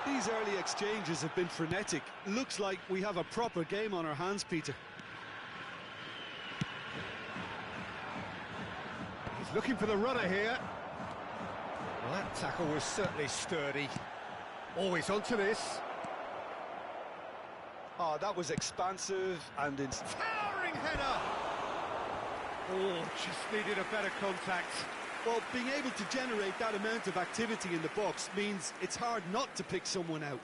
These early exchanges have been frenetic. Looks like we have a proper game on our hands, Peter. He's looking for the runner here. Well, that tackle was certainly sturdy. Always onto this. Oh, that was expansive and Towering header! Oh, just needed a better contact. well, being able to generate that amount of activity in the box means it's hard not to pick someone out.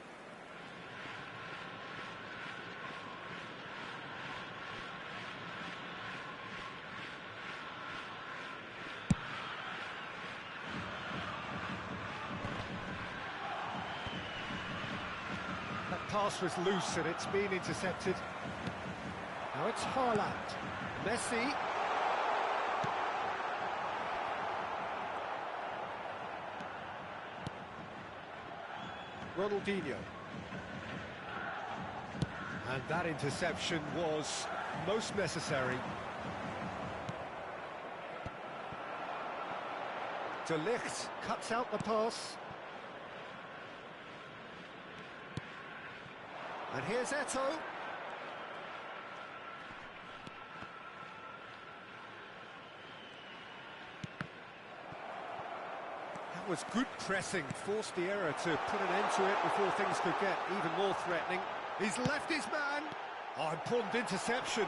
That pass was loose and it's been intercepted. Now it's Haaland. Messi. Ronaldinho. And that interception was most necessary. De Ligt cuts out the pass. And here's Eto'o. That was good pressing, forced the error to put an end to it before things could get even more threatening. He's left his man. Oh, important interception.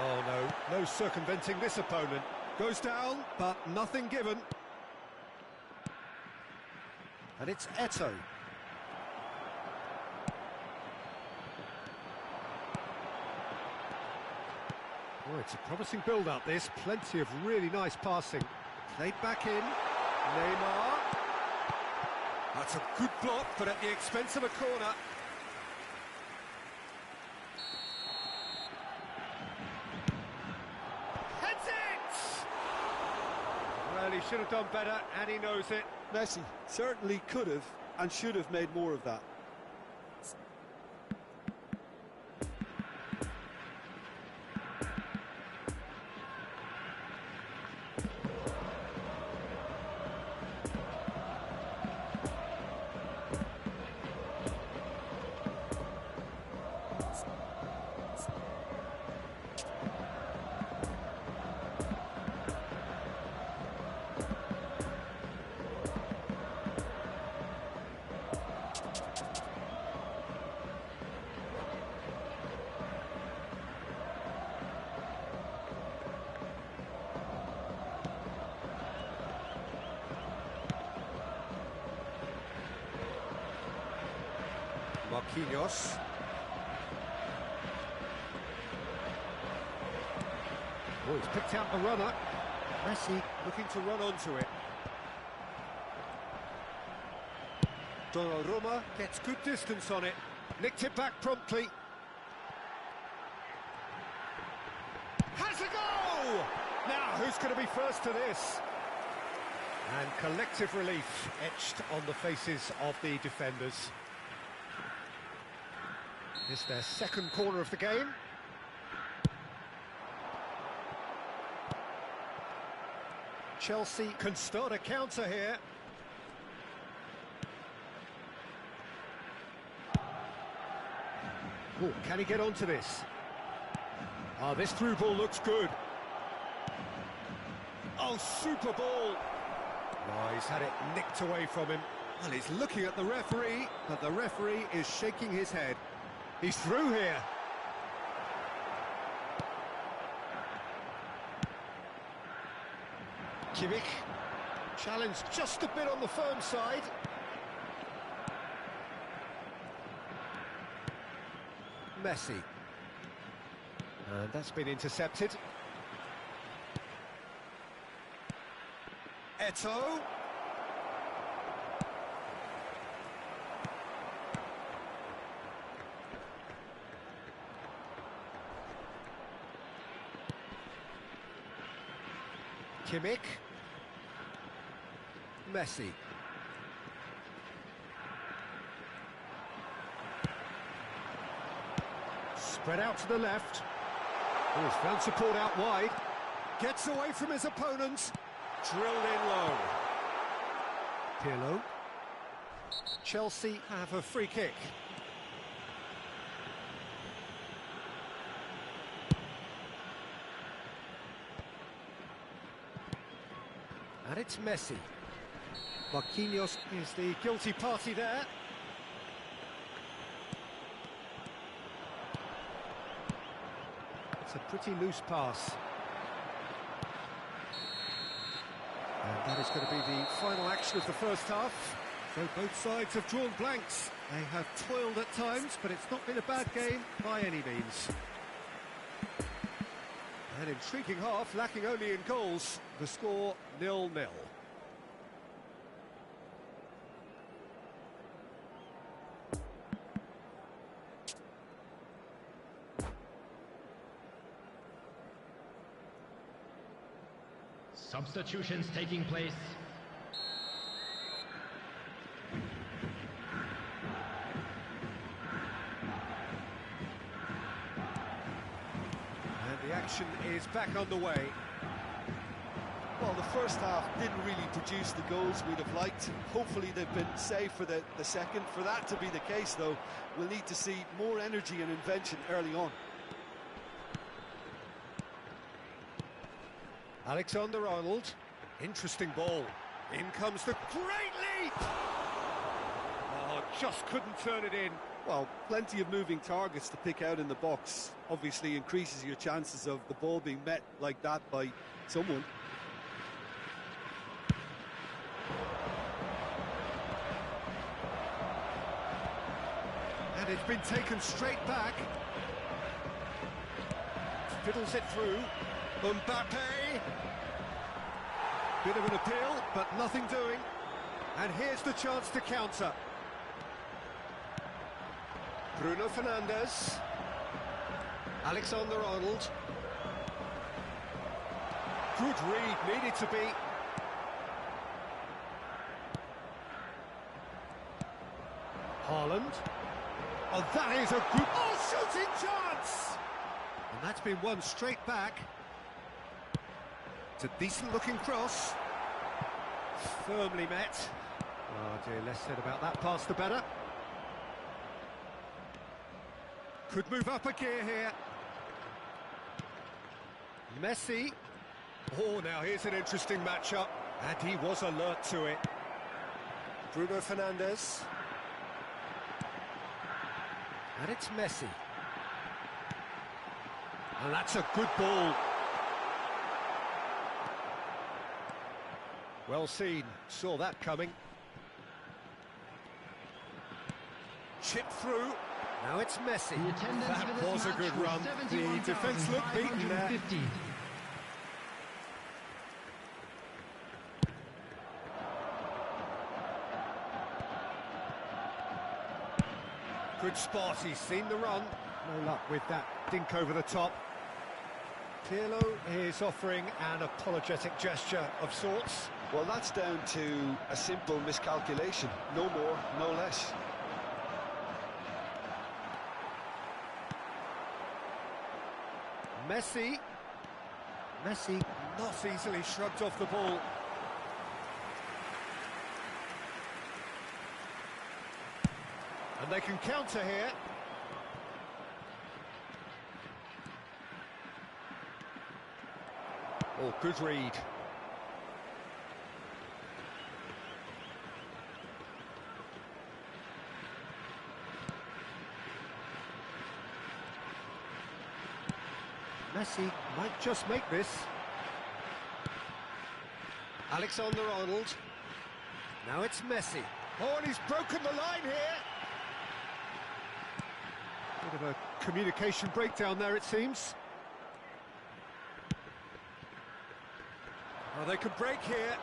Oh no, no circumventing this opponent. Goes down, but nothing given. And it's Eto'o. Oh, it's a promising build-up, this. Plenty of really nice passing. Played back in. Neymar. That's a good block, but at the expense of a corner. Heads it! Well, he should have done better, and he knows it. Messi certainly could have and should have made more of that. Marquinhos. Oh, he's picked out the runner. Messi looking to run onto it. Donnarumma gets good distance on it. Nicked it back promptly. Has a goal! Now, who's going to be first to this? And collective relief etched on the faces of the defenders. It's their second corner of the game. Chelsea can start a counter here. Oh, can he get onto this? Oh, this through ball looks good. Oh, super ball. Oh, he's had it nicked away from him. Well, he's looking at the referee, but the referee is shaking his head. He's through here. Kimmich. Challenge just a bit on the firm side. Messi. And that's been intercepted. Eto'o. Kimmich. Messi. Spread out to the left. Oh, he's found support out wide. Gets away from his opponents. Drilled in low. Pirlo. Chelsea have a free kick. And it's Messi. Marquinhos is the guilty party there. It's a pretty loose pass. And that is going to be the final action of the first half. So both sides have drawn blanks. They have toiled at times, but it's not been a bad game by any means. An intriguing half, lacking only in goals. The score 0-0. Substitutions taking place. And the action is back on the way. Well, the first half didn't really produce the goals we'd have liked. Hopefully they've been saved for the second. For that to be the case, though, we'll need to see more energy and invention early on. Alexander-Arnold, interesting ball. In comes the great leap! Oh, just couldn't turn it in. Well, plenty of moving targets to pick out in the box. Obviously increases your chances of the ball being met like that by someone. And it's been taken straight back. Fiddles it through. Mbappe. Bit of an appeal, but nothing doing. And here's the chance to counter. Bruno Fernandes. Alexander-Arnold. Good read, needed to be. Haaland. Oh, that is a good... Oh, shooting chance! And that's been won straight back. It's a decent-looking cross. Firmly met. Oh dear, less said about that pass the better. Could move up a gear here. Messi. Oh, now here's an interesting matchup. And he was alert to it. Bruno Fernandes. And it's Messi. And that's a good ball. Well seen, saw that coming. Chip through. Now it's Messi. That was a good run. The defence looked beaten there. Good spot, he's seen the run. No luck with that dink over the top. Pirlo is offering an apologetic gesture of sorts. Well, that's down to a simple miscalculation. No more, no less. Messi. Messi not easily shrugged off the ball. And they can counter here. Oh, good read. Messi might just make this. Alexander-Arnold. Now it's Messi. Oh, and he's broken the line here. Bit of a communication breakdown there, it seems. Oh, they can break here.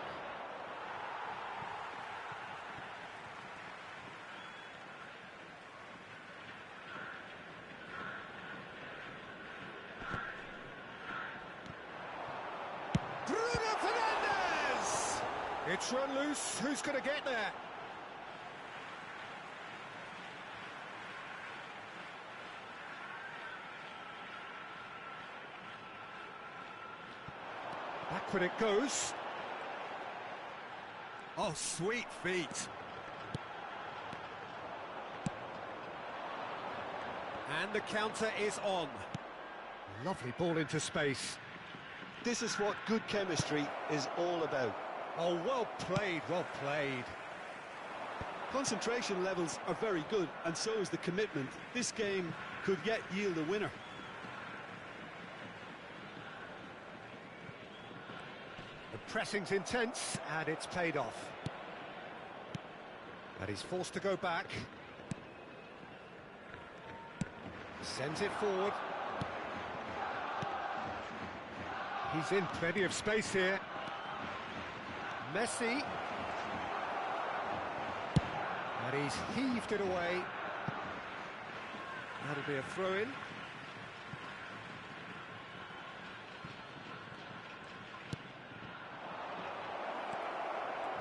It's run loose. Who's going to get there? Back when it goes. Oh, sweet feet. And the counter is on. Lovely ball into space. This is what good chemistry is all about. Oh, well played, well played. Concentration levels are very good, and so is the commitment. This game could yet yield a winner. The pressing's intense, and it's paid off. And he's forced to go back. Sends it forward. He's in plenty of space here. Messi. And he's heaved it away. That'll be a throw-in.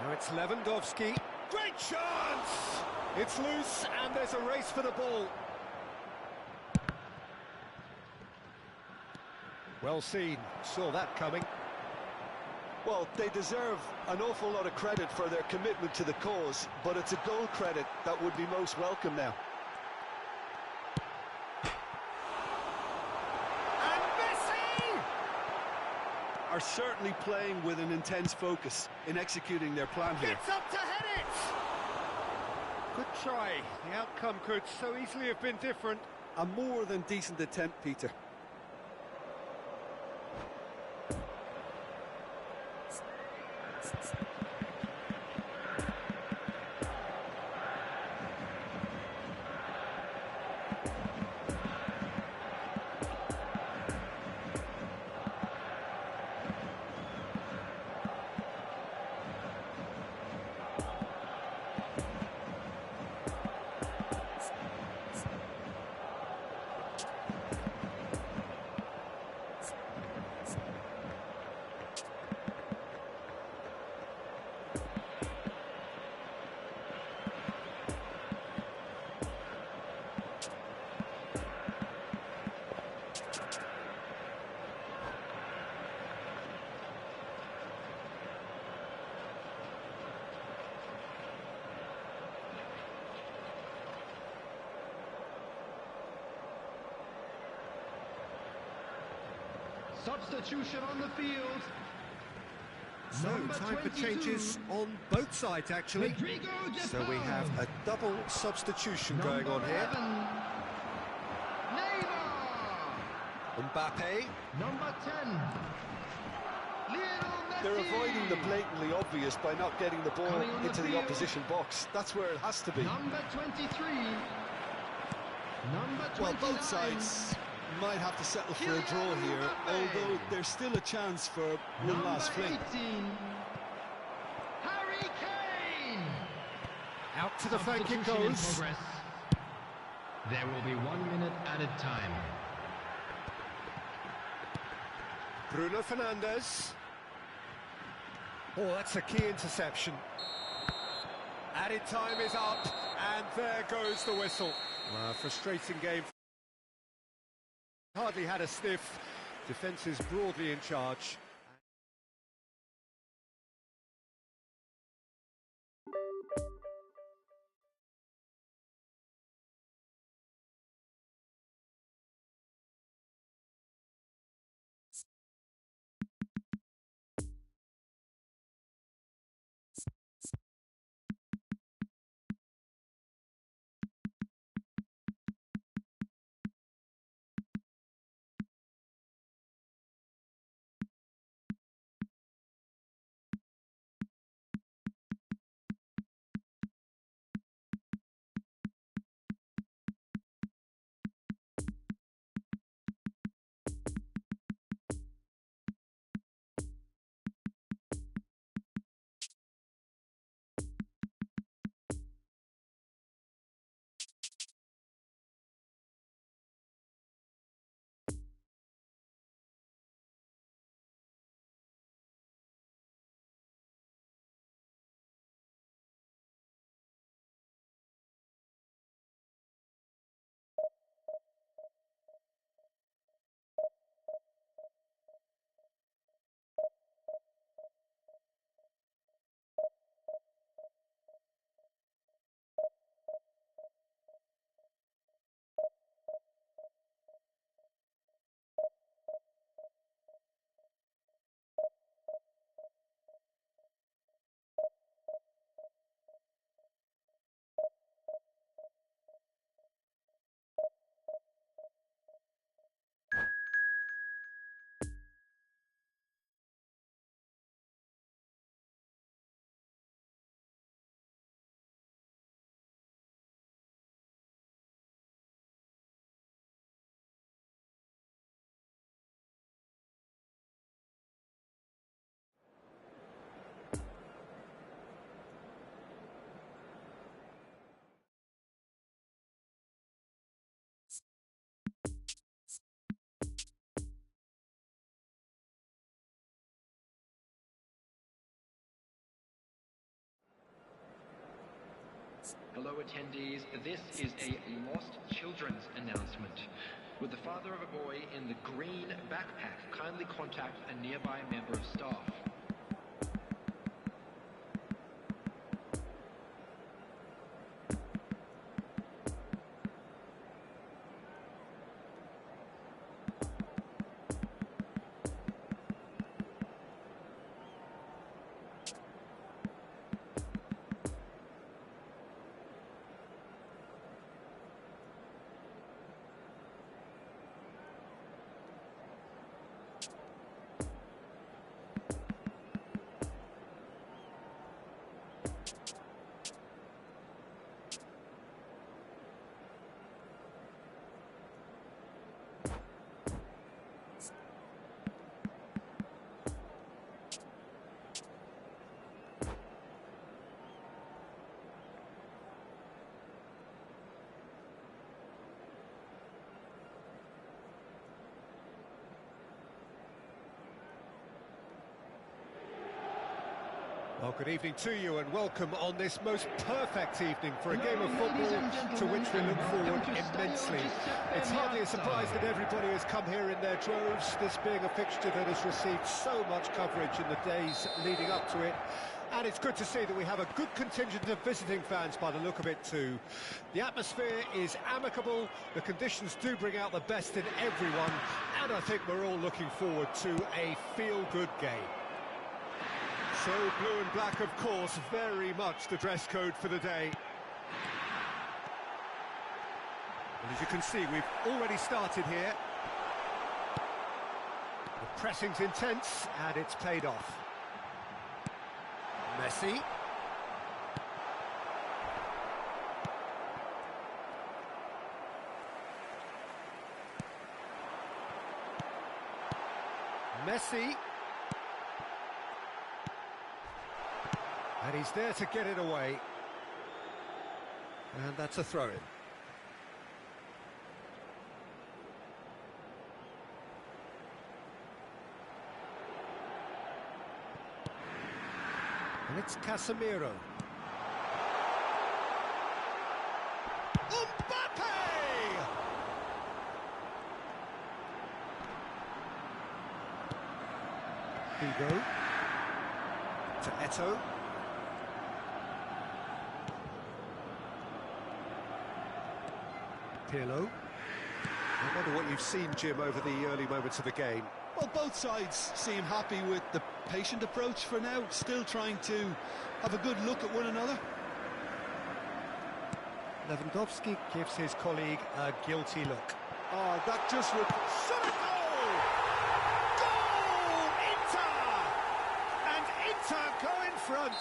Now it's Lewandowski. Great chance! It's loose, and there's a race for the ball. Well seen. Saw that coming. Well, they deserve an awful lot of credit for their commitment to the cause, but it's a goal credit that would be most welcome now. And Messi! Are certainly playing with an intense focus in executing their plan here. Gets up to head it! Good try. The outcome could so easily have been different. A more than decent attempt, Peter. Substitution on the field. So, time for changes on both sides, actually. So we have a double substitution going on here. Mbappe. Number 10. They're avoiding the blatantly obvious by not getting the ball into the opposition box. That's where it has to be. Number 23. Number 29. Well, both sides might have to settle for a draw here, although there's still a chance for one last fling. 18. Harry Kane. Out to the flank it goes. There will be 1 minute added time. Bruno Fernandes. Oh, that's a key interception. Added time is up, and there goes the whistle. Frustrating game. Hardly had a sniff. Defence is broadly in charge. Hello attendees, this is a lost children's announcement. Would the father of a boy in the green backpack kindly contact a nearby member of staff? Well, good evening to you and welcome on this most perfect evening for a game of football to which we look forward immensely. It's hardly a surprise that everybody has come here in their droves, this being a fixture that has received so much coverage in the days leading up to it. And it's good to see that we have a good contingent of visiting fans by the look of it too. The atmosphere is amicable, the conditions do bring out the best in everyone, and I think we're all looking forward to a feel-good game. So blue and black, of course, very much the dress code for the day. And as you can see, we've already started here. The pressing's intense, and it's paid off. Messi. Messi. And he's there to get it away. And that's a throw-in. And it's Casemiro. Mbappe! Hugo. To Eto'o. Pirlo. I wonder what you've seen, Jim, over the early moments of the game. Well, both sides seem happy with the patient approach for now, still trying to have a good look at one another. Lewandowski gives his colleague a guilty look. Oh, that just... Shot a Goal! Inter! And Inter go in front.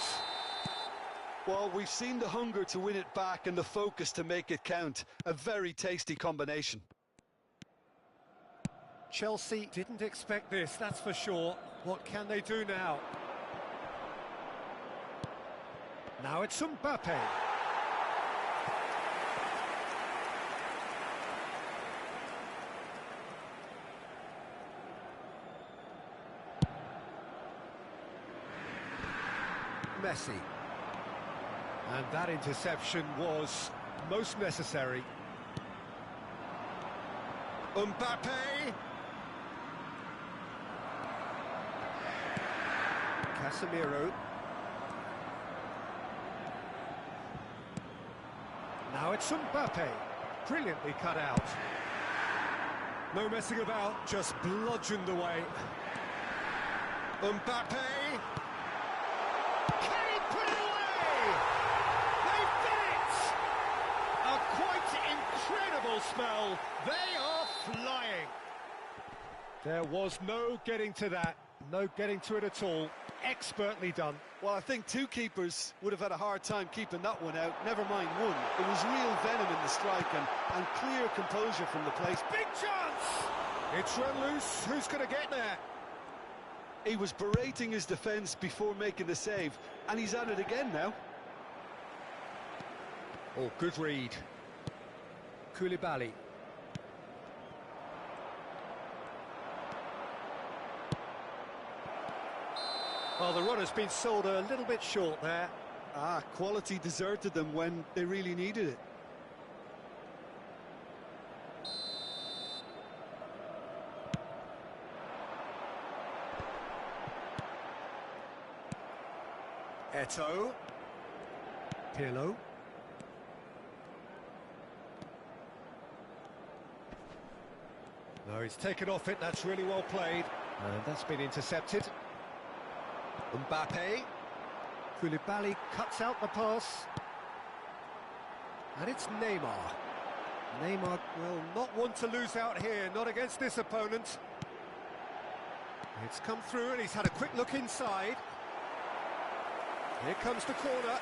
Well, we've seen the hunger to win it back and the focus to make it count. A very tasty combination. Chelsea didn't expect this, that's for sure. What can they do now? Now it's Mbappe. Messi. And that interception was most necessary. Mbappe! Casemiro. Now it's Mbappe. Brilliantly cut out. No messing about, just bludgeoned away. Mbappe! Can he put it away? They've done it! A quite incredible spell. They are flying. There was no getting to that. No getting to it at all. Expertly done. Well, I think two keepers would have had a hard time keeping that one out, never mind one. There was real venom in the strike and clear composure from the place. Big chance! It's run loose. Who's going to get there? He was berating his defence before making the save, and he's at it again now. Oh, good read. Koulibaly. Well, the run has been sold a little bit short there. Quality deserted them when they really needed it. Eto'o. Pirlo. No, he's taken off it, that's really well played. And that's been intercepted. Mbappe. Koulibaly cuts out the pass. And it's Neymar. Neymar will not want to lose out here, not against this opponent. It's come through and he's had a quick look inside. Here comes the corner.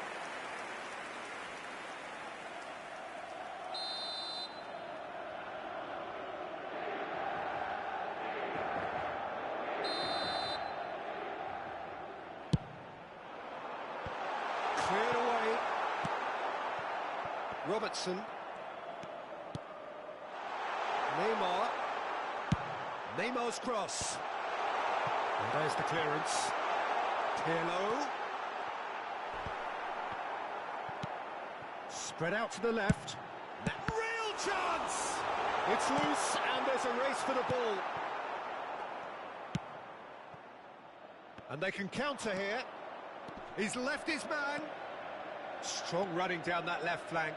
Cleared away. Robertson. Neymar. Neymar's cross. And there's the clearance. Pirlo. Spread out to the left. Real chance! It's loose and there's a race for the ball. And they can counter here. He's left his man. Strong running down that left flank.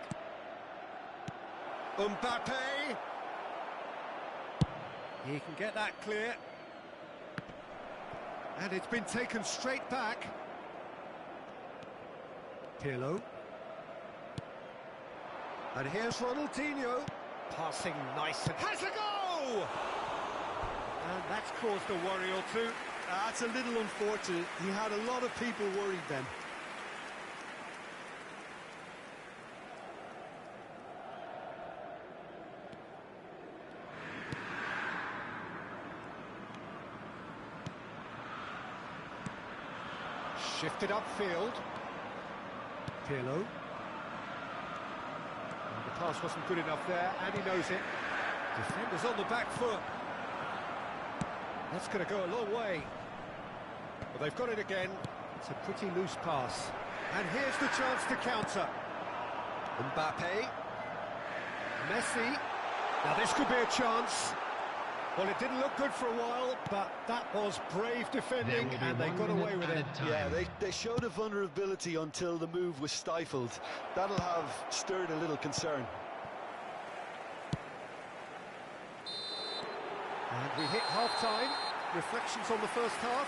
Mbappe. He can get that clear. And it's been taken straight back. Pirlo. And here's Ronaldinho. Passing nice and has a go! And that's caused a worry or two. That's a little unfortunate. He had a lot of people worried then. Shifted upfield. Pirlo. The pass wasn't good enough there, and he knows it. Defenders on the back foot. That's going to go a long way. But they've got it again. It's a pretty loose pass. And here's the chance to counter. Mbappe. Messi. Now this could be a chance. Well, it didn't look good for a while, but that was brave defending, and they got away with it. Yeah, they showed a vulnerability until the move was stifled. That'll have stirred a little concern. And we hit half-time. Reflections on the first half.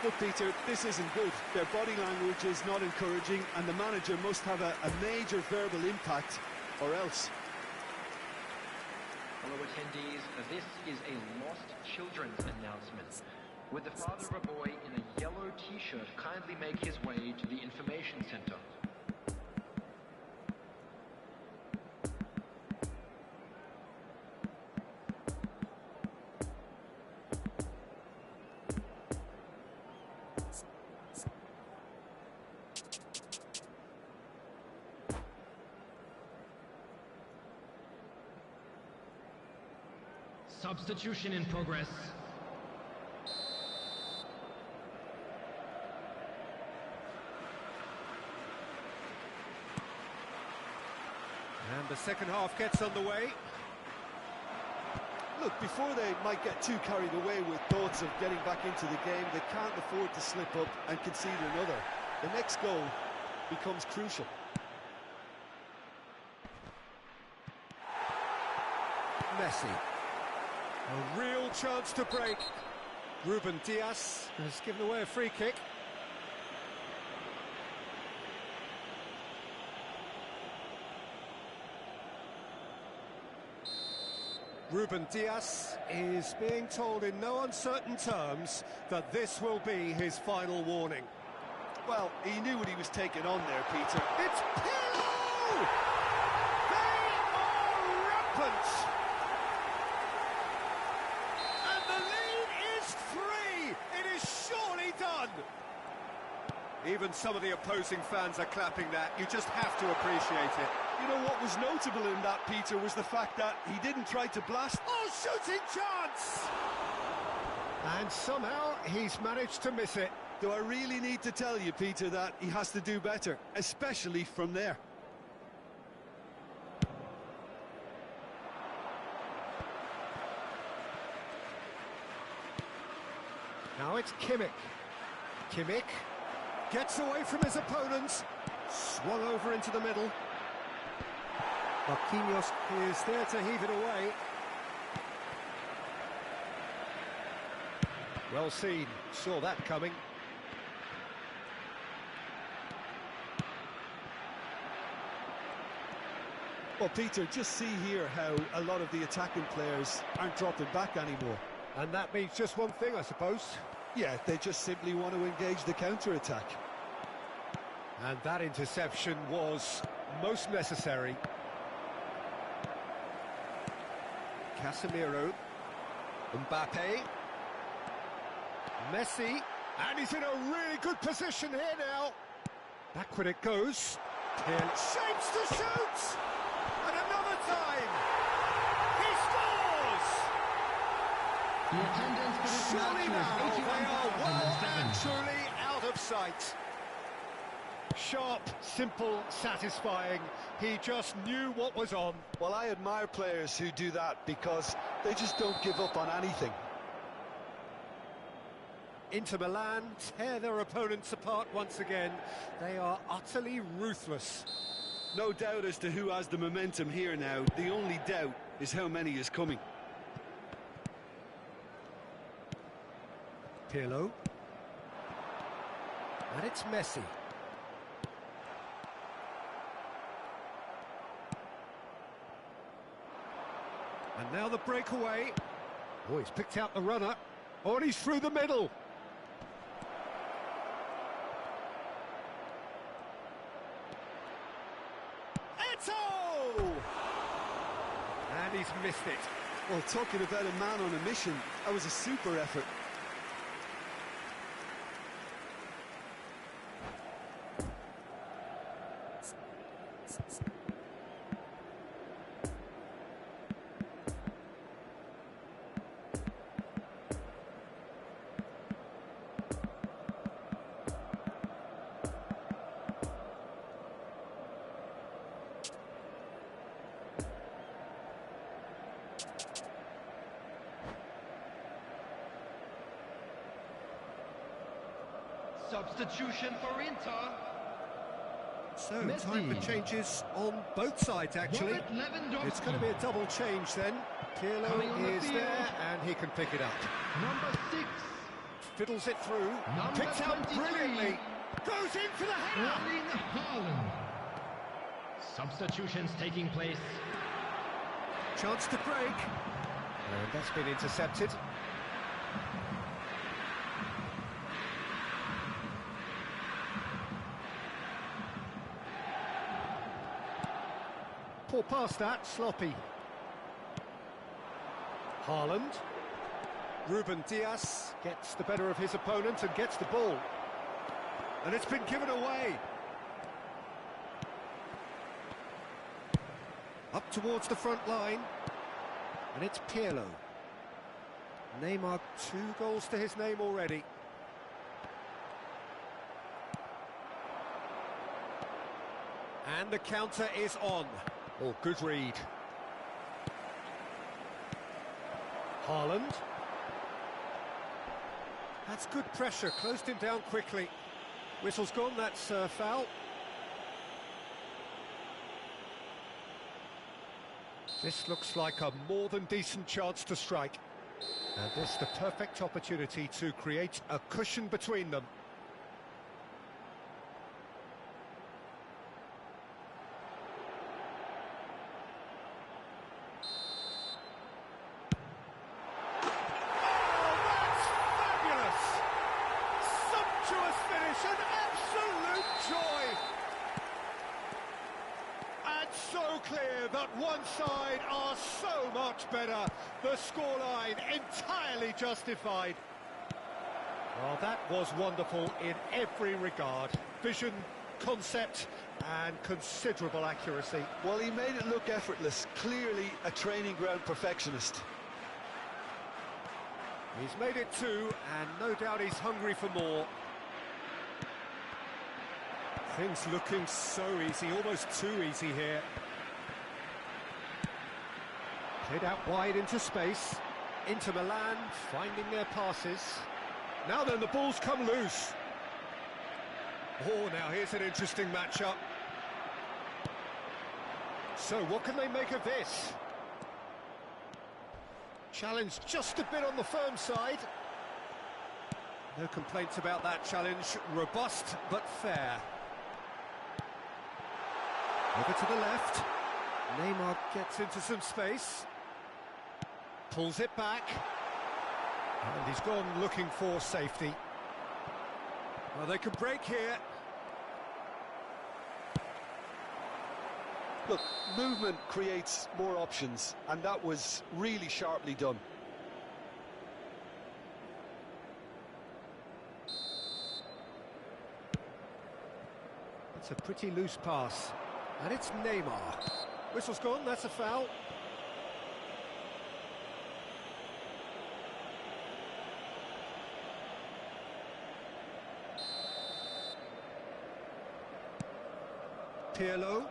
Look, Peter, this isn't good. Their body language is not encouraging, and the manager must have a major verbal impact, or else. Fellow attendees, this is a lost children's announcement. Would the father of a boy in a yellow t-shirt kindly make his way to the information center? Substitution in progress. And the second half gets underway. Look, before they might get too carried away with thoughts of getting back into the game, they can't afford to slip up and concede another. The next goal becomes crucial. Messi. A real chance to break. Ruben Dias has given away a free kick. Ruben Dias is being told in no uncertain terms that this will be his final warning. Well, he knew what he was taking on there, Peter. It's Pirlo! They are rampant! And the lead is 3! It is surely done! Even some of the opposing fans are clapping that. You just have to appreciate it. You know what was notable in that, Peter, was the fact that he didn't try to blast. Oh, shooting chance! And somehow he's managed to miss it. Do I really need to tell you, Peter, that he has to do better, especially from there? Now it's Kimmich. Kimmich gets away from his opponents, swung over into the middle. Marquinhos is there to heave it away. Well seen, saw that coming. Well, Peter, just see here how a lot of the attacking players aren't dropping back anymore. And that means just one thing, I suppose. Yeah, they just simply want to engage the counter-attack. And that interception was most necessary. Casemiro, Mbappe, Messi, and he's in a really good position here now. Backward it goes. Shapes to shoot! And another time! He scores! The attendance for this Surely now match they are well and 81,007. truly out of sight. Sharp, simple, satisfying. He just knew what was on. Well, I admire players who do that because they just don't give up on anything. Inter Milan tear their opponents apart once again. They are utterly ruthless. No doubt as to who has the momentum here now. The only doubt is how many is coming. Pirlo. And it's Messi. And now the breakaway. Oh, he's picked out the runner. Oh, and he's through the middle. Eto! And he's missed it. Well, talking about a man on a mission, that was a super effort. Substitution for Inter. So, Messi. time for changes on both sides, actually. Robert Lewandowski. It's going to be a double change then. Coming on Pirlo the is field. there, and he can pick it up. Number 6. Fiddles it through, Number picks out 23. brilliantly, goes in for the header! Erling Haaland. Substitutions taking place. Chance to break. And that's been intercepted. Poor pass that, sloppy. Haaland. Ruben Dias gets the better of his opponent and gets the ball. And it's been given away. Up towards the front line. And it's Pirlo. Neymar, 2 goals to his name already. And the counter is on. Oh, good read. Haaland. That's good pressure, closed him down quickly. Whistle's gone, that's foul. This looks like a more than decent chance to strike. And this the perfect opportunity to create a cushion between them. That one side are so much better. The scoreline entirely justified. Well, that was wonderful in every regard. Vision, concept, and considerable accuracy. Well, he made it look effortless. Clearly a training ground perfectionist. He's made it 2, and no doubt he's hungry for more. Things looking so easy, almost too easy here. Played out wide into space. Inter Milan finding their passes. Now then, the ball's come loose. Oh, now here's an interesting matchup. So, what can they make of this? Challenge just a bit on the firm side. No complaints about that challenge. Robust, but fair. Over to the left. Neymar gets into some space. Pulls it back. And he's gone looking for safety. Well, they can break here. Look, movement creates more options, and that was really sharply done. It's a pretty loose pass. And it's Neymar. Whistle's gone, that's a foul. Pirlo.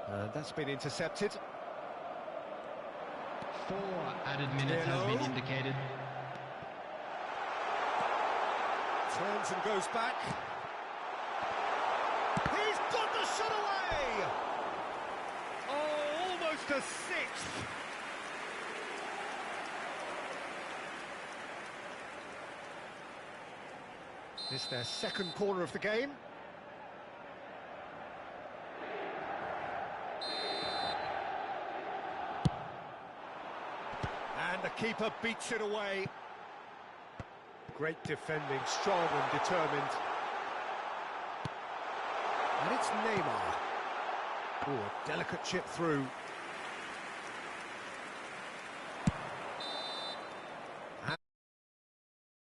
And that's been intercepted. 4 added minutes has been indicated. Turns and goes back. He's got the shot away! Oh, almost a sixth. This is their second corner of the game. And the keeper beats it away. Great defending, strong and determined. And it's Neymar. Oh, a delicate chip through.